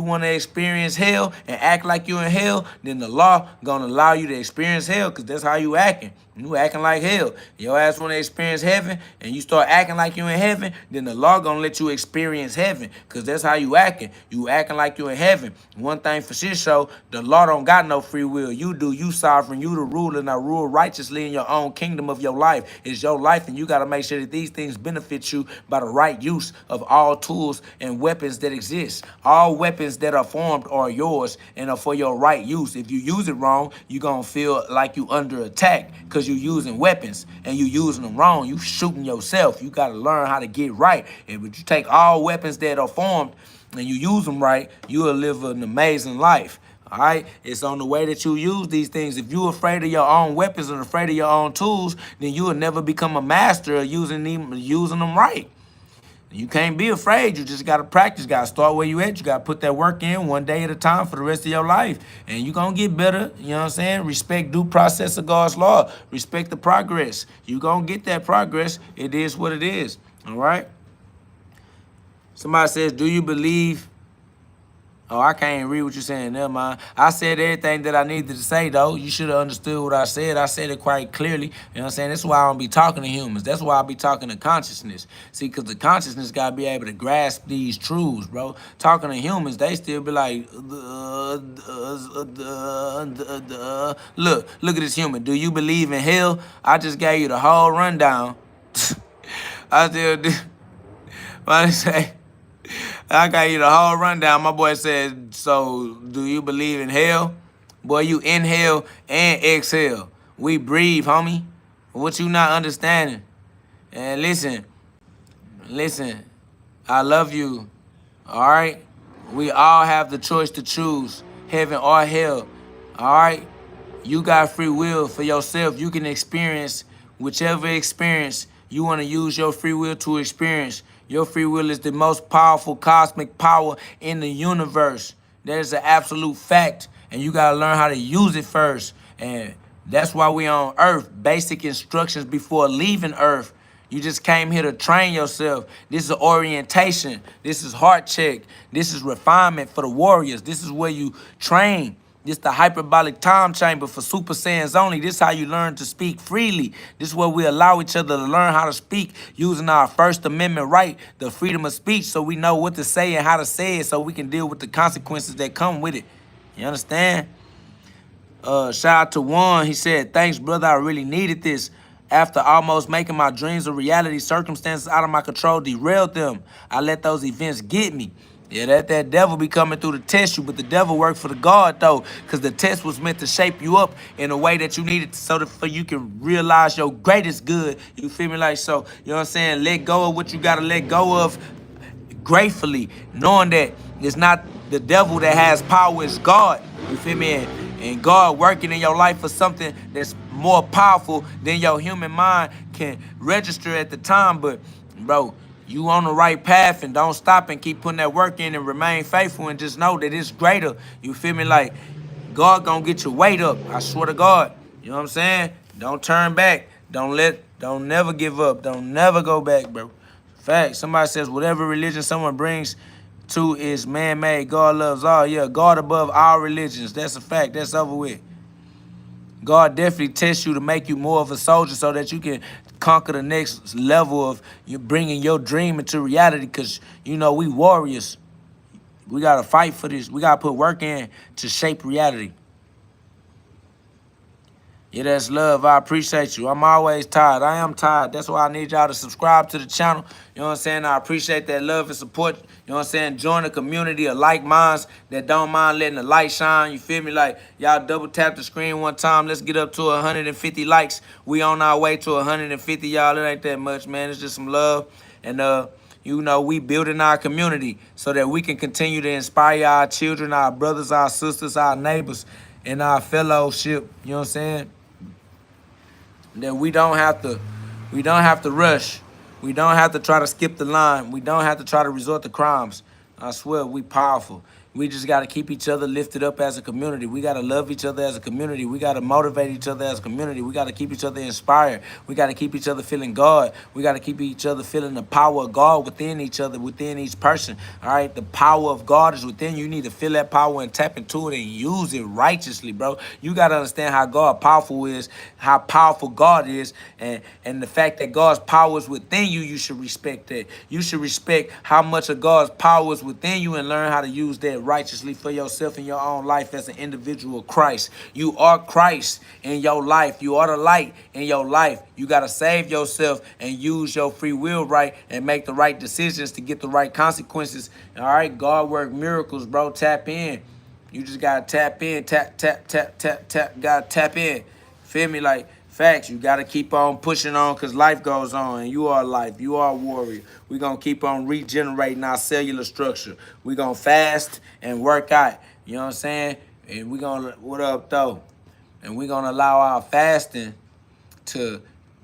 want to experience hell and act like you in hell, then the law going to allow you to experience hell, because that's how you acting. You acting like hell. Your ass want to experience heaven and you start acting like you in heaven, then the law gonna let you experience heaven, because that's how you acting. You acting like you in heaven. One thing for sure, the law don't got no free will. You do. You sovereign. You the ruler. Now rule righteously in your own kingdom of your life. It's your life, and you got to make sure that these things benefit you by the right use of all tools and weapons that exist. All weapons that are formed are yours and are for your right use. If you use it wrong, you gonna feel like you under attack, because you using weapons and you using them wrong. You shooting yourself. You got to learn how to get right. And if you take all weapons that are formed and you use them right, you will live an amazing life. All right, it's on the way that you use these things. If you're afraid of your own weapons and afraid of your own tools, then you will never become a master of using them right. You can't be afraid. You just got to practice. You got to start where you at. You got to put that work in one day at a time for the rest of your life. And you're going to get better. You know what I'm saying? Respect due process of God's law. Respect the progress. You're going to get that progress. It is what it is. All right? Somebody says, do you believe Oh, I can't even read what you're saying. Never mind. I said everything that I needed to say, though. You should have understood what I said. I said it quite clearly. You know what I'm saying? That's why I don't be talking to humans. That's why I be talking to consciousness. See, because the consciousness got to be able to grasp these truths, bro. Talking to humans, they still be like, look at this human. Do you believe in hell? I just gave you the whole rundown. I still do. What I say? I got you the whole rundown. My boy said, so do you believe in hell? Boy, you inhale and exhale. We breathe, homie. What you not understanding? And listen, I love you. All right? We all have the choice to choose heaven or hell. All right? You got free will for yourself. You can experience whichever experience you want to use your free will to experience. Your free will is the most powerful cosmic power in the universe. That is an absolute fact. And you got to learn how to use it first. And that's why we on Earth. Basic instructions before leaving Earth. You just came here to train yourself. This is orientation. This is heart check. This is refinement for the warriors. This is where you train. This the hyperbolic time chamber for Super Saiyans only. This is how you learn to speak freely. This is where we allow each other to learn how to speak using our First Amendment right, the freedom of speech, so we know what to say and how to say it so we can deal with the consequences that come with it. You understand? Shout out to Juan. He said, thanks, brother. I really needed this. After almost making my dreams a reality, circumstances out of my control derailed them. I let those events get me. Yeah, that devil be coming through to test you, but the devil worked for the God, though, because the test was meant to shape you up in a way that you needed so that for you can realize your greatest good. You feel me? Like, so, you know what I'm saying? Let go of what you got to let go of gratefully, knowing that it's not the devil that has power, it's God. You feel me? And God working in your life for something that's more powerful than your human mind can register at the time. But, bro, you on the right path, and don't stop and keep putting that work in and remain faithful and just know that it's greater. You feel me? Like, God gonna get your weight up. I swear to God. You know what I'm saying? Don't turn back. Don't never give up. Don't never go back, bro. Fact. Somebody says whatever religion someone brings to is man-made. God loves all. Yeah, God above all religions. That's a fact. That's over with. God definitely tests you to make you more of a soldier so that you can conquer the next level of you bringing your dream into reality. Because, you know, we warriors. We got to fight for this. We got to put work in to shape reality. Yeah, that's love. I appreciate you. I'm always tired. I am tired. That's why I need y'all to subscribe to the channel. You know what I'm saying? I appreciate that love and support. You know what I'm saying? Join a community of like minds that don't mind letting the light shine. You feel me? Like, y'all double tap the screen one time. Let's get up to 150 likes. We on our way to 150, y'all. It ain't that much, man. It's just some love. And, you know, we building our community so that we can continue to inspire our children, our brothers, our sisters, our neighbors, and our fellowship. You know what I'm saying? That we don't have to rush. We don't have to try to skip the line. We don't have to try to resort to crimes. I swear, we powerful. We just got to keep each other lifted up as a community. We got to love each other as a community. We got to motivate each other as a community. We got to keep each other inspired. We got to keep each other feeling God. We got to keep each other feeling the power of God within each other, within each person. All right, the power of God is within you. You need to feel that power and tap into it and use it righteously, bro. You got to understand how God powerful is, how powerful God is, and the fact that God's power is within you. You should respect that. You should respect how much of God's power is within you and learn how to use that righteously for yourself in your own life as an individual Christ. You are Christ in your life. You are the light in your life. You got to save yourself and use your free will right and make the right decisions to get the right consequences. All right, God work miracles, bro. Tap in. You just got to tap in. Tap. Got to tap in. Feel me? Like, facts. You got to keep on pushing on because life goes on. And you are life. You are a warrior. We're going to keep on regenerating our cellular structure. We're going to fast and work out. You know what I'm saying? And we're going to, what up, though? And we're going to allow our fasting to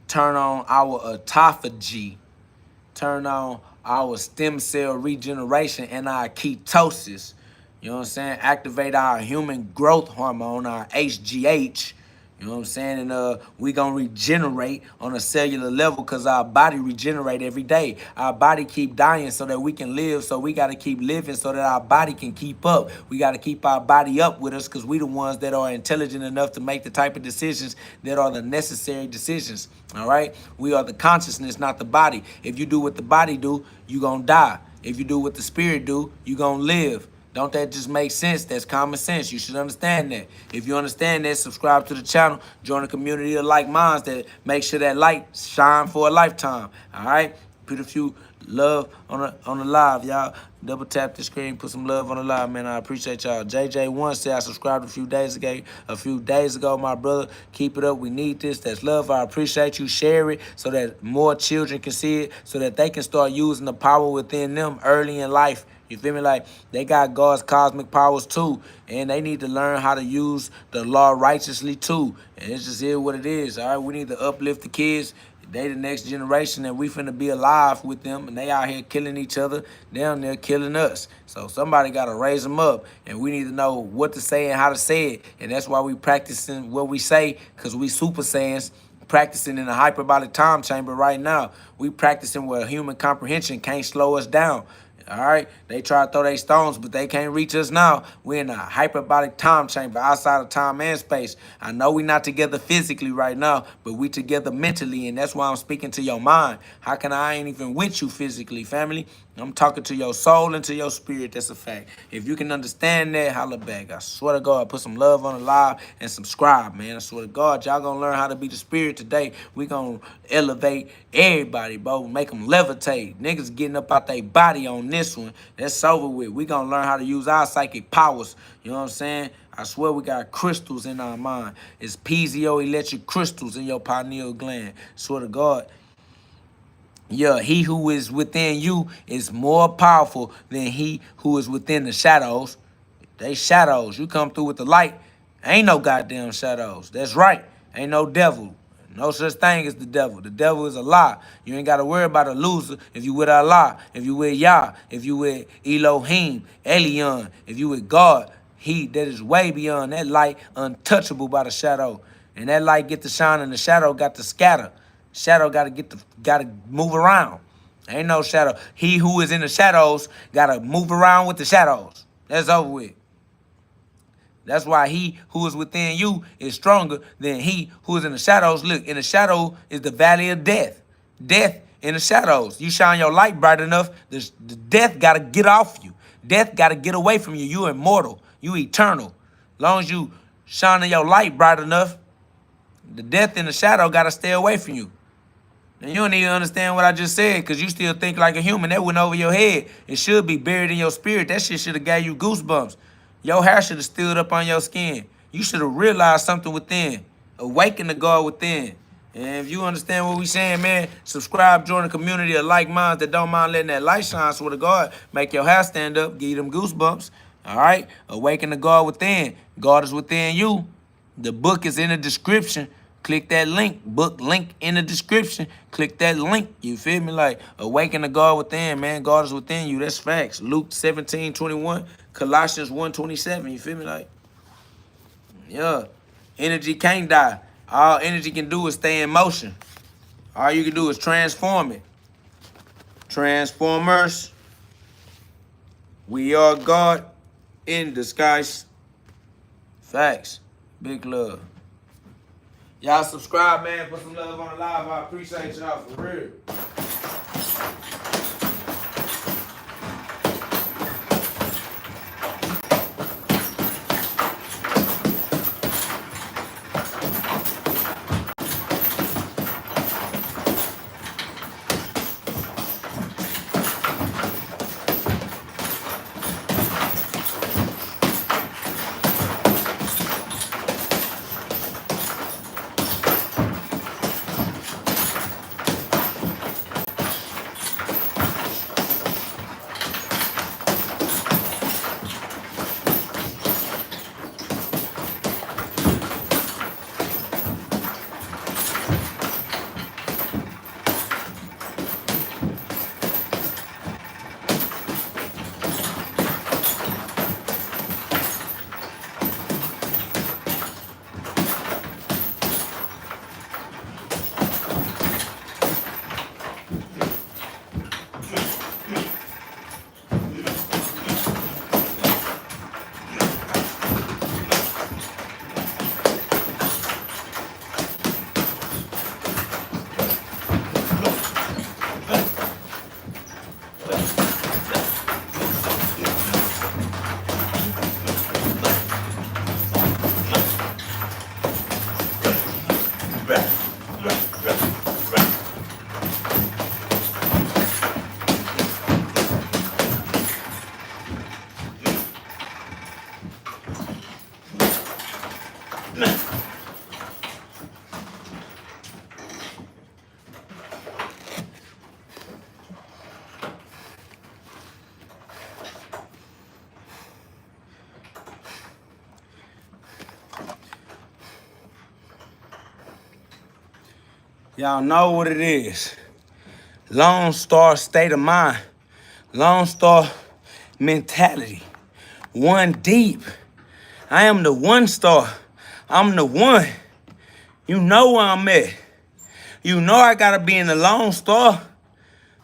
turn on our autophagy, turn on our stem cell regeneration and our ketosis. You know what I'm saying? Activate our human growth hormone, our HGH. You know what I'm saying? And we gonna regenerate on a cellular level because our body regenerate every day. Our body keep dying so that we can live. So we gotta keep living so that our body can keep up. We gotta keep our body up with us because we the ones that are intelligent enough to make the type of decisions that are the necessary decisions. All right? We are the consciousness, not the body. If you do what the body do, you gonna die. If you do what the spirit do, you gonna live. Don't that just make sense? That's common sense. You should understand that. If you understand that, subscribe to the channel. Join a community of like minds that make sure that light shine for a lifetime. All right? Put a few love on the live, y'all. Double tap the screen, put some love on the live, man. I appreciate y'all. JJ1 said I subscribed a few days ago, my brother. Keep it up. We need this. That's love. I appreciate you. Share it so that more children can see it, so that they can start using the power within them early in life. You feel me? Like, they got God's cosmic powers too, and they need to learn how to use the law righteously too. And it's just here what it is. All right, we need to uplift the kids. They the next generation, and we finna be alive with them, and they out here killing each other. Down there killing us. So somebody got to raise them up, and we need to know what to say and how to say it. And that's why we practicing what we say, because we super saiyans practicing in a hyperbolic time chamber right now. We practicing where human comprehension can't slow us down. All right, they try to throw their stones, but they can't reach us now. We're in a hyperbolic time chamber outside of time and space. I know we're not together physically right now, but we together mentally, and that's why I'm speaking to your mind. How can I ain't even with you physically, family? I'm talking to your soul and to your spirit. That's a fact. If you can understand that, holla back. I swear to God, put some love on the live and subscribe, man. I swear to God, y'all gonna learn how to be the spirit today. We gonna elevate everybody, bro. Make them levitate. Niggas getting up out their body on this one. That's over with. We gonna learn how to use our psychic powers. You know what I'm saying? I swear we got crystals in our mind. It's piezoelectric crystals in your pineal gland. Swear to God. Yeah, he who is within you is more powerful than he who is within the shadows. They shadows. You come through with the light. Ain't no goddamn shadows. That's right. Ain't no devil. No such thing as the devil. The devil is a lie. You ain't got to worry about a loser if you with Allah, if you with Yah, if you with Elohim, Elion, if you with God. He that is way beyond that light, untouchable by the shadow. And that light get to shine and the shadow got to scatter. Shadow gotta move around. Ain't no shadow. He who is in the shadows gotta move around with the shadows. That's over with. That's why he who is within you is stronger than he who is in the shadows. Look, in the shadow is the valley of death. Death in the shadows. You shine your light bright enough, the death gotta get off you. Death gotta get away from you. You immortal. You eternal. As long as you shining your light bright enough, the death in the shadow gotta stay away from you. And you don't even understand what I just said because you still think like a human. That went over your head. It should be buried in your spirit. That shit should have gave you goosebumps. Your hair should have stood up on your skin. You should have realized something within. Awaken the God within. And if you understand what we saying, man, subscribe, join a community of like minds that don't mind letting that light shine. Swear to God, make your hair stand up, give you them goosebumps. All right? Awaken the God within. God is within you. The book is in the description. Click that link. Book link in the description. Click that link. You feel me? Like, awaken the God within, man. God is within you. That's facts. Luke 17:21. Colossians 1:27. You feel me? Like, yeah. Energy can't die. All energy can do is stay in motion. All you can do is transform it. Transformers. We are God in disguise. Facts. Big love. Y'all subscribe, man. Put some love on the live. I appreciate y'all for real. Y'all know what it is. Lone Star state of mind. Lone Star mentality. One deep. I am the one star. I'm the one. You know where I'm at. You know I gotta be in the Lone Star.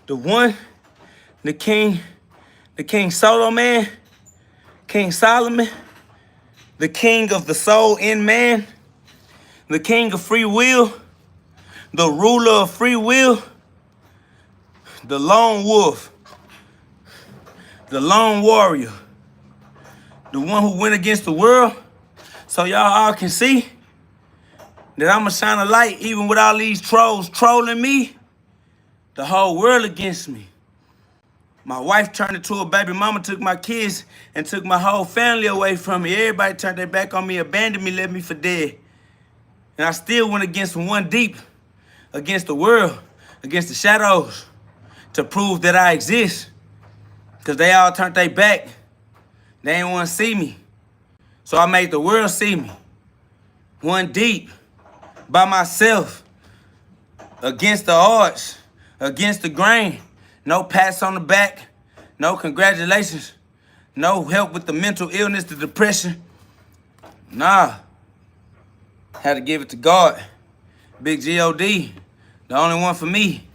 The one, the king Solo man, King Solomon, the king of the soul in man, the king of free will, the ruler of free will, the lone wolf, the lone warrior, the one who went against the world. So y'all all can see that I'ma shine a light even with all these trolls trolling me. The whole world against me. My wife turned into a baby mama, took my kids, and took my whole family away from me. Everybody turned their back on me, abandoned me, left me for dead. And I still went against one deep, against the world, against the shadows, to prove that I exist. Because they all turned their back. They didn't want to see me. So I made the world see me. One deep, by myself, against the odds, against the grain. No pats on the back, no congratulations, no help with the mental illness, the depression. Nah, had to give it to God. Big GhOD, the only one for me.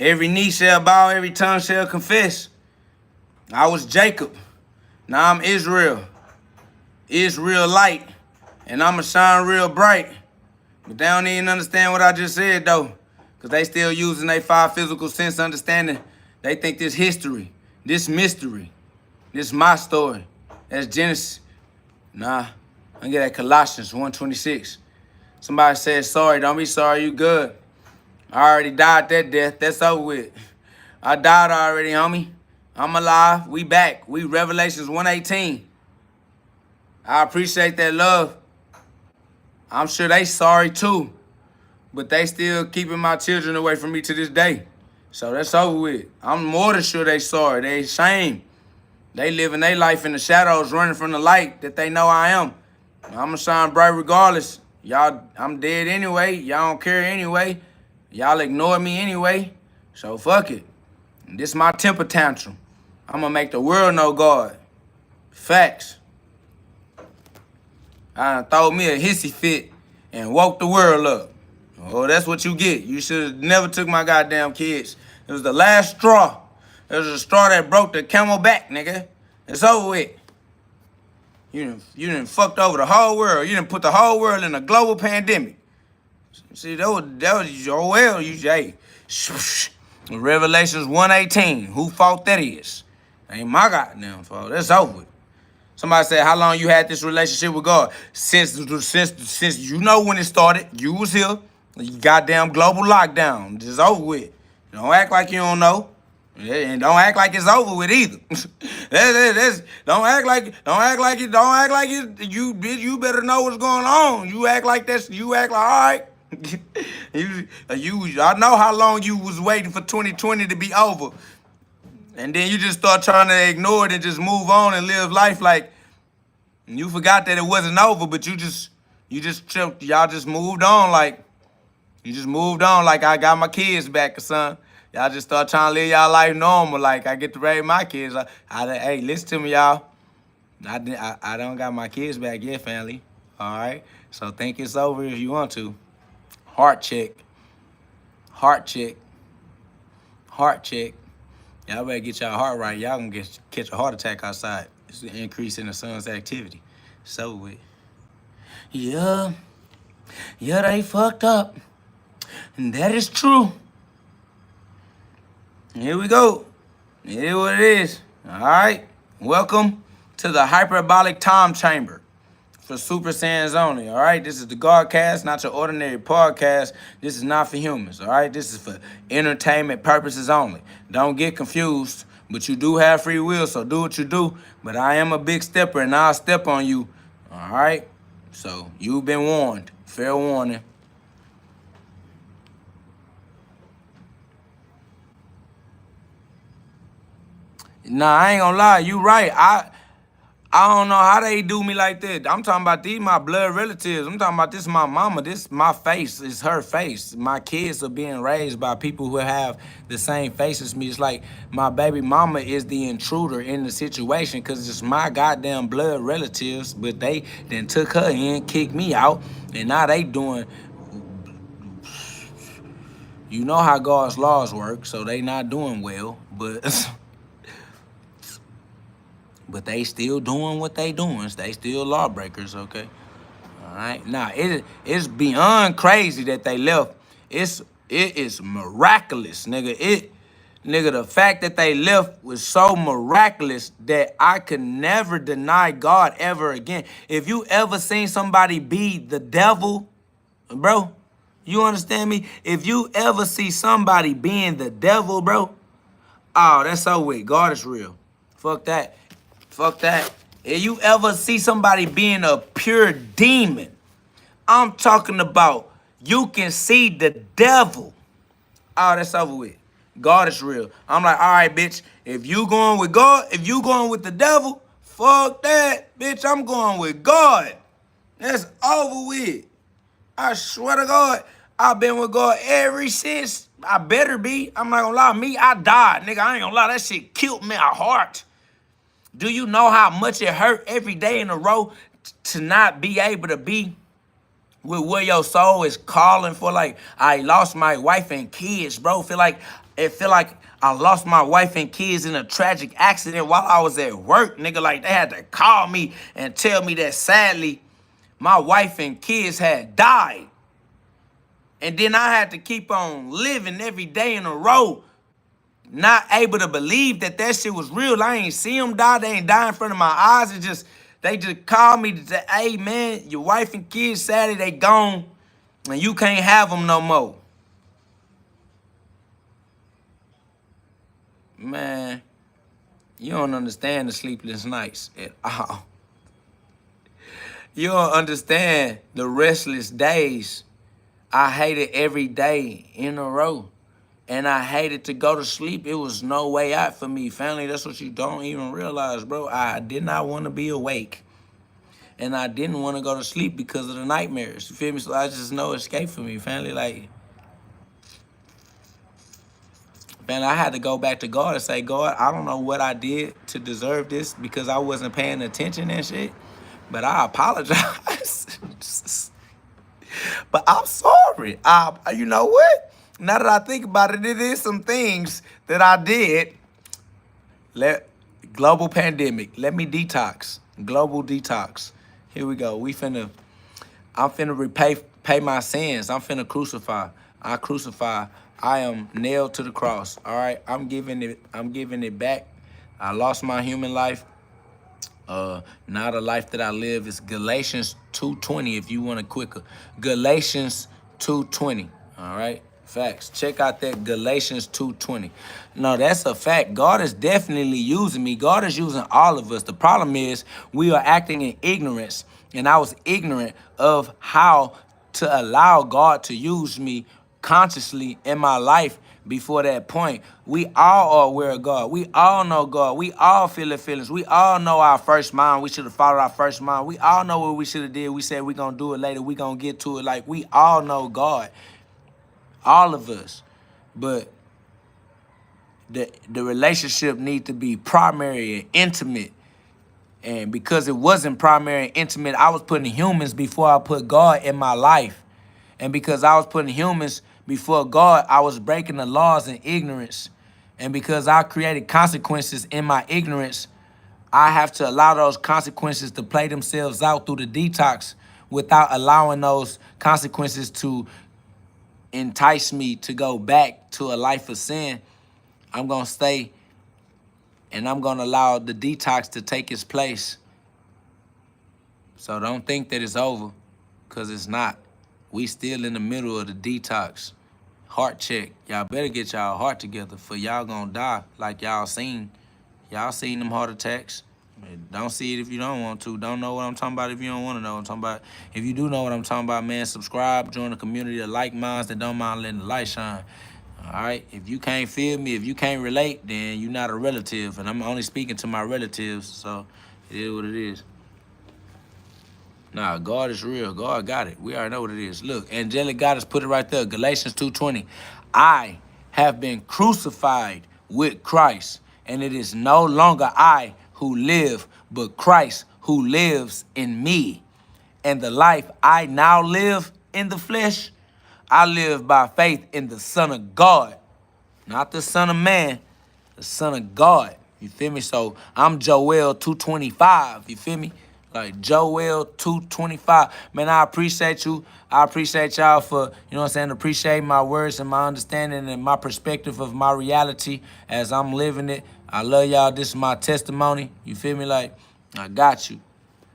Every knee shall bow, every tongue shall confess. I was Jacob, now I'm Israel. Israelite, and I'ma shine real bright. But they don't even understand what I just said though. Because they still using their five physical sense understanding. They think this history, this mystery, this my story. That's Genesis. Nah, I get that Colossians 1:26. Somebody said, sorry, don't be sorry, you good. I already died that death, that's over with. I died already, homie. I'm alive, we back. We Revelations 1:18. I appreciate that love. I'm sure they sorry too. But they still keeping my children away from me to this day. So that's over with. I'm more than sure they sorry. They ashamed. They living their life in the shadows, running from the light that they know I am. I'ma shine bright regardless. Y'all, I'm dead anyway. Y'all don't care anyway. Y'all ignore me anyway. So fuck it. This my temper tantrum. I'ma make the world know God. Facts. I done throw me a hissy fit and woke the world up. Oh, that's what you get. You should have never took my goddamn kids. It was the last straw. It was a straw that broke the camel back, nigga. It's over with. You done fucked over the whole world. You done put the whole world in a global pandemic. See, that was your well. You say, Revelations 1:18. Who fault that is? Ain't my goddamn fault. That's over with. Somebody said, how long you had this relationship with God? Since you know when it started. You was here. You goddamn global lockdown. It's over with. Don't act like you don't know. And don't act like it's over with either. Don't act like you better know what's going on. You act like that's, you act like, all right. I know how long you was waiting for 2020 to be over. And then you just start trying to ignore it and just move on and live life like you forgot that it wasn't over, but y'all just moved on like, you just moved on like I got my kids back, son. Y'all just start trying to live y'all life normal like I get to raise my kids. Hey, listen to me, y'all. I don't got my kids back yet, family. All right? So think it's over if you want to. Heart check. Heart check. Heart check. Y'all better get y'all heart right. Y'all gonna catch a heart attack outside. It's an increase in the sun's activity. So with. Yeah, they fucked up. And that is true. Here we go. It is what it is. All right. Welcome to the Hyperbolic Time Chamber for Super Saiyans only. All right. This is the GhODCast, not your ordinary podcast. This is not for humans. All right. This is for entertainment purposes only. Don't get confused. But you do have free will, so do what you do. But I am a big stepper, and I'll step on you. All right. So you've been warned. Fair warning. Nah, I ain't gonna lie. You right. I don't know how they do me like that. I'm talking about these my blood relatives. I'm talking about this my mama. This my face. It's her face. My kids are being raised by people who have the same face as me. It's like my baby mama is the intruder in the situation because it's my goddamn blood relatives. But they then took her in, kicked me out, and now they doing. You know how God's laws work, so they not doing well, but but they still doing what they doing. They still lawbreakers, okay? All right. Now it's beyond crazy that they left. It is miraculous, nigga. The fact that they left was so miraculous that I could never deny God ever again. If you ever seen somebody be the devil, bro, you understand me? If you ever see somebody being the devil, bro, oh, that's so weak. God is real. Fuck that. Fuck that. If you ever see somebody being a pure demon, I'm talking about you can see the devil. Oh, that's over with. God is real. I'm like, all right, bitch, if you going with God, if you going with the devil, fuck that, bitch, I'm going with God. That's over with. I swear to God, I've been with God ever since. I better be. I'm not gonna lie. Me, I died, nigga. I ain't gonna lie. That shit killed my heart. Do you know how much it hurt every day in a row to not be able to be with where your soul is calling for? Like, I lost my wife and kids, bro. It feel like I lost my wife and kids in a tragic accident while I was at work, nigga. Like, they had to call me and tell me that sadly my wife and kids had died. And then I had to keep on living every day in a row, not able to believe that shit was real. I ain't see them die. They ain't die in front of my eyes. They just called me to say, hey, man, your wife and kids, sadly, they gone, and you can't have them no more. Man, you don't understand the sleepless nights at all. You don't understand the restless days. I hated every day in a row. And I hated to go to sleep. It was no way out for me. Family, that's what you don't even realize, bro. I did not want to be awake. And I didn't want to go to sleep because of the nightmares. You feel me? So I just no escape for me, family. Like, man, I had to go back to God and say, God, I don't know what I did to deserve this because I wasn't paying attention and shit. But I apologize. But I'm sorry. You know what? Now that I think about it, it is some things that I did. Global pandemic. Let me detox. Global detox. Here we go. I'm finna pay my sins. I'm finna crucify. I crucify. I am nailed to the cross. All right. I'm giving it back. I lost my human life. Now the life that I live is Galatians 2:20 if you want it quicker. Galatians 2:20. All right. Facts. Check out that Galatians 2:20. No, that's a fact. God is definitely using me. God is using all of us. The problem is we are acting in ignorance. And I was ignorant of how to allow God to use me consciously in my life before that point. We all are aware of God. We all know God. We all feel the feelings. We all know our first mind. We should have followed our first mind. We all know what we should have did. We said we're going to do it later. We're going to get to it. Like, we all know God. All of us. But the relationship need to be primary and intimate. And because it wasn't primary and intimate, I was putting humans before I put God in my life. And because I was putting humans before God, I was breaking the laws in ignorance. And because I created consequences in my ignorance, I have to allow those consequences to play themselves out through the detox without allowing those consequences to entice me to go back to a life of sin. I'm going to stay and I'm going to allow the detox to take its place. So don't think that it's over, because it's not. We still in the middle of the detox. Heart check. Y'all better get y'all heart together, for y'all gonna die like y'all seen. Y'all seen them heart attacks. Don't see it if you don't want to. Don't know what I'm talking about if you don't want to know what I'm talking about. If you do know what I'm talking about, man, subscribe, join the community of like minds that don't mind letting the light shine. All right? If you can't feel me, if you can't relate, then you're not a relative. And I'm only speaking to my relatives. So It is what it is. Nah, God is real. God got it. We already know what it is. Look, angelic goddess put it right there. Galatians 2:20. I have been crucified with Christ, and it is no longer I who live, but Christ who lives in me. And the life I now live in the flesh, I live by faith in the Son of God. Not the Son of Man, the Son of God. You feel me? So I'm Joel 2:25. You feel me? Like Joel 2:25. Man, I appreciate you. I appreciate y'all for, you know what I'm saying, appreciate my words and my understanding and my perspective of my reality as I'm living it. I love y'all. This is my testimony. You feel me? Like, I got you.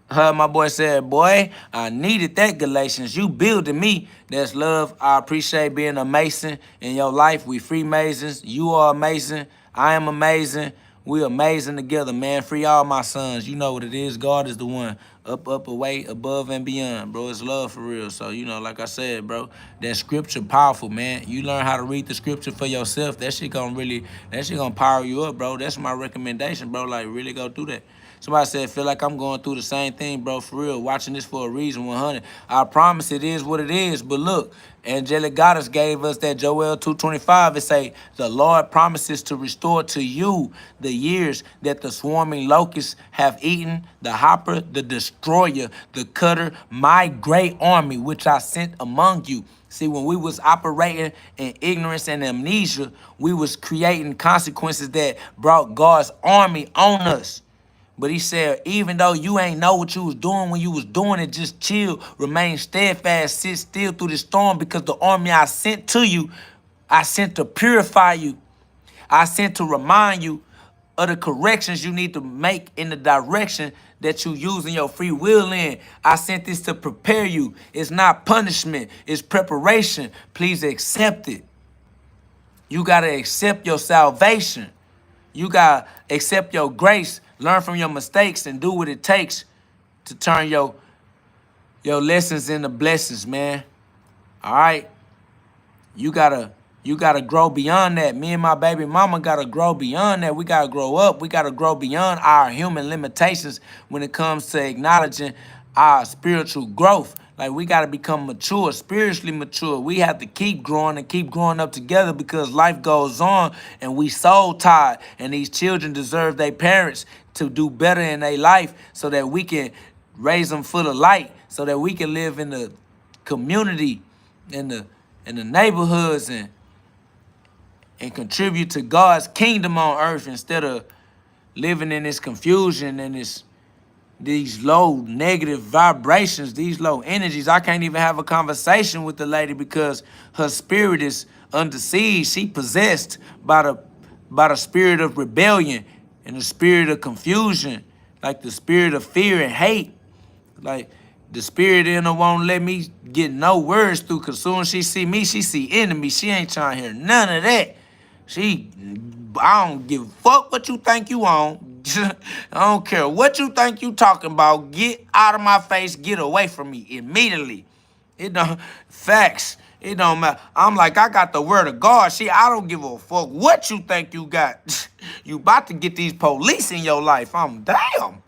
My boy said, boy, I needed that, Galatians. You building me. That's love. I appreciate being a Mason in your life. We Freemasons. You are amazing. I am amazing. We amazing together, man. Free all my sons. You know what it is. God is the one. Up, away, above, and beyond, bro. It's love for real. So, you know, like I said, bro, that scripture powerful, man. You learn how to read the scripture for yourself. That shit gonna power you up, bro. That's my recommendation, bro. Like, really go do that. Somebody said, feel like I'm going through the same thing, bro, for real. Watching this for a reason, 100. I promise it is what it is. But look, angelic goddess gave us that Joel 2:25. It say, the Lord promises to restore to you the years that the swarming locusts have eaten, the hopper, the destroyer, the cutter, my great army, which I sent among you. See, when we was operating in ignorance and amnesia, we was creating consequences that brought God's army on us. But he said, even though you ain't know what you was doing when you was doing it, just chill, remain steadfast, sit still through the storm, because the army I sent to you, I sent to purify you. I sent to remind you of the corrections you need to make in the direction that you using your free will in. I sent this to prepare you. It's not punishment, it's preparation. Please accept it. You got to accept your salvation. You got to accept your grace, learn from your mistakes, and do what it takes to turn your lessons into blessings, man. All right? You gotta grow beyond that. Me and my baby mama gotta grow beyond that. We gotta grow up. We gotta grow beyond our human limitations when it comes to acknowledging our spiritual growth. Like, we gotta become mature, spiritually mature. We have to keep growing and keep growing up together, because life goes on and we soul tied. And these children deserve their parents to do better in their life so that we can raise them full of light, so that we can live in the community, in the neighborhoods, and contribute to God's kingdom on earth, instead of living in this confusion and these low negative vibrations, these low energies. I can't even have a conversation with the lady because her spirit is under siege. She possessed by the spirit of rebellion and the spirit of confusion, like the spirit of fear and hate. Like, the spirit in her won't let me get no words through, because soon as she see me, she see enemy. She ain't trying to hear none of that. I don't give a fuck what you think you on. I don't care what you think you talking about. Get out of my face. Get away from me immediately. Facts. It don't matter. I'm like, I got the word of God. I don't give a fuck what you think you got. You about to get these police in your life. I'm damn.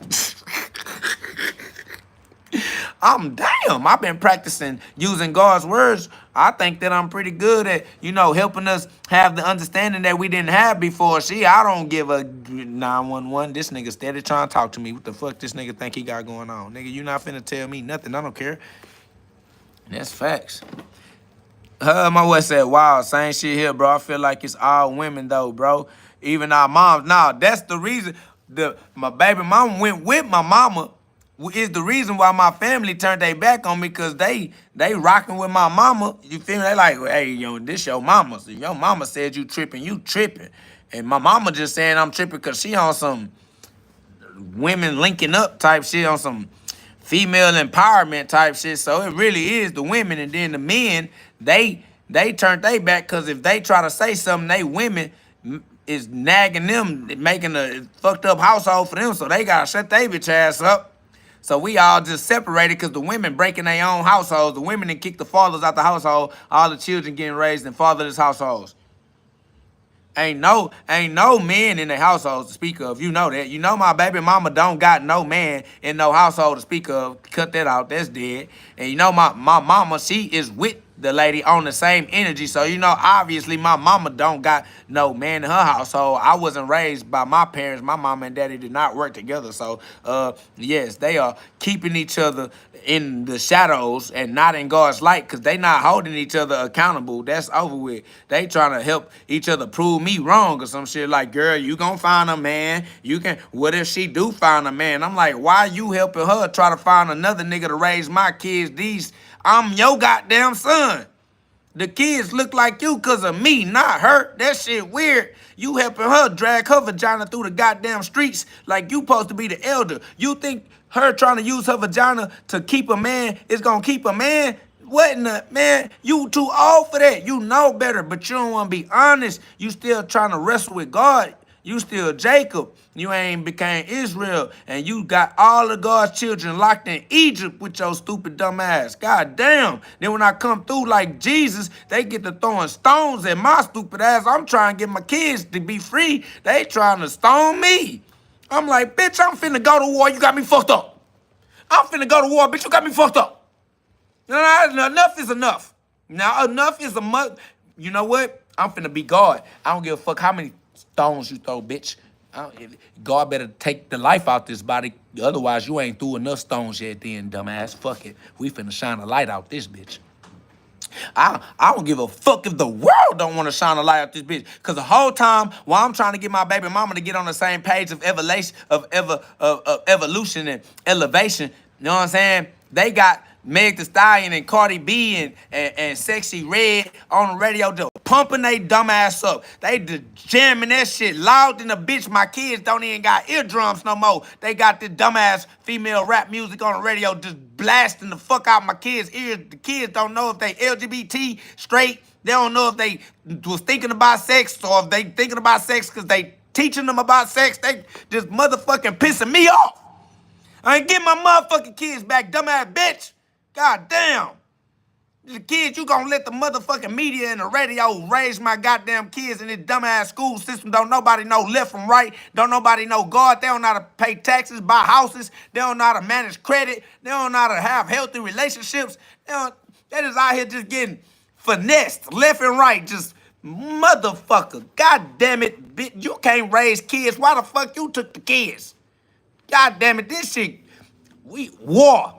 I've been practicing using God's words. I think that I'm pretty good at, helping us have the understanding that we didn't have before. I don't give a 911. This nigga steady trying to talk to me. What the fuck this nigga think he got going on? Nigga, you not finna tell me nothing. I don't care. That's facts. My boy said, wow, same shit here, bro. I feel like it's all women, though, bro. Even our moms. Nah, that's the reason. My baby mama went with my mama. Is the reason why my family turned their back on me, because they rocking with my mama. You feel me? They like, hey, this your mama. So your mama said you tripping. And my mama just saying I'm tripping because she on some women linking up type shit, on some female empowerment type shit. So it really is the women. And then the men, they turned their back, because if they try to say something, they women is nagging them, making a fucked up household for them. So they got to shut their bitch ass up. So we all just separated, because the women breaking their own households. The women that kick the fathers out the household. All the children getting raised in fatherless households. Ain't no men in the household to speak of. You know that. You know my baby mama don't got no man in no household to speak of. Cut that out. That's dead. And you know my mama, she is with the lady on the same energy. So you know, obviously my mama don't got no man in her household. I wasn't raised by my parents. My mama and daddy did not work together. So yes, they are keeping each other in the shadows and not in God's light, because they not holding each other accountable. That's over with. They trying to help each other prove me wrong or some shit, like, girl, you gonna find a man. You can, what if she do find a man? I'm like, why you helping her try to find another nigga to raise my kids? I'm your goddamn son. The kids look like you because of me, not her. That shit weird. You helping her drag her vagina through the goddamn streets like you supposed to be the elder. You think her trying to use her vagina to keep a man is going to keep a man? What in the, man, you too old for that. You know better, but you don't want to be honest. You still trying to wrestle with God. You still Jacob. You ain't became Israel. And you got all of God's children locked in Egypt with your stupid dumb ass. God damn. Then when I come through like Jesus, they get to throwing stones at my stupid ass. I'm trying to get my kids to be free. They trying to stone me. I'm like, bitch, I'm finna go to war. You got me fucked up. I'm finna go to war, bitch. You got me fucked up. Enough is enough. Now, enough is a mug. You know what? I'm finna be God. I don't give a fuck how many stones you throw, bitch. God better take the life out this body. Otherwise, you ain't threw enough stones yet then, dumbass. Fuck it. We finna shine a light out this bitch. I don't give a fuck if the world don't want to shine a light out this bitch. Because the whole time, while I'm trying to get my baby mama to get on the same page of evolution and elevation, you know what I'm saying? They got Meg Thee Stallion and Cardi B and Sexy Red on the radio just pumping they dumb ass up. They just jamming that shit loud than a bitch. My kids don't even got eardrums no more. They got this dumbass female rap music on the radio just blasting the fuck out my kids' ears. The kids don't know if they LGBT, straight. They don't know if they was thinking about sex or if they thinking about sex because they teaching them about sex. They just motherfucking pissing me off. I ain't getting my motherfucking kids back, dumbass bitch. God damn. The kids, you gonna let the motherfucking media and the radio raise my goddamn kids in this dumbass school system. Don't nobody know left from right. Don't nobody know God. They don't know how to pay taxes, buy houses. They don't know how to manage credit. They don't know how to have healthy relationships. They just out here just getting finessed left and right. Just motherfucker. God damn it, bitch. You can't raise kids. Why the fuck you took the kids? God damn it, this shit. War.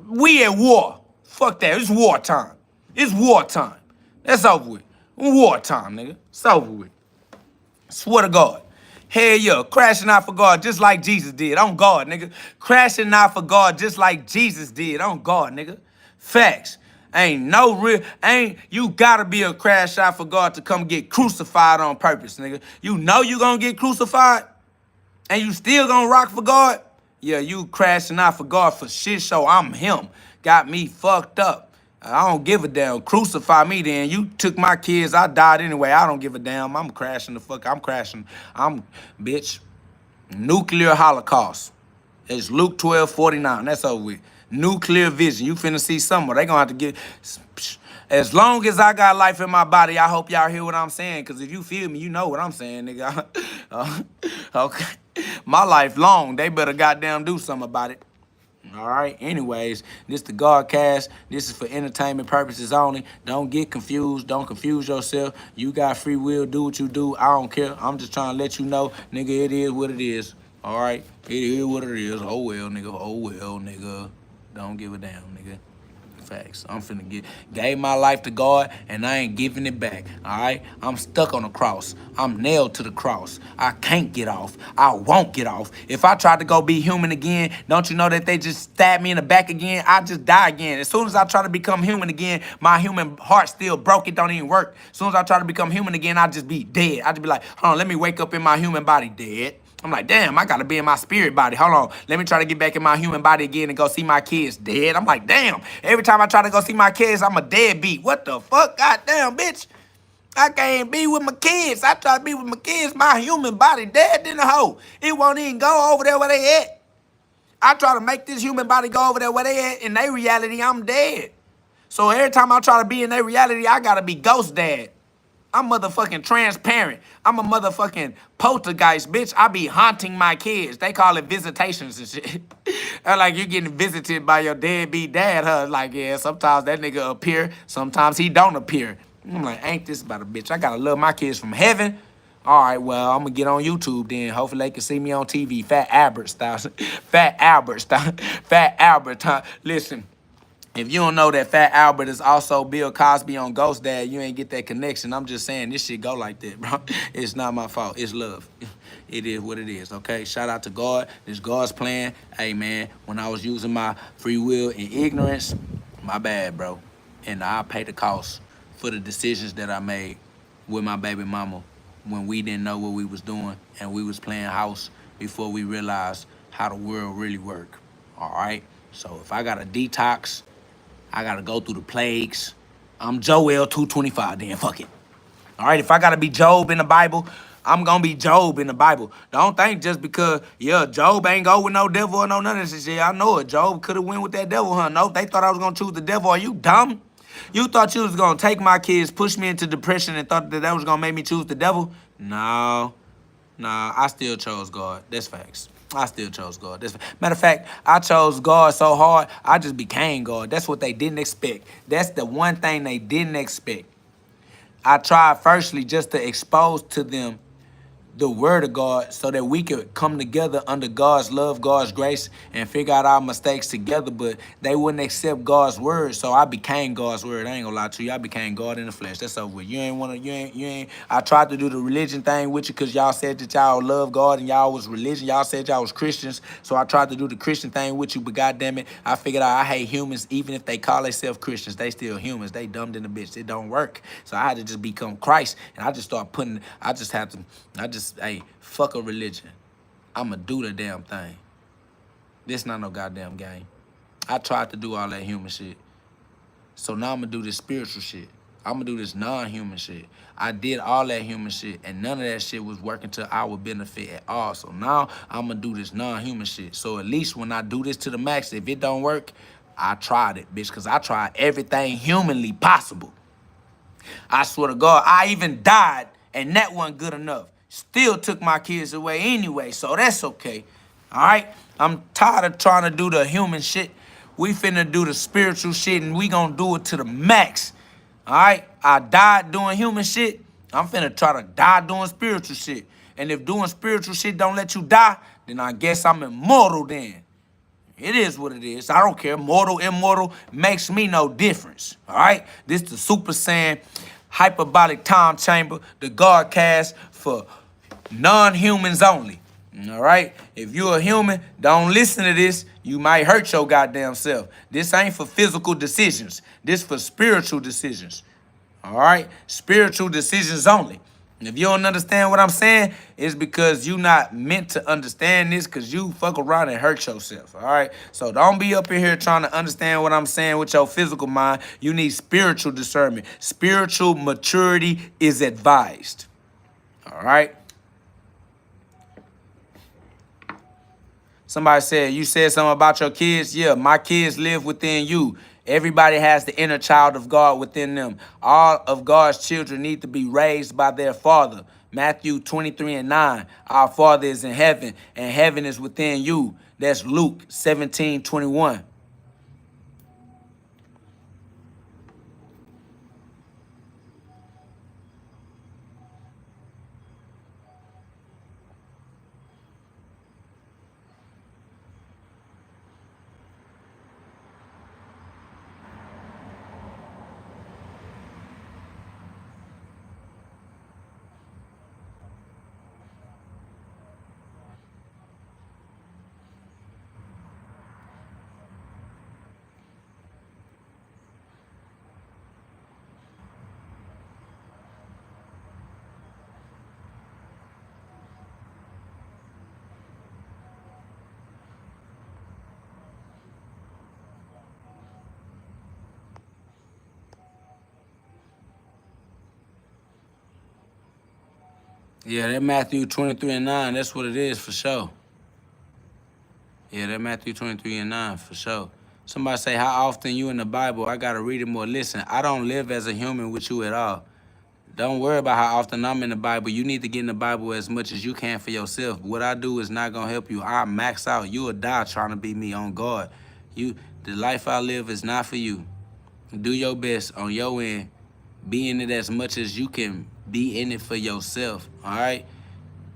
We at war. Fuck that. It's wartime. It's wartime. That's over with. Wartime, nigga. It's over with. Swear to God. Hell yeah. Crashing out for God just like Jesus did. On God, nigga. Crashing out for God just like Jesus did. On God, nigga. Facts. You gotta be a crash out for God to come get crucified on purpose, nigga. You know you gonna get crucified and you still gonna rock for God? Yeah, you crashing out for God for shit show. I'm him. Got me fucked up. I don't give a damn. Crucify me then. You took my kids. I died anyway. I don't give a damn. I'm crashing the fuck. I'm crashing. Bitch. Nuclear holocaust. It's Luke 12:49. That's over with. Nuclear vision. You finna see somewhere. They gonna have to get... As long as I got life in my body, I hope y'all hear what I'm saying. Because if you feel me, you know what I'm saying, nigga. Okay. My life long. They better goddamn do something about it. All right. Anyways, this the GhODCast. This is for entertainment purposes only. Don't get confused. Don't confuse yourself. You got free will. Do what you do. I don't care. I'm just trying to let you know, nigga, it is what it is. All right. It is what it is. Oh, well, nigga. Oh, well, nigga. Don't give a damn, nigga. Facts. I'm finna gave my life to God and I ain't giving it back. All right. I'm stuck on the cross. I'm nailed to the cross. I can't get off. I won't get off. If I try to go be human again, don't you know that they just stab me in the back again? I just die again. As soon as I try to become human again, my human heart still broke. It don't even work. As soon as I try to become human again, I just be dead. I just be like, hold on, let me wake up in my human body dead. I'm like, damn, I gotta be in my spirit body. Hold on, let me try to get back in my human body again and go see my kids dead. I'm like, damn, every time I try to go see my kids, I'm a deadbeat. What the fuck? Goddamn, bitch. I can't be with my kids. I try to be with my kids, my human body dead in the hole. It won't even go over there where they at. I try to make this human body go over there where they at. In their reality, I'm dead. So every time I try to be in their reality, I gotta be ghost dad. I'm motherfucking transparent. I'm a motherfucking poltergeist, bitch. I be haunting my kids. They call it visitations and shit. Like you getting visited by your deadbeat dad, huh? Like, yeah, sometimes that nigga appear, sometimes he don't appear. I'm like, ain't this about a bitch? I gotta love my kids from heaven. All right, well, I'm gonna get on YouTube then. Hopefully they can see me on TV. Fat Albert style. Fat Albert style. Fat Albert time. Listen. If you don't know that Fat Albert is also Bill Cosby on Ghost Dad, you ain't get that connection. I'm just saying this shit go like that, bro. It's not my fault. It's love. It is what it is, okay? Shout out to God. This God's plan. Hey, man, when I was using my free will in ignorance, my bad, bro. And I pay the cost for the decisions that I made with my baby mama when we didn't know what we was doing and we was playing house before we realized how the world really work, all right? So if I got to detox, I gotta go through the plagues. I'm Joel 225 then, fuck it. All right, if I gotta be Job in the Bible, I'm gonna be Job in the Bible. Don't think just because, yeah, Job ain't go with no devil or no none of this shit. I know it. Job could have went with that devil, huh? No, they thought I was gonna choose the devil. Are you dumb? You thought you was gonna take my kids, push me into depression, and thought that was gonna make me choose the devil? No. Nah, I still chose God. That's facts. I still chose God. Matter of fact, I chose God so hard, I just became God. That's what they didn't expect. That's the one thing they didn't expect. I tried firstly just to expose to them the word of God so that we could come together under God's love, God's grace, and figure out our mistakes together, but they wouldn't accept God's word, so I became God's word. I ain't gonna lie to you. I became God in the flesh. That's over with. I tried to do the religion thing with you because y'all said that y'all love God and y'all was religion. Y'all said y'all was Christians, so I tried to do the Christian thing with you, but goddamn it, I figured out I hate humans. Even if they call themselves Christians, they still humans. They dumbed in the bitch. It don't work. So I had to just become Christ, and I just start putting, hey, fuck a religion. I'ma do the damn thing. This not no goddamn game. I tried to do all that human shit. So now I'm gonna do this spiritual shit. I'm gonna do this non-human shit. I did all that human shit, and none of that shit was working to our benefit at all. So now I'm gonna do this non-human shit. So at least when I do this to the max, if it don't work, I tried it, bitch, because I tried everything humanly possible. I swear to God, I even died, and that wasn't good enough. Still took my kids away anyway, so that's okay. All right? I'm tired of trying to do the human shit. We finna do the spiritual shit, and we gonna do it to the max. All right? I died doing human shit. I'm finna try to die doing spiritual shit. And if doing spiritual shit don't let you die, then I guess I'm immortal then. It is what it is. I don't care. Mortal, immortal makes me no difference. All right? This the Super Saiyan Hyperbolic Time Chamber, the GhODCast for non-humans only. All right? If you're a human, don't listen to this. You might hurt your goddamn self. This ain't for physical decisions. This for spiritual decisions. All right? Spiritual decisions only. If you don't understand what I'm saying, it's because you not meant to understand this because you fuck around and hurt yourself, all right? So don't be up in here trying to understand what I'm saying with your physical mind. You need spiritual discernment. Spiritual maturity is advised, all right? Somebody said, you said something about your kids? Yeah, my kids live within you. Everybody has the inner child of God within them. All of God's children need to be raised by their father. Matthew 23:9. Our Father is in heaven, and heaven is within you. That's Luke 17:21. Yeah, that Matthew 23:9, that's what it is for sure. Yeah, that Matthew 23:9 for sure. Somebody say, how often you in the Bible? I got to read it more. Listen, I don't live as a human with you at all. Don't worry about how often I'm in the Bible. You need to get in the Bible as much as you can for yourself. What I do is not gonna help you. I max out. You will die trying to be me on God. The life I live is not for you. Do your best on your end. Be in it as much as you can be in it for yourself. All right.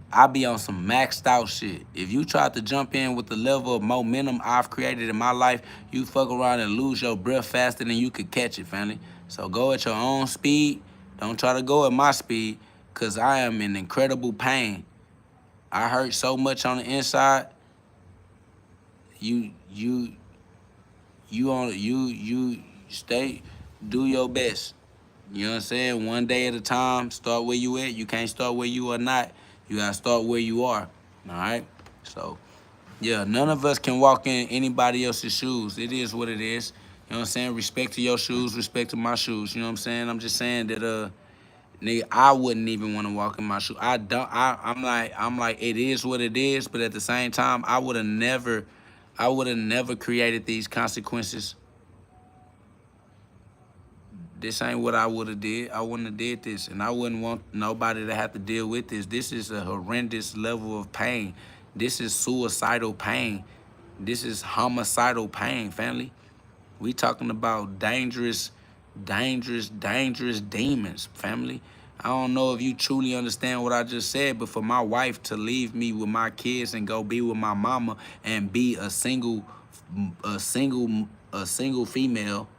I be on some maxed out shit. If you try to jump in with the level of momentum I've created in my life, you fuck around and lose your breath faster than you could catch it, family. So go at your own speed. Don't try to go at my speed, cause I am in incredible pain. I hurt so much on the inside. You you you stay, do your best. You know what I'm saying? One day at a time. Start where you at. You can't start where you are not. You gotta start where you are. All right. So yeah, none of us can walk in anybody else's shoes. It is what it is. You know what I'm saying? Respect to your shoes, respect to my shoes. You know what I'm saying? I'm just saying that nigga, I wouldn't even want to walk in my shoes. I don't. I'm like, it is what it is. But at the same time, I would have never created these consequences. This ain't what I would have did. I wouldn't have did this, and I wouldn't want nobody to have to deal with this. This is a horrendous level of pain. This is suicidal pain. This is homicidal pain, family. We talking about dangerous, dangerous, dangerous demons, family. I don't know if you truly understand what I just said, but for my wife to leave me with my kids and go be with my mama and be a single female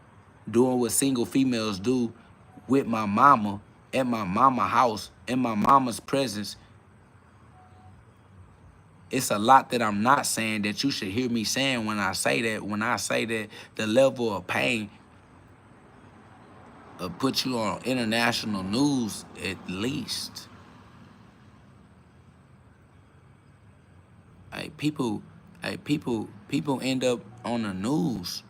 doing what single females do with my mama at my mama house in my mama's presence, it's a lot that I'm not saying that you should hear me saying when I say that. When I say that the level of pain put you on international news at least. People end up on the news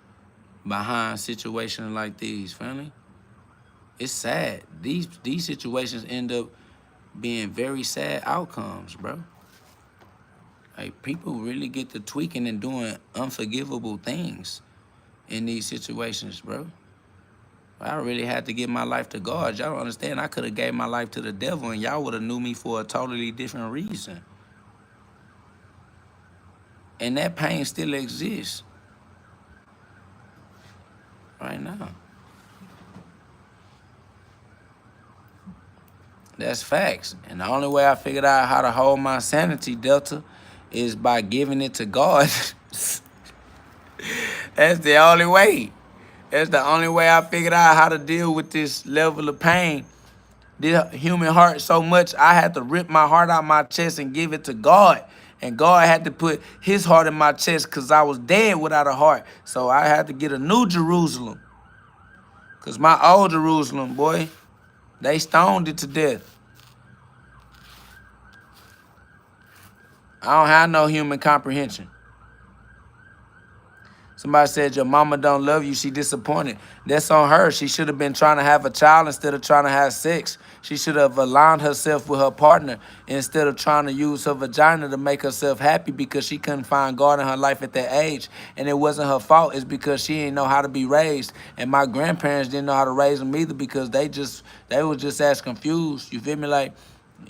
behind situations like these, family. It's sad. These situations end up being very sad outcomes, bro. People really get to tweaking and doing unforgivable things in these situations, bro. I really had to give my life to God. Y'all don't understand. I could have gave my life to the devil, and y'all would have knew me for a totally different reason. And that pain still exists right now. That's facts. And the only way I figured out how to hold my sanity, Delta, is by giving it to God. That's the only way. That's the only way I figured out how to deal with this level of pain. The human heart so much, I had to rip my heart out my chest and give it to God. And God had to put his heart in my chest because I was dead without a heart. So I had to get a new Jerusalem. Because my old Jerusalem, boy, they stoned it to death. I don't have no human comprehension. Somebody said your mama don't love you, she disappointed. That's on her. She should have been trying to have a child instead of trying to have sex. She should have aligned herself with her partner instead of trying to use her vagina to make herself happy because she couldn't find God in her life at that age. And it wasn't her fault. It's because she didn't know how to be raised. And my grandparents didn't know how to raise them either because they were just as confused. You feel me? Like,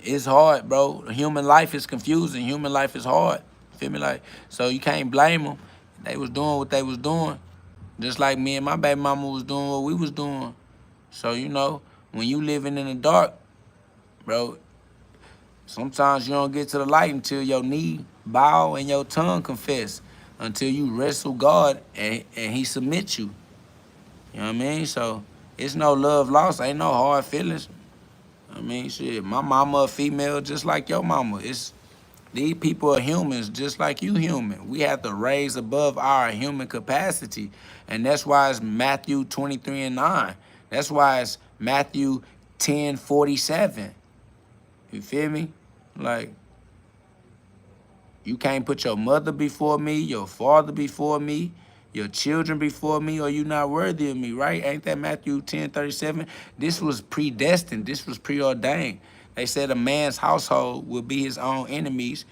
it's hard, bro. Human life is confusing. Human life is hard. You feel me? Like, so you can't blame them. They was doing what they was doing. Just like me and my baby mama was doing what we was doing. So, when you living in the dark, bro, sometimes you don't get to the light until your knee bow and your tongue confess. Until you wrestle God and he submits you. You know what I mean? So, it's no love lost. Ain't no hard feelings. I mean, shit, my mama a female just like your mama. These people are humans just like you human. We have to raise above our human capacity. And that's why it's Matthew 23:9. That's why it's Matthew 10:47. You feel me? Like, you can't put your mother before me, your father before me, your children before me, or you not worthy of me, right? Ain't that Matthew 10:37? This was predestined. This was preordained. They said a man's household will be his own enemies.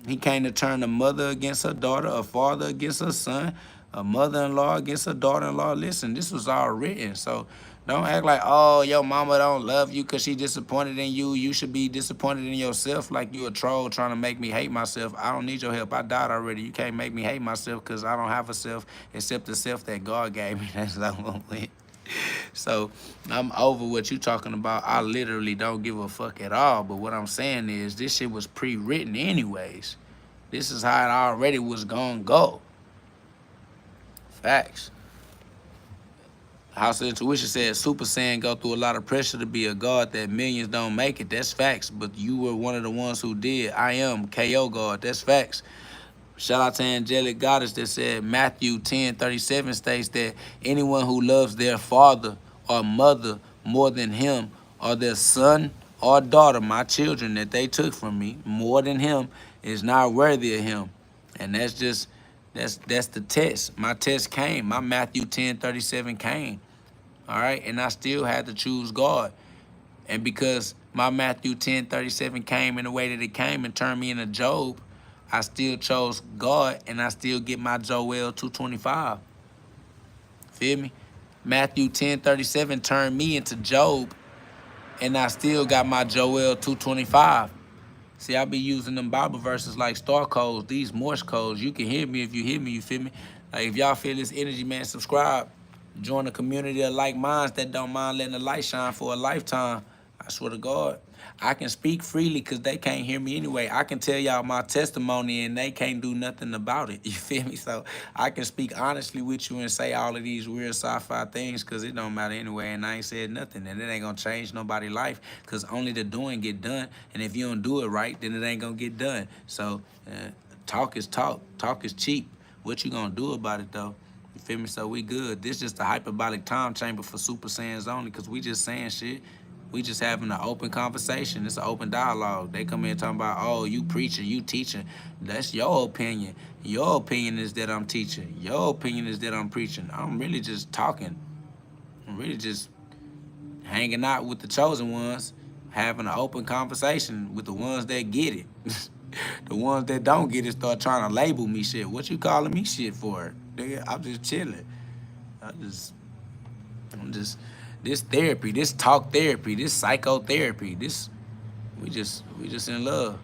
He came to turn a mother against her daughter, a father against her son, a mother-in-law against her daughter-in-law. Listen, this was all written. So Don't act like, oh, your mama don't love you because she disappointed in you. You should be disappointed in yourself like you a troll trying to make me hate myself. I don't need your help. I died already. You can't make me hate myself because I don't have a self except the self that God gave me. That's what I'm with. So I'm over what you talking about. I literally don't give a fuck at all. But what I'm saying is this shit was pre-written anyways. This is how it already was gonna go. Facts. House of Intuition said Super Saiyan go through a lot of pressure to be a god that millions don't make it. That's facts. But you were one of the ones who did. I am KO God. That's facts. Shout out to Angelic Goddess that said Matthew 10:37 states that anyone who loves their father or mother more than him, or their son or daughter, my children that they took from me, more than him, is not worthy of him. And that's the test. My test came. My Matthew 10:37 came. All right. And I still had to choose God. And because my Matthew 10:37 came in the way that it came and turned me into Job, I still chose God and I still get my Joel 225. Feel me? Matthew 10:37 turned me into Job and I still got my Joel 225. See, I be using them Bible verses like star codes, these Morse codes. You can hear me if you hear me, you feel me? Like if y'all feel this energy, man, subscribe. Join a community of like minds that don't mind letting the light shine for a lifetime. I swear to God. I can speak freely because they can't hear me anyway. I can tell y'all my testimony and they can't do nothing about it. You feel me? So I can speak honestly with you and say all of these weird sci-fi things because it don't matter anyway. And I ain't said nothing. And it ain't going to change nobody's life because only the doing get done. And if you don't do it right, then it ain't going to get done. So talk is talk. Talk is cheap. What you going to do about it, though? You feel me? So we good. This just a hyperbolic time chamber for Super Saiyans only because we just saying shit. We just having an open conversation. It's an open dialogue. They come in talking about, oh, you preaching, you teaching. That's your opinion. Your opinion is that I'm teaching. Your opinion is that I'm preaching. I'm really just talking. I'm really just hanging out with the chosen ones, having an open conversation with the ones that get it. The ones that don't get it start trying to label me shit. What you calling me shit for? Nigga, I'm just chilling. I'm just this therapy, this talk therapy, this psychotherapy, we just in love.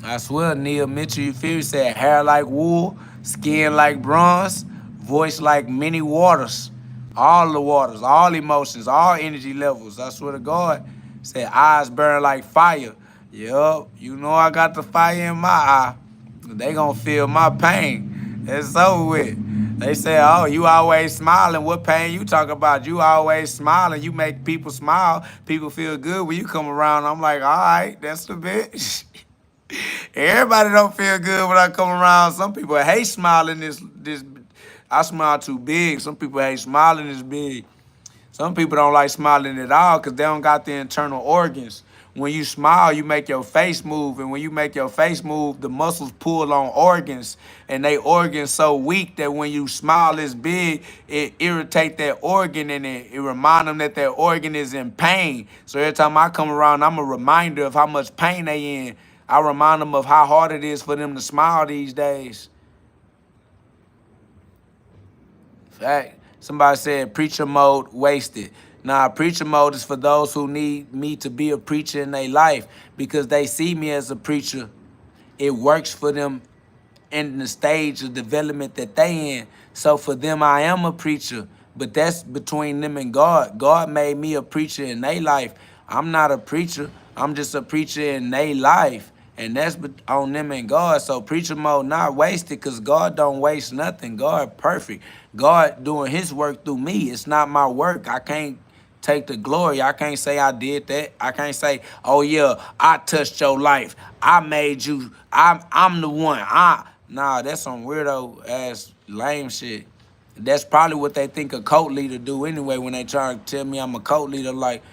I swear, Neil Mitchell, you feel me? Said hair like wool, skin like bronze, voice like many waters. All the waters, all emotions, all energy levels. I swear to God. Said eyes burn like fire. Yup, you know I got the fire in my eye. They gonna feel my pain. It's over with. They say, oh, you always smiling. What pain you talk about? You always smiling. You make people smile. People feel good when you come around. I'm like, all right, that's the bitch. Everybody don't feel good when I come around. Some people hate smiling this. I smile too big. Some people hate smiling this big. Some people don't like smiling at all because they don't got the internal organs. When you smile, you make your face move. And when you make your face move, the muscles pull on organs. And they organs so weak that when you smile this big, it irritate that organ and it remind them that organ is in pain. So every time I come around, I'm a reminder of how much pain they in. I remind them of how hard it is for them to smile these days. Fact. Somebody said preacher mode wasted. Nah, preacher mode is for those who need me to be a preacher in their life because they see me as a preacher. It works for them in the stage of development that they in. So for them, I am a preacher, but that's between them and God. God made me a preacher in their life. I'm not a preacher. I'm just a preacher in their life. And that's on them and God. So preacher mode not wasted because God don't waste nothing. God perfect. God doing his work through me. It's not my work. I can't take the glory. I can't say I did that. I can't say, oh yeah, I touched your life. I made you. I'm the one. Nah, that's some weirdo ass lame shit. That's probably what they think a cult leader do anyway when they try to tell me I'm a cult leader. Like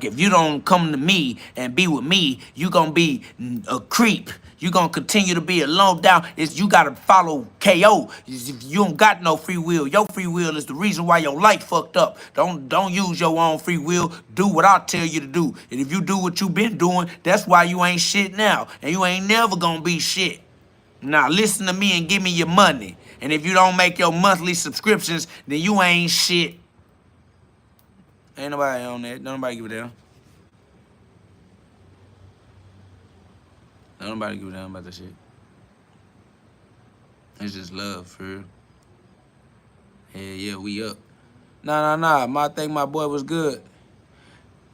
if you don't come to me and be with me, you gonna be a creep. You gonna continue to be a low down. You gotta follow KO. If you don't got no free will, your free will is the reason why your life fucked up. Don't use your own free will. Do what I tell you to do. And if you do what you been doing, that's why you ain't shit now. And you ain't never gonna be shit. Now listen to me and give me your money. And if you don't make your monthly subscriptions, then you ain't shit. Ain't nobody on that. Don't nobody give a damn. Don't nobody give a damn about that shit. It's just love, for real. Yeah, we up. Nah. I think my boy was good.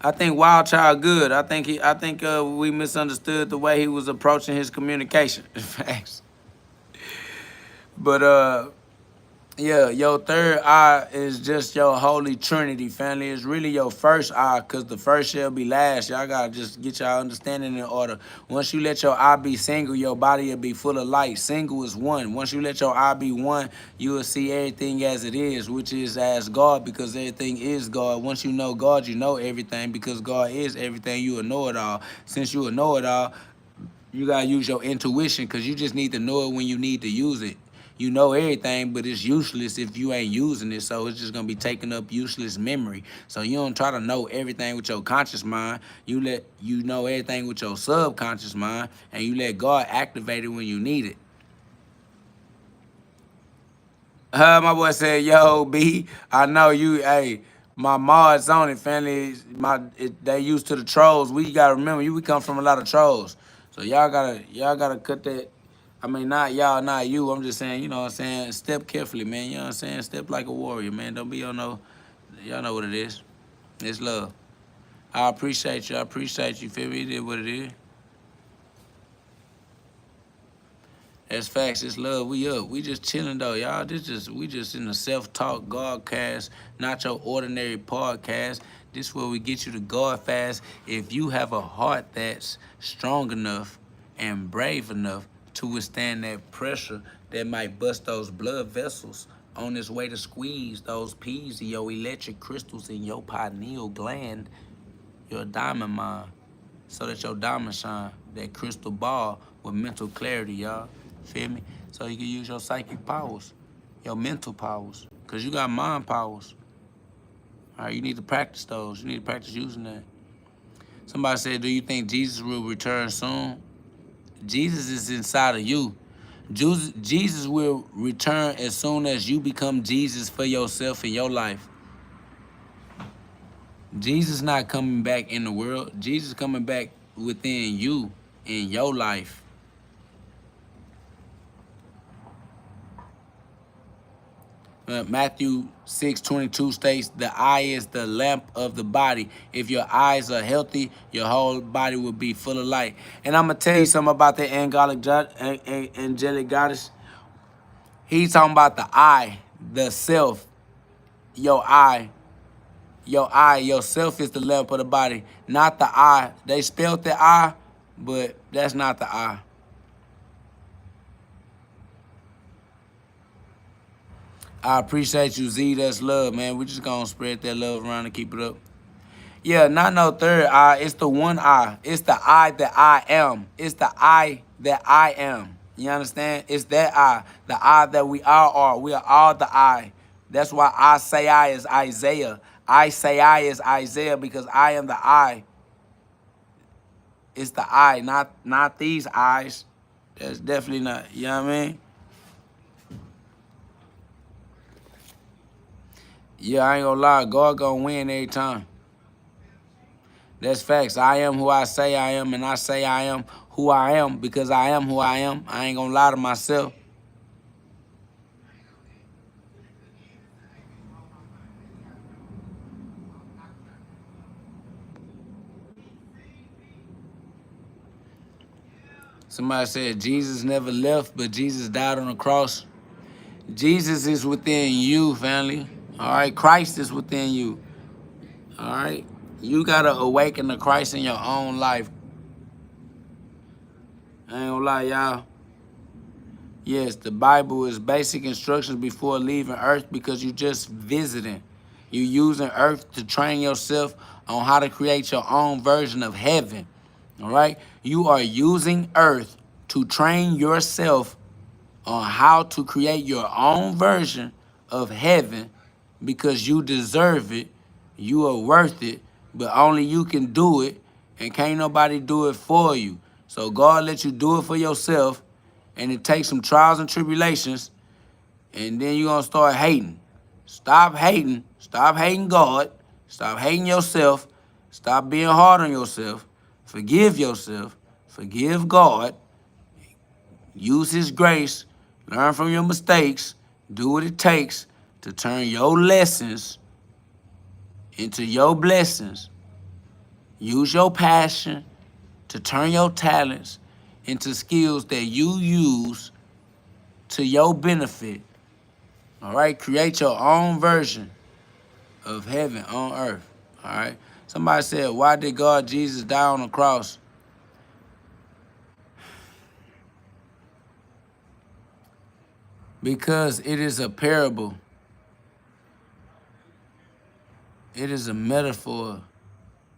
I think Wild Child good. I think we misunderstood the way he was approaching his communication. Facts. But yeah, your third eye is just your holy trinity, family. It's really your first eye, because the first shall be last. Y'all gotta just get y'all understanding in order. Once you let your eye be single, your body will be full of light. Single is one. Once you let your eye be one, you will see everything as it is, which is as God, because everything is God. Once you know God, you know everything, because God is everything. You will know it all. Since you will know it all, you gotta use your intuition, because you just need to know it when you need to use it. You know everything, but it's useless if you ain't using it. So it's just gonna be taking up useless memory. So you don't try to know everything with your conscious mind. You know everything with your subconscious mind, and you let God activate it when you need it. My boy said, "Yo, B, I know you. Hey, my mods on it, family. They used to the trolls. We gotta remember, we come from a lot of trolls. So y'all gotta cut that. I mean, not y'all, not you. I'm just saying, you know what I'm saying? Step carefully, man. You know what I'm saying? Step like a warrior, man. Don't be on no. Y'all know what it is. It's love. I appreciate you. I appreciate you. Feel me? It is what it is. That's facts. It's love. We up. We just chilling though, y'all. We just in the self-talk GhODCast, not your ordinary podcast. This where we get you to God fast. If you have a heart that's strong enough and brave enough to withstand that pressure that might bust those blood vessels on its way to squeeze those peas in your electric crystals in your pineal gland, your diamond mine, so that your diamond shine, that crystal ball with mental clarity, y'all. Feel me? So you can use your psychic powers, your mental powers, because you got mind powers. All right, you need to practice those. You need to practice using that. Somebody said, do you think Jesus will return soon? Jesus is inside of you. Jesus will return as soon as you become Jesus for yourself in your life. Jesus not coming back in the world. Jesus coming back within you in your life. Matthew 6:22 states, the eye is the lamp of the body. If your eyes are healthy, your whole body will be full of light. And I'm going to tell you something about the angelic goddess. He's talking about the eye, the self, your eye. Yourself is the lamp of the body, not the eye. They spelled the eye, but that's not the eye. I appreciate you, Z. That's love, man. We just gonna spread that love around and keep it up. Yeah, not no third eye. It's the one eye. It's the I that I am. It's the I that I am. You understand? It's that I. The I that we all are. We are all the I. That's why I say I is Isaiah. I say I is Isaiah, because I am the I. It's the I, not these eyes. That's definitely not. You know what I mean? Yeah, I ain't gonna lie. God gonna win every time. That's facts. I am who I say I am, and I say I am who I am because I am who I am. I ain't gonna lie to myself. Somebody said Jesus never left, but Jesus died on the cross. Jesus is within you, family. All right, Christ is within you. All right, you gotta awaken to Christ in your own life. I ain't gonna lie, y'all. Yes, the Bible is basic instructions before leaving Earth, because you just visiting. You using Earth to train yourself on how to create your own version of heaven. All right, you are using Earth to train yourself on how to create your own version of heaven, because you deserve it, you are worth it, but only you can do it, and can't nobody do it for you. So God let you do it for yourself, And it takes some trials and tribulations, and then you're going to start hating. Stop hating. Stop hating God. Stop hating yourself. Stop being hard on yourself. Forgive yourself. Forgive God. Use his grace. Learn from your mistakes. Do what it takes to turn your lessons into your blessings. Use your passion to turn your talents into skills that you use to your benefit. All right? Create your own version of heaven on earth. All right? Somebody said, why did God, Jesus, die on the cross? Because it is a parable. It is a metaphor.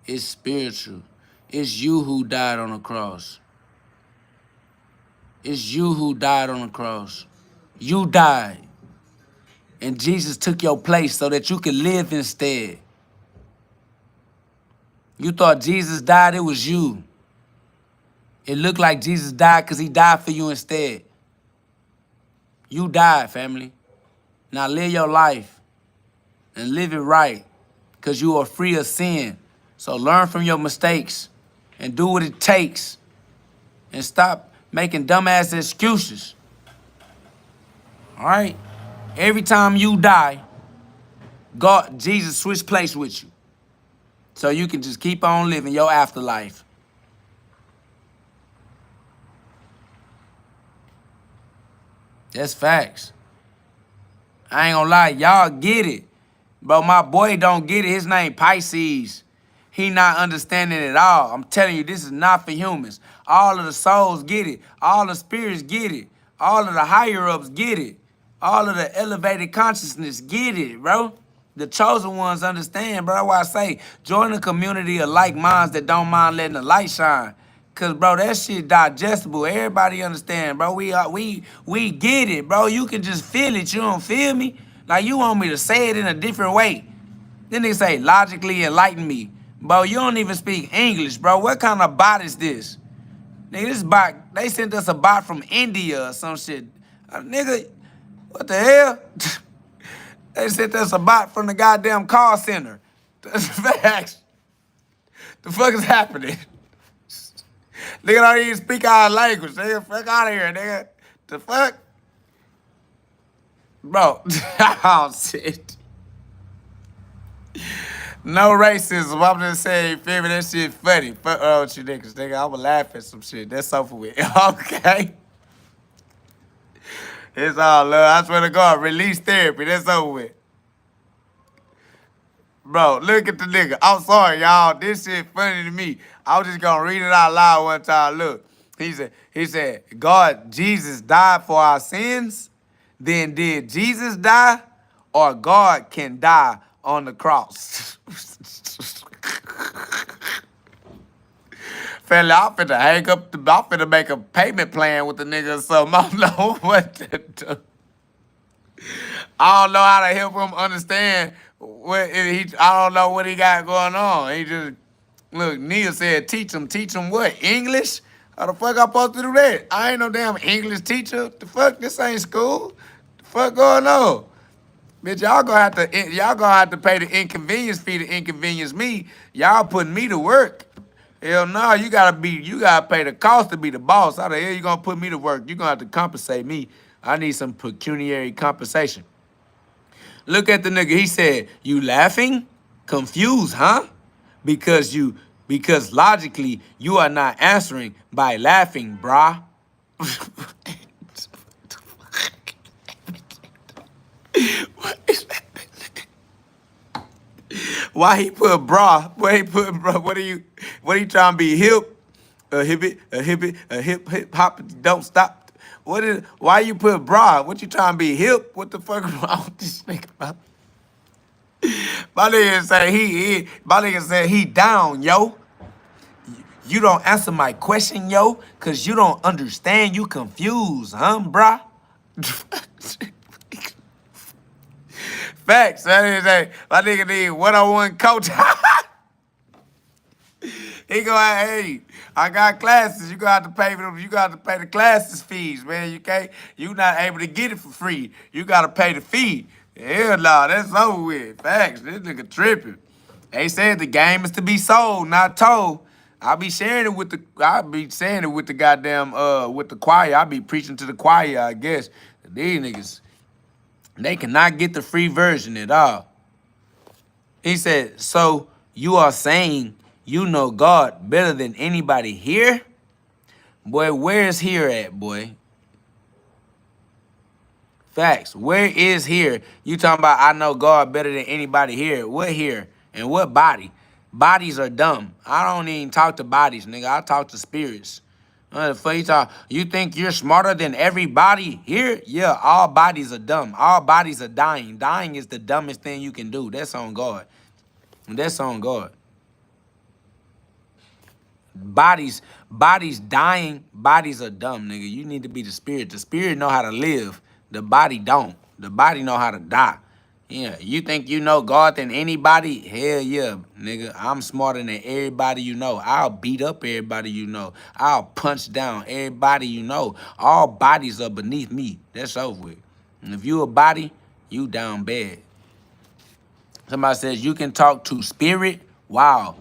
It's spiritual. It's you who died on the cross. It's you who died on the cross. You died. And Jesus took your place so that you could live instead. You thought Jesus died, it was you. It looked like Jesus died because he died for you instead. You died, family. Now live your life and live it right because you are free of sin. So learn from your mistakes and do what it takes and stop making dumbass excuses. All right? Every time you die, God, Jesus switch place with you. So you can just keep on living your afterlife. That's facts. I ain't gonna lie, y'all get it. Bro, my boy don't get it. His name Pisces. He not understanding it at all. I'm telling you, this is not for humans. All of the souls get it. All the spirits get it. All of the higher-ups get it. All of the elevated consciousness get it, bro. The chosen ones understand, bro. That's why I say, join a community of like minds that don't mind letting the light shine. Cause bro, that shit digestible. Everybody understand, bro. We get it, bro. You can just feel it. You don't feel me? Like you want me to say it in a different way. Then they say logically enlighten me. Bro, you don't even speak English, bro. What kind of bot is this? Nigga, this bot, they sent us a bot from India or some shit. Nigga, what the hell? They sent us a bot from the goddamn call center. That's facts. The fuck is happening? Nigga don't even speak our language. Nigga, fuck out of here, nigga. The fuck? Bro, oh shit. No racism. I'm just saying, feel me? That shit funny. Fuck with you niggas, nigga. I'ma laugh at some shit. That's over with. Okay? It's all love. I swear to God, release therapy. That's over with. Bro, look at the nigga. I'm sorry, y'all. This shit funny to me. I was just gonna read it out loud one time. Look. He said, God, Jesus died for our sins. Then did Jesus die? Or God can die on the cross? Fella, I'm finna hang up I'm finna make a payment plan with the nigga or something. I don't know what to do. I don't know how to help him understand I don't know what he got going on. He just, look, Neil said, teach him what? English? How the fuck I supposed to do that? I ain't no damn English teacher. The fuck, this ain't school. The fuck going on? Bitch, y'all gonna have to pay the inconvenience fee to inconvenience me. Y'all putting me to work. Hell no, you gotta pay the cost to be the boss. How the hell you gonna put me to work? You gonna have to compensate me. I need some pecuniary compensation. Look at the nigga. He said, you laughing? Confused, huh? Because logically, you are not answering by laughing, brah. What is that? Why he put bra? Why he put bra? What are you trying to be hip? A hip hop, don't stop. Why you put bra? What you trying to be hip? What the fuck wrong with this nigga, bro? My nigga said he down, yo. You don't answer my question, yo, cause you don't understand. You confused, huh, brah? Facts. My nigga need one-on-one coach. He go, hey, I got classes. You got to pay for them. You got to pay the classes fees, man. You not able to get it for free. You got to pay the fee. Hell no, that's over with. Facts. This nigga tripping. They said the game is to be sold, not told. I be saying it with the goddamn with the choir. I be preaching to the choir, I guess. These niggas, they cannot get the free version at all. He said, so you are saying you know God better than anybody here? Boy, where's here at, boy? Facts. Where is here? You talking about I know God better than anybody here. What here? And what body? Bodies are dumb. I don't even talk to bodies, nigga. I talk to spirits. What the fuck you talk? You think you're smarter than everybody here? Yeah, all bodies are dumb. All bodies are dying. Dying is the dumbest thing you can do. That's on God. That's on God. Bodies dying, bodies are dumb, nigga. You need to be the spirit. The spirit know how to live. The body don't. The body know how to die. Yeah, you think you know God than anybody? Hell yeah, nigga. I'm smarter than everybody you know. I'll beat up everybody you know. I'll punch down everybody you know. All bodies are beneath me. That's over with. And if you a body, you down bad. Somebody says you can talk to spirit. Wow.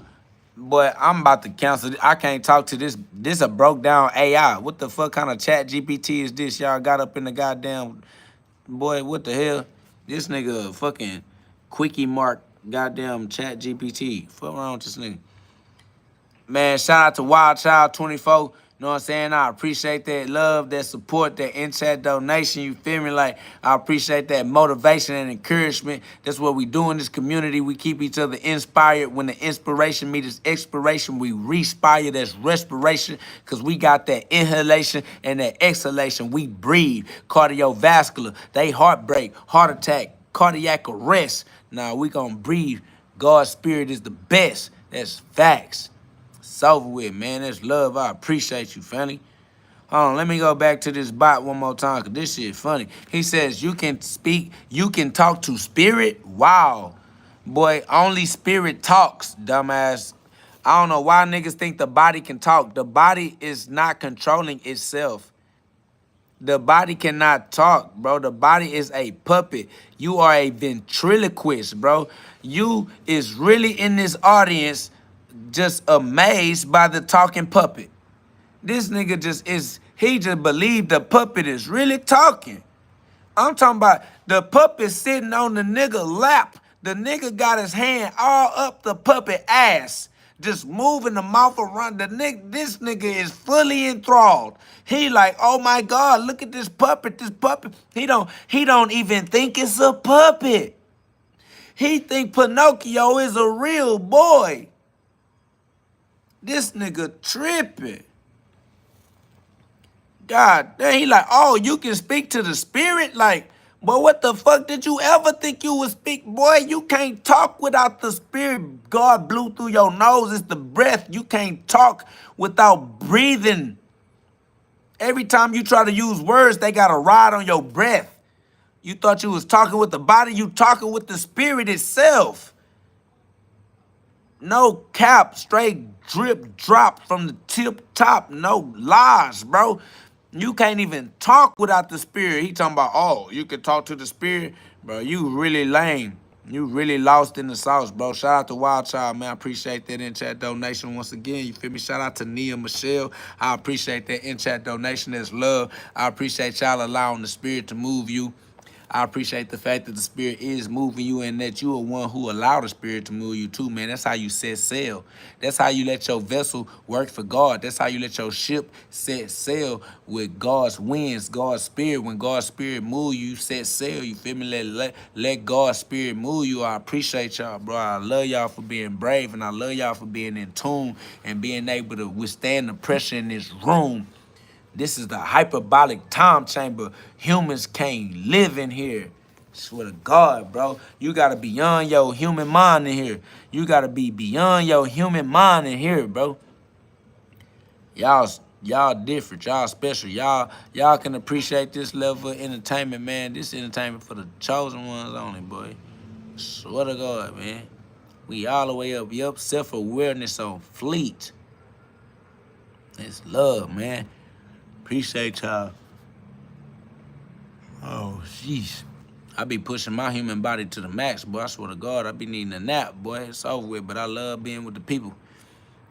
Boy, I'm about to cancel. I can't talk to this. This a broke down AI. What the fuck kind of chat GPT is this y'all got up in the goddamn... Boy, what the hell? This nigga a fucking quickie mark goddamn chat GPT. Fuck wrong with this nigga? Man, shout out to Wild Child 24. You know what I'm saying? I appreciate that love, that support, that in-chat donation. You feel me? Like, I appreciate that motivation and encouragement. That's what we do in this community. We keep each other inspired. When the inspiration meets expiration, we respire. That's respiration, because we got that inhalation and that exhalation. We breathe. Cardiovascular. They heartbreak, heart attack, cardiac arrest. Now, we gonna breathe. God's spirit is the best. That's facts. It's over with, man. That's love. I appreciate you, family. Hold on, let me go back to this bot one more time, because this shit funny. He says, you can talk to spirit? Wow. Boy, only spirit talks, dumbass. I don't know why niggas think the body can talk. The body is not controlling itself. The body cannot talk, bro. The body is a puppet. You are a ventriloquist, bro. You is really in this audience just amazed by the talking puppet. This nigga he just believed the puppet is really talking. I'm talking about the puppet sitting on the nigga lap. The nigga got his hand all up the puppet ass, just moving the mouth around. This nigga is fully enthralled. He like, oh my God, look at this puppet, He don't even think it's a puppet. He think Pinocchio is a real boy. This nigga tripping. God damn, he like, oh, you can speak to the spirit? Like, boy, what the fuck did you ever think you would speak? Boy, you can't talk without the spirit. God blew through your nose. It's the breath. You can't talk without breathing. Every time you try to use words, they got to ride on your breath. You thought you was talking with the body. You talking with the spirit itself. No cap, straight drip drop from the tip top. No lies, bro. You can't even talk without the spirit. He talking about, oh, you can talk to the spirit? Bro, you really lame. You really lost in the sauce, bro. Shout out to Wild Child, man. I appreciate that in-chat donation once again. You feel me? Shout out to Nia Michelle. I appreciate that in-chat donation. That's love. I appreciate y'all allowing the spirit to move you. I appreciate the fact that the spirit is moving you and that you are one who allowed the spirit to move you too, man. That's how you set sail. That's how you let your vessel work for God. That's how you let your ship set sail with God's winds, God's spirit. When God's spirit move you, set sail. You feel me? Let God's spirit move you. I appreciate y'all, bro. I love y'all for being brave, and I love y'all for being in tune and being able to withstand the pressure in this room. This is the hyperbolic time chamber. Humans can't live in here. Swear to God, bro. You got to be beyond your human mind in here. You got to be beyond your human mind in here, bro. Y'all different. Y'all special. Y'all can appreciate this level of entertainment, man. This entertainment for the chosen ones only, boy. Swear to God, man. We all the way up. Yup, self-awareness on fleet. It's love, man. Appreciate y'all. Oh, jeez. I be pushing my human body to the max, boy. I swear to God, I be needing a nap, boy. It's over with, but I love being with the people.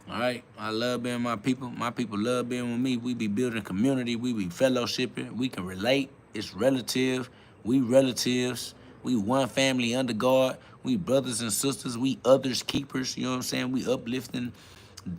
All right? I love being my people. My people love being with me. We be building community. We be fellowshipping. We can relate. It's relative. We relatives. We one family under God. We brothers and sisters. We others keepers. You know what I'm saying? We uplifting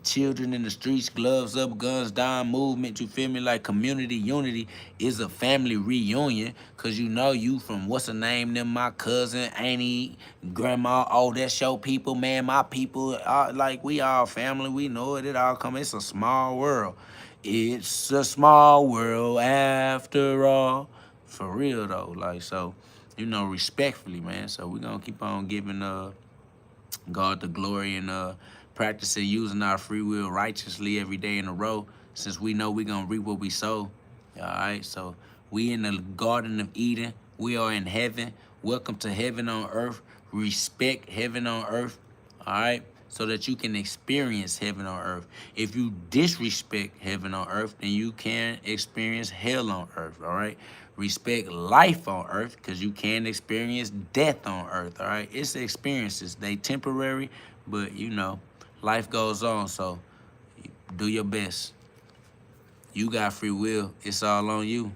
children in the streets, gloves up, guns down movement. You feel me? Like community unity is a family reunion. Cause you know you from what's the name? Them my cousin, auntie, grandma. Oh, that's your people, man. My people. Like we all family. We know it. It all come. It's a small world. It's a small world after all. For real though. Like so, you know, respectfully, man. So we gonna keep on giving God the glory and practicing using our free will righteously every day in a row, since we know we're going to reap what we sow. All right, so we in the Garden of Eden. We are in heaven. Welcome to heaven on earth. Respect heaven on earth. All right, so that you can experience heaven on earth. If you disrespect heaven on earth, then you can experience hell on earth. All right, respect life on earth, because you can experience death on earth. All right, it's experiences. They temporary, but you know, life goes on. So do your best. You got free will. It's all on you.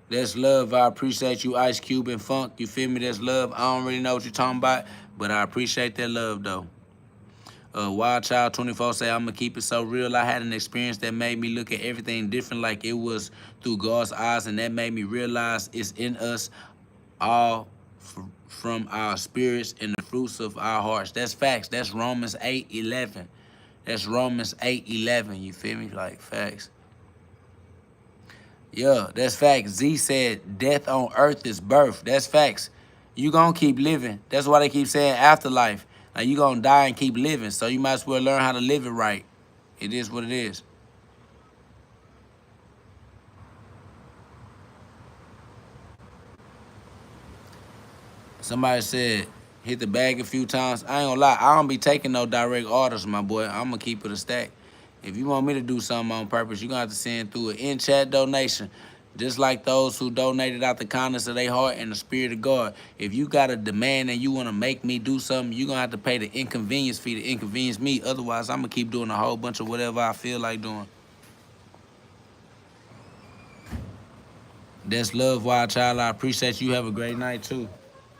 That's love. I appreciate you, Ice Cube and Funk. You feel me? That's love. I don't really know what you're talking about, but I appreciate that love, though. Wild Child 24 say, I'm going to keep it so real. I had an experience that made me look at everything different, like it was through God's eyes, and that made me realize it's in us all from our spirits and the fruits of our hearts. That's facts. That's Romans 8:11. That's Romans 8:11. You feel me? Like facts. Yeah, that's facts. Z said, death on earth is birth. That's facts. You gonna keep living. That's why they keep saying afterlife. Like you gonna die and keep living. So you might as well learn how to live it right. It is what it is. Somebody said, hit the bag a few times. I ain't gonna lie, I don't be taking no direct orders, my boy. I'm gonna keep it a stack. If you want me to do something on purpose, you're gonna have to send through an in-chat donation. Just like those who donated out the kindness of their heart and the spirit of God. If you got a demand and you wanna make me do something, you're gonna have to pay the inconvenience fee to inconvenience me. Otherwise, I'm gonna keep doing a whole bunch of whatever I feel like doing. That's love, Wild Child. I appreciate you. Have a great night, too.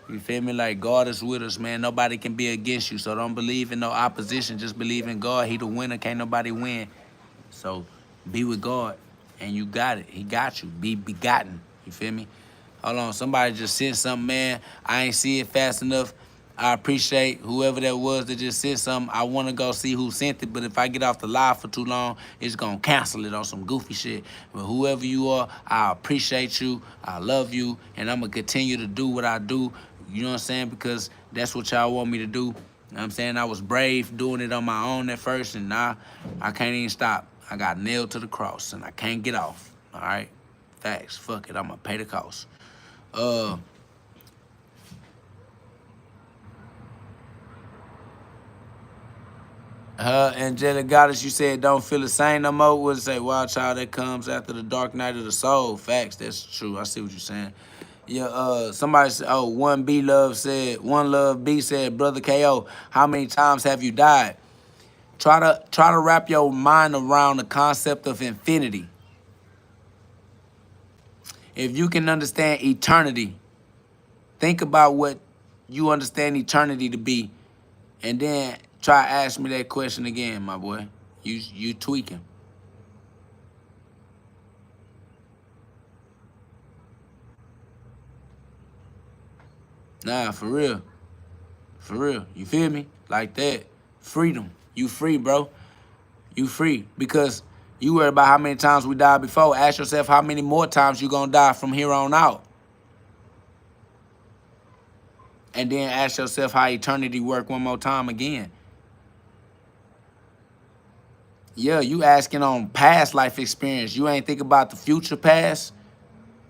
You feel me? Like, God is with us, man. Nobody can be against you. So don't believe in no opposition. Just believe in God. He the winner. Can't nobody win. So be with God, and you got it. He got you. Be begotten. You feel me? Hold on. Somebody just sent something, man. I ain't see it fast enough. I appreciate whoever that was that just sent something. I want to go see who sent it, but if I get off the live for too long, it's going to cancel it on some goofy shit. But whoever you are, I appreciate you. I love you, and I'm going to continue to do what I do. You know what I'm saying? Because that's what y'all want me to do. You know what I'm saying? I was brave doing it on my own at first, and now I can't even stop. I got nailed to the cross, and I can't get off. All right? Facts. Fuck it. I'm going to pay the cost. Angelic Goddess, you said don't feel the same no more. Would say wild child that comes after the dark night of the soul. Facts, that's true. I see what you're saying. Yeah, somebody said, oh, one love B said, Brother KO, how many times have you died? Try to wrap your mind around the concept of infinity. If you can understand eternity, think about what you understand eternity to be, and then try to ask me that question again, my boy. You tweaking. Nah, for real. For real. You feel me? Like that. Freedom. You free, bro. You free. Because you worry about how many times we died before. Ask yourself how many more times you gonna die from here on out. And then ask yourself how eternity work one more time again. Yeah, you asking on past life experience. You ain't think about the future past.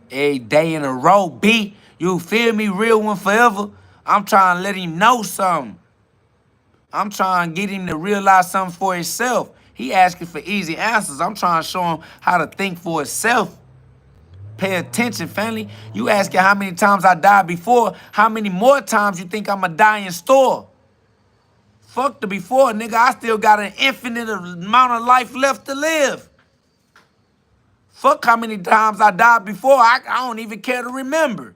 A day in a row, B. You feel me? Real one forever. I'm trying to let him know something. I'm trying to get him to realize something for himself. He asking for easy answers. I'm trying to show him how to think for himself. Pay attention, family. You asking how many times I died before. How many more times you think I'm going to die in store? Fuck the before, nigga. I still got an infinite amount of life left to live. Fuck how many times I died before. I don't even care to remember.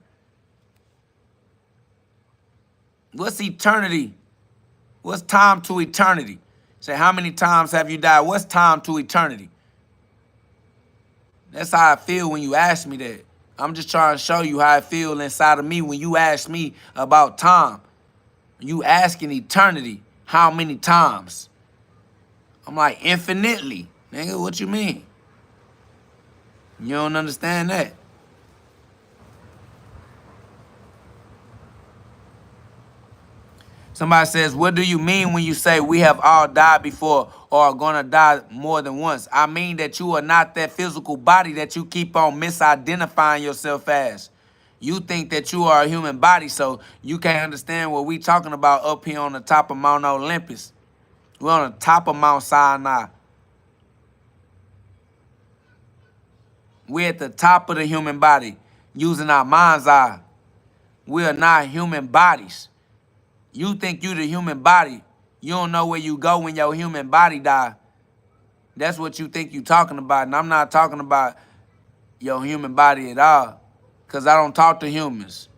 What's eternity? What's time to eternity? Say, how many times have you died? What's time to eternity? That's how I feel when you ask me that. I'm just trying to show you how I feel inside of me when you ask me about time. You asking eternity, how many times? I'm like, infinitely. Nigga, what you mean? You don't understand that. Somebody says, what do you mean when you say we have all died before or are going to die more than once? I mean that you are not that physical body that you keep on misidentifying yourself as. You think that you are a human body, so you can't understand what we talking about up here on the top of Mount Olympus. We're on the top of Mount Sinai. We're at the top of the human body using our mind's eye. We are not human bodies. You think you the human body. You don't know where you go when your human body die. That's what you think you talking about. And I'm not talking about your human body at all. Because I don't talk to humans.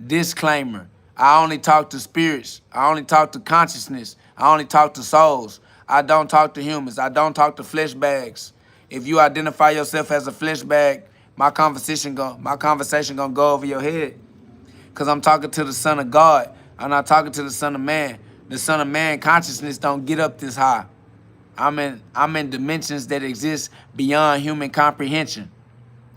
Disclaimer. I only talk to spirits. I only talk to consciousness. I only talk to souls. I don't talk to humans. I don't talk to flesh bags. If you identify yourself as a flesh bag, my conversation gonna go over your head. Because I'm talking to the Son of God. I'm not talking to the Son of Man. The Son of Man consciousness don't get up this high. I'm in dimensions that exist beyond human comprehension.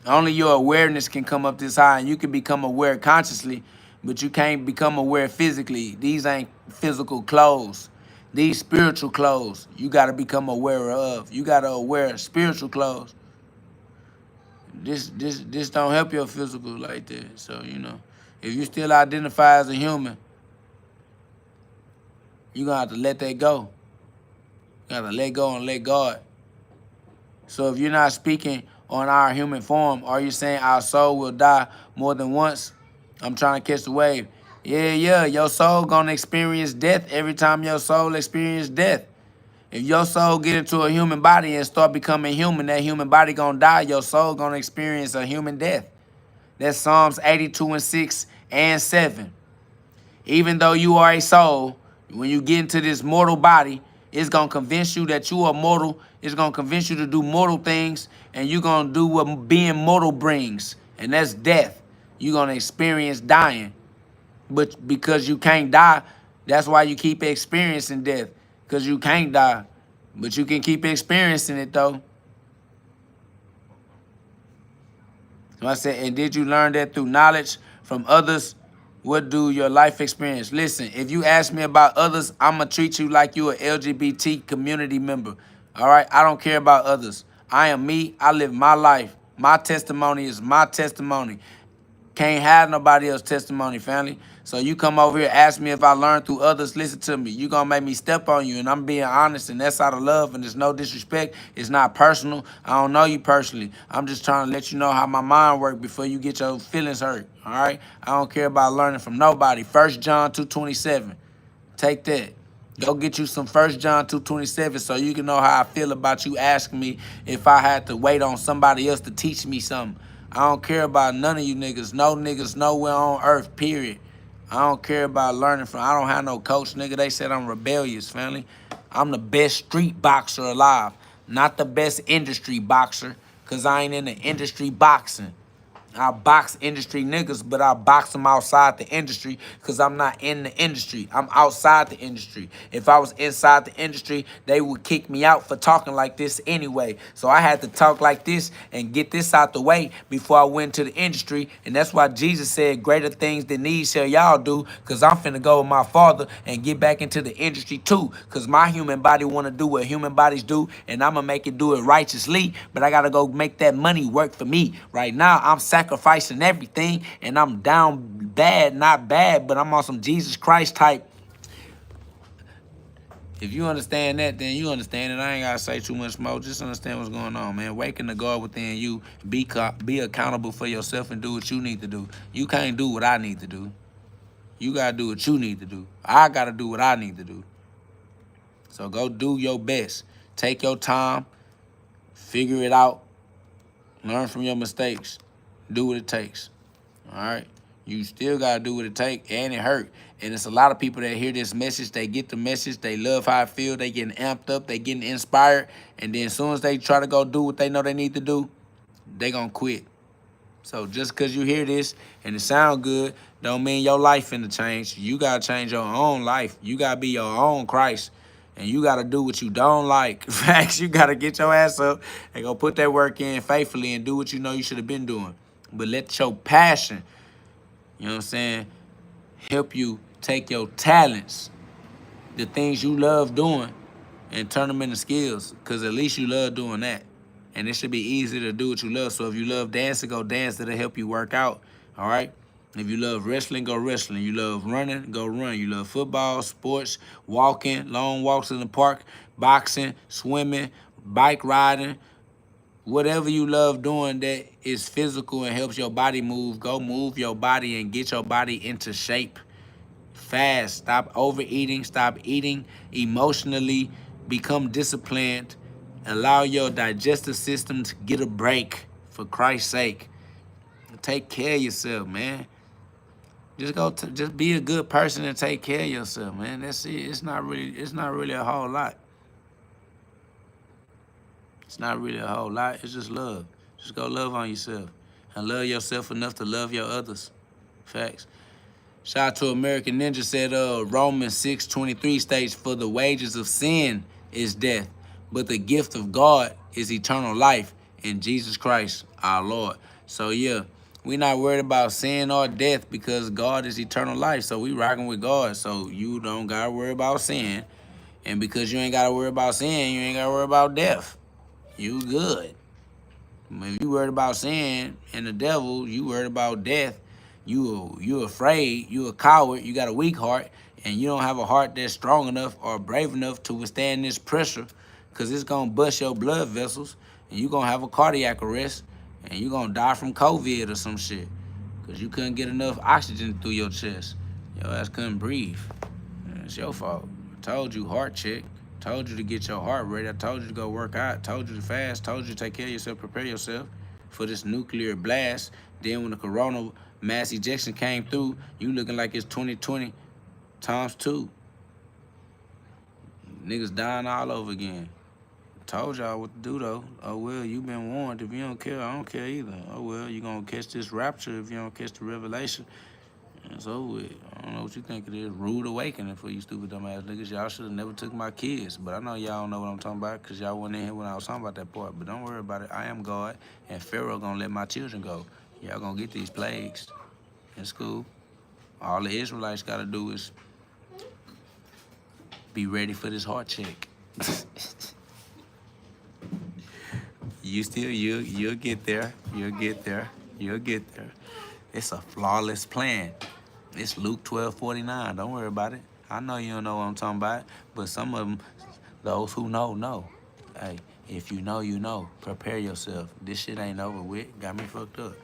Only your awareness can come up this high, and you can become aware consciously, but you can't become aware physically. These ain't physical clothes. These spiritual clothes you got to become aware of. You got to aware spiritual clothes. This don't help your physical like that. So, if you still identify as a human, you're going to have to let that go. You got to let go and let God. So if you're not speaking on our human form, are you saying our soul will die more than once? I'm trying to catch the wave. Yeah, your soul going to experience death every time your soul experiences death. If your soul get into a human body and start becoming human, that human body going to die. Your soul going to experience a human death. That's Psalms 82:6 and 7. Even though you are a soul, when you get into this mortal body, it's going to convince you that you are mortal. It's going to convince you to do mortal things, and you're going to do what being mortal brings, and that's death. You're going to experience dying. But because you can't die, that's why you keep experiencing death, because you can't die. But you can keep experiencing it, though. So I said, and did you learn that through knowledge from others? What do your life experience? Listen, if you ask me about others, I'm going to treat you like you an LGBT community member. All right? I don't care about others. I am me. I live my life. My testimony is my testimony. Can't have nobody else's testimony, family. So you come over here, ask me if I learned through others, listen to me. You going to make me step on you, and I'm being honest, and that's out of love, and there's no disrespect. It's not personal. I don't know you personally. I'm just trying to let you know how my mind works before you get your feelings hurt, all right? I don't care about learning from nobody. 1 John 2:27. Take that. Go get you some 1 John 2:27 so you can know how I feel about you asking me if I had to wait on somebody else to teach me something. I don't care about none of you niggas. No niggas nowhere on earth, period. I don't care about learning from. I don't have no coach, nigga. They said I'm rebellious, family. I'm the best street boxer alive, not the best industry boxer, because I ain't in the industry boxing. I box industry niggas, but I box them outside the industry because I'm not in the industry. I'm outside the industry. If I was inside the industry, they would kick me out for talking like this anyway. So I had to talk like this and get this out the way before I went to the industry. And that's why Jesus said, greater things than these shall y'all do, because I'm finna go with my Father and get back into the industry too, because my human body want to do what human bodies do, and I'm going to make it do it righteously, but I got to go make that money work for me. Right now, I'm sacrificing sacrificing everything, and I'm down bad, not bad, but I'm on some Jesus Christ type. If you understand that, then you understand it. I ain't gotta say too much more. Just understand what's going on, man. Waken the God within you. Be accountable for yourself and do what you need to do. You can't do what I need to do. You gotta do what you need to do. I gotta do what I need to do. So go do your best. Take your time. Figure it out. Learn from your mistakes. Do what it takes. All right? You still got to do what it takes, and it hurt. And it's a lot of people that hear this message. They get the message. They love how it feels. They getting amped up. They getting inspired. And then as soon as they try to go do what they know they need to do, they going to quit. So just because you hear this and it sound good, don't mean your life finna change. You got to change your own life. You got to be your own Christ. And you got to do what you don't like. Facts, you got to get your ass up and go put that work in faithfully and do what you know you should have been doing. But let your passion, you know what I'm saying, help you take your talents, the things you love doing, and turn them into skills. Because at least you love doing that. And it should be easy to do what you love. So if you love dancing, go dance. It'll help you work out. All right? If you love wrestling, go wrestling. You love running, go run. You love football, sports, walking, long walks in the park, boxing, swimming, bike riding, whatever you love doing that is physical and helps your body move, go move your body and get your body into shape. Fast. Stop overeating. Stop eating emotionally. Become disciplined. Allow your digestive system to get a break, for Christ's sake. Take care of yourself, man. Just be a good person and take care of yourself, man. That's it. It's not really a whole lot. It's not really a whole lot. It's just love. Just go love on yourself. And love yourself enough to love your others. Facts. Shout out to American Ninja, said Romans 6:23 states, for the wages of sin is death, but the gift of God is eternal life in Jesus Christ our Lord. So yeah, we not worried about sin or death because God is eternal life. So we rocking with God. So you don't gotta worry about sin. And because you ain't gotta worry about sin, you ain't gotta worry about death. You good. If you worried about sin and the devil, you worried about death, you afraid, you a coward, you got a weak heart, and you don't have a heart that's strong enough or brave enough to withstand this pressure, because it's going to bust your blood vessels, and you're going to have a cardiac arrest, and you're going to die from COVID or some shit, because you couldn't get enough oxygen through your chest. Your ass couldn't breathe. It's your fault. I told you, heart check. Told you to get your heart ready. I told you to go work out. Told you to fast. Told you to take care of yourself, prepare yourself for this nuclear blast. Then when the corona mass ejection came through, you looking like it's 2020 times 2. Niggas dying all over again. Told y'all what to do though. Oh well, you been warned. If you don't care, I don't care either. Oh well, you gonna catch this rapture if you don't catch the revelation. It's over with. I don't know what you think it is. Rude awakening for you stupid dumbass niggas. Y'all should have never took my kids. But I know y'all don't know what I'm talking about because y'all wasn't in here when I was talking about that part. But don't worry about it. I am God, and Pharaoh gonna let my children go. Y'all gonna get these plagues. It's cool. All the Israelites gotta do is be ready for this heart check. You'll get there. You'll get there. You'll get there. It's a flawless plan. It's Luke 12:49. Don't worry about it. I know you don't know what I'm talking about, but some of them, those who know. Hey, if you know, you know. Prepare yourself. This shit ain't over with. Got me fucked up.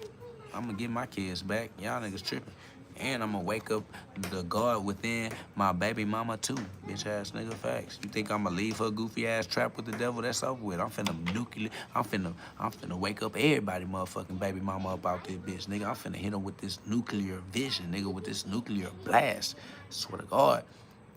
I'm gonna get my kids back. Y'all niggas tripping. And I'm gonna wake up the God within my baby mama too. Bitch ass nigga, facts. You think I'm gonna leave her goofy ass trap with the devil? That's over with. I'm finna wake up everybody motherfucking baby mama up out this bitch, nigga. I'm finna hit them with this nuclear vision, nigga, with this nuclear blast. Swear to God,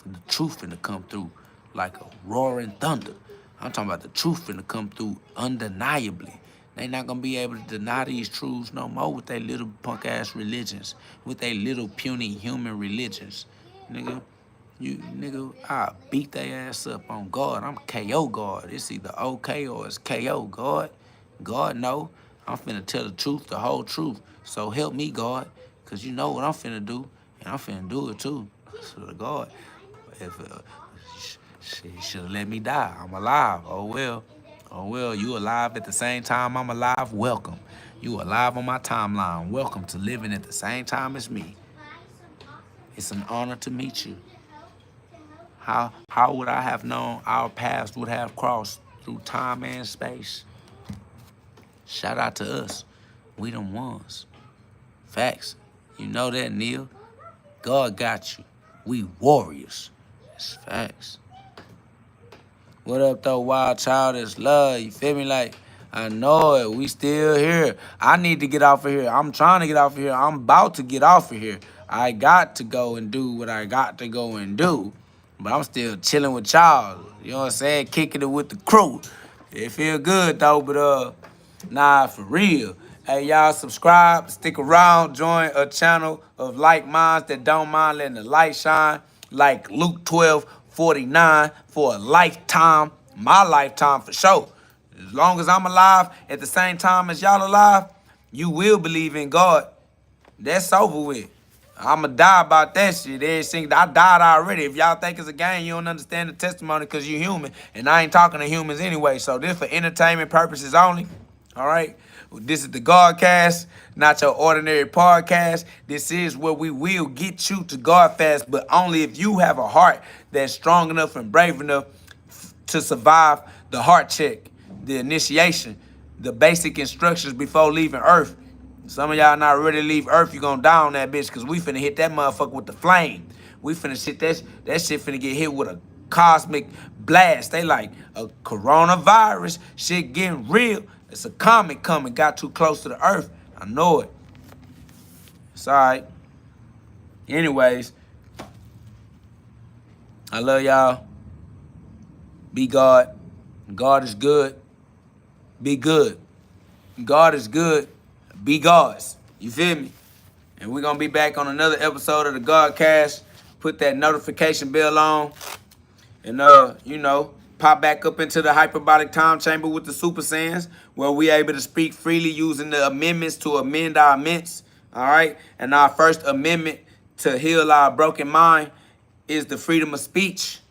the truth finna come through like a roaring thunder. I'm talking about the truth finna come through undeniably. They not gonna be able to deny these truths no more with their little punk ass religions, with their little puny human religions. Nigga, I beat their ass up on God. I'm KO God. It's either OK or it's KO God. God know. I'm finna tell the truth, the whole truth. So help me, God, because you know what I'm finna do, and I'm finna do it too. So to God, if she should have let me die. I'm alive. Oh well, you alive at the same time I'm alive. Welcome. You alive on my timeline. Welcome to living at the same time as me. It's an honor to meet you. How would I have known our paths would have crossed through time and space? Shout out to us. We them ones. Facts. You know that, Neil. God got you. We warriors. It's facts. What up, though, wild child? It's love. You feel me? Like, I know it. We still here. I need to get off of here. I'm trying to get off of here. I'm about to get off of here. I got to go and do what I got to go and do. But I'm still chilling with y'all. You know what I'm saying? Kicking it with the crew. It feel good, though, but, nah, for real. Hey, y'all, subscribe, stick around, join a channel of like minds that don't mind letting the light shine, like Luke 12:49 for a lifetime, my lifetime for sure. As long as I'm alive at the same time as y'all alive, you will believe in God. That's over with. I'ma die about that shit. I died already. If y'all think it's a game, you don't understand the testimony because you're human. And I ain't talking to humans anyway. So this for entertainment purposes only. All right? This is the GhODCast, not your ordinary podcast. This is where we will get you to God fast, but only if you have a heart that's strong enough and brave enough to survive the heart check, the initiation, the basic instructions before leaving Earth. Some of y'all not ready to leave Earth, you gonna die on that bitch, because we finna hit that motherfucker with the flame. We finna shit that shit finna get hit with a cosmic blast. They like a coronavirus, shit getting real. It's a comet coming, got too close to the Earth. I know it. It's all right. Anyways, I love y'all. Be God. God is good. Be good. God is good. Be God's. You feel me? And we're going to be back on another episode of the GhODCast. Put that notification bell on. And, pop back up into the hyperbolic time chamber with the Super Saiyans, where we able to speak freely using the amendments to amend our immense. All right? And our first amendment to heal our broken mind is the freedom of speech,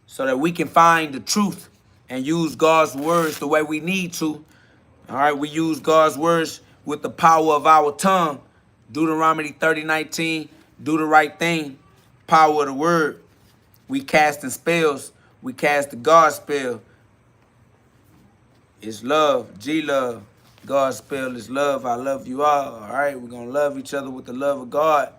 so that we can find the truth and use God's words the way we need to. All right? We use God's words with the power of our tongue. Deuteronomy 30:19, do the right thing. Power of the word. We casting spells. We cast the God spell. It's love. G-love. God spell is love. I love you all. All right? We're going to love each other with the love of God.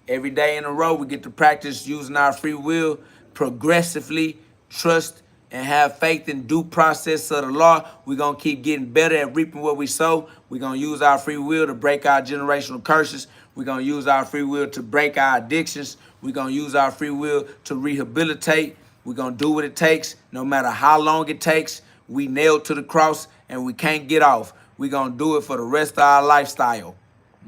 Every day in a row, we get to practice using our free will progressively, trust, and have faith in due process of the law. We're going to keep getting better at reaping what we sow. We're going to use our free will to break our generational curses. We're going to use our free will to break our addictions. We're going to use our free will to rehabilitate. We're going to do what it takes, no matter how long it takes. We nailed to the cross, and we can't get off. We're going to do it for the rest of our lifestyle.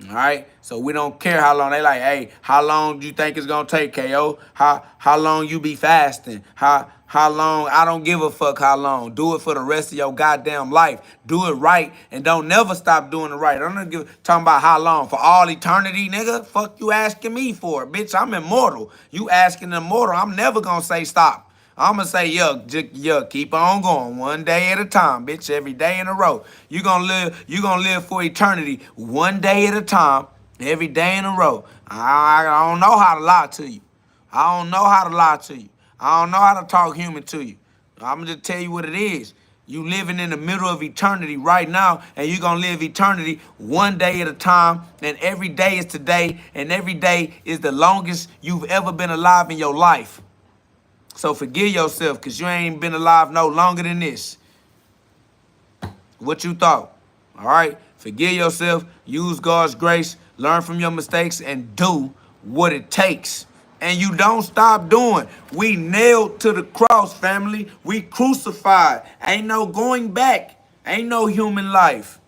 All right, so we don't care how long. They like, hey, how long do you think it's gonna take, KO? How long you be fasting? How long? I don't give a fuck how long. Do it for the rest of your goddamn life. Do it right, and don't never stop doing it right. I'm not talking about how long, for all eternity, nigga. Fuck you asking me for, bitch. I'm immortal. You asking immortal. I'm never gonna say stop. I'm going to say, yeah, keep on going one day at a time, bitch, every day in a row. You gonna live for eternity one day at a time, every day in a row. I don't know how to lie to you. I don't know how to lie to you. I don't know how to talk human to you. I'm going to tell you what it is. You living in the middle of eternity right now, and you're going to live eternity one day at a time, and every day is today, and every day is the longest you've ever been alive in your life. So forgive yourself, because you ain't been alive no longer than this. What you thought? All right? Forgive yourself. Use God's grace. Learn from your mistakes and do what it takes. And you don't stop doing. We nailed to the cross, family. We crucified. Ain't no going back. Ain't no human life.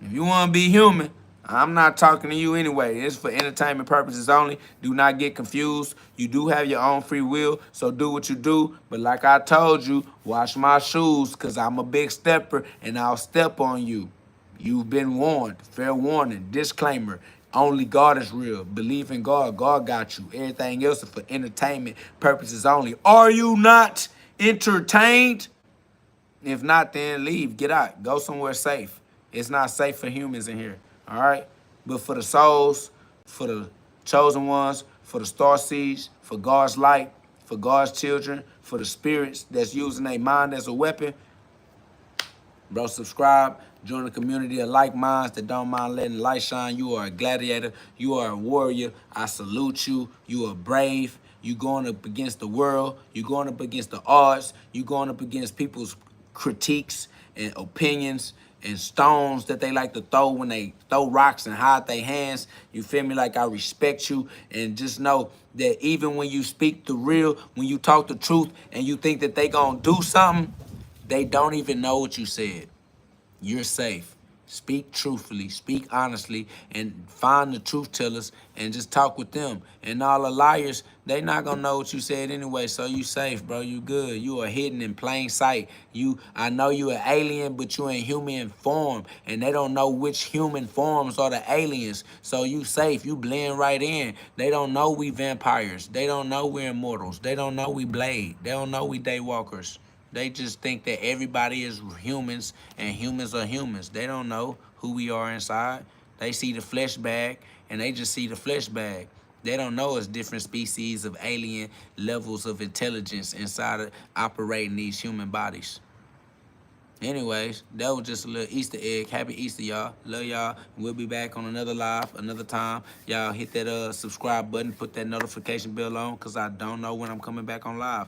If you want to be human, I'm not talking to you anyway. It's for entertainment purposes only. Do not get confused. You do have your own free will, so do what you do. But like I told you, wash my shoes, because I'm a big stepper, and I'll step on you. You've been warned. Fair warning. Disclaimer. Only God is real. Believe in God. God got you. Everything else is for entertainment purposes only. Are you not entertained? If not, then leave. Get out. Go somewhere safe. It's not safe for humans in here, all right? But for the souls, for the chosen ones, for the star seeds, for God's light, for God's children, for the spirits that's using their mind as a weapon, bro, subscribe. Join a community of like minds that don't mind letting light shine. You are a gladiator. You are a warrior. I salute you. You are brave. You going up against the world. You going up against the odds. You going up against people's critiques and opinions and stones that they like to throw when they throw rocks and hide their hands. You feel me? Like, I respect you. And just know that even when you speak the real, when you talk the truth and you think that they gonna do something, they don't even know what you said. You're safe. Speak truthfully, speak honestly, and find the truth tellers and just talk with them. And all the liars, they not gonna know what you said anyway, so you safe, bro. You good. You are hidden in plain sight. I know you an alien, but you in human form, and they don't know which human forms are the aliens. So you safe. You blend right in. They don't know we vampires. They don't know we're immortals. They don't know we Blade. They don't know we daywalkers. They just think that everybody is humans and humans are humans. They don't know who we are inside. They see the flesh bag and they just see the flesh bag. They don't know it's different species of alien levels of intelligence inside of operating these human bodies. Anyways, that was just a little Easter egg. Happy Easter, y'all. Love y'all. We'll be back on another live, another time. Y'all hit that subscribe button, put that notification bell on, because I don't know when I'm coming back on live.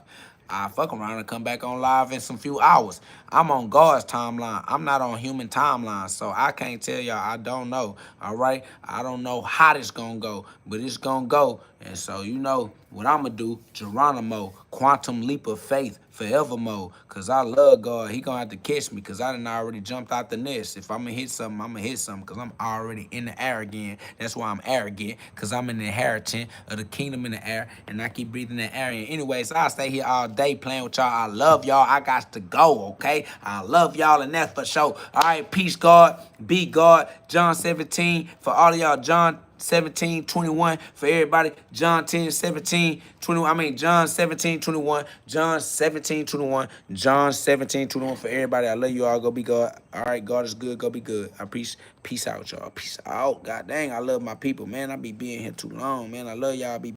I fuck around and come back on live in some few hours. I'm on God's timeline. I'm not on human timeline, so I can't tell y'all. I don't know, all right? I don't know how this gonna go, but it's gonna go. And so, you know what I'm gonna do, Geronimo, quantum leap of faith, forevermore, because I love God. He gonna have to catch me because I done already jumped out the nest. If I'm gonna hit something, I'm gonna hit something because I'm already in the air again. That's why I'm arrogant, because I'm an inheritant of the kingdom in the air, and I keep breathing the air in. Anyways, I'll stay here all day playing with y'all. I love y'all. I got to go, okay? I love y'all, and that's for sure. All right, peace, God. Be God. John 17, for all of y'all, John 17:21 for everybody. John 10:17:21. John 17:21. John 17:21. John 17:21 for everybody. I love you all. Go be God. All right, God is good. Go be good. I peace out, y'all. Peace out. God dang, I love my people, man. I be being here too long, man. I love y'all.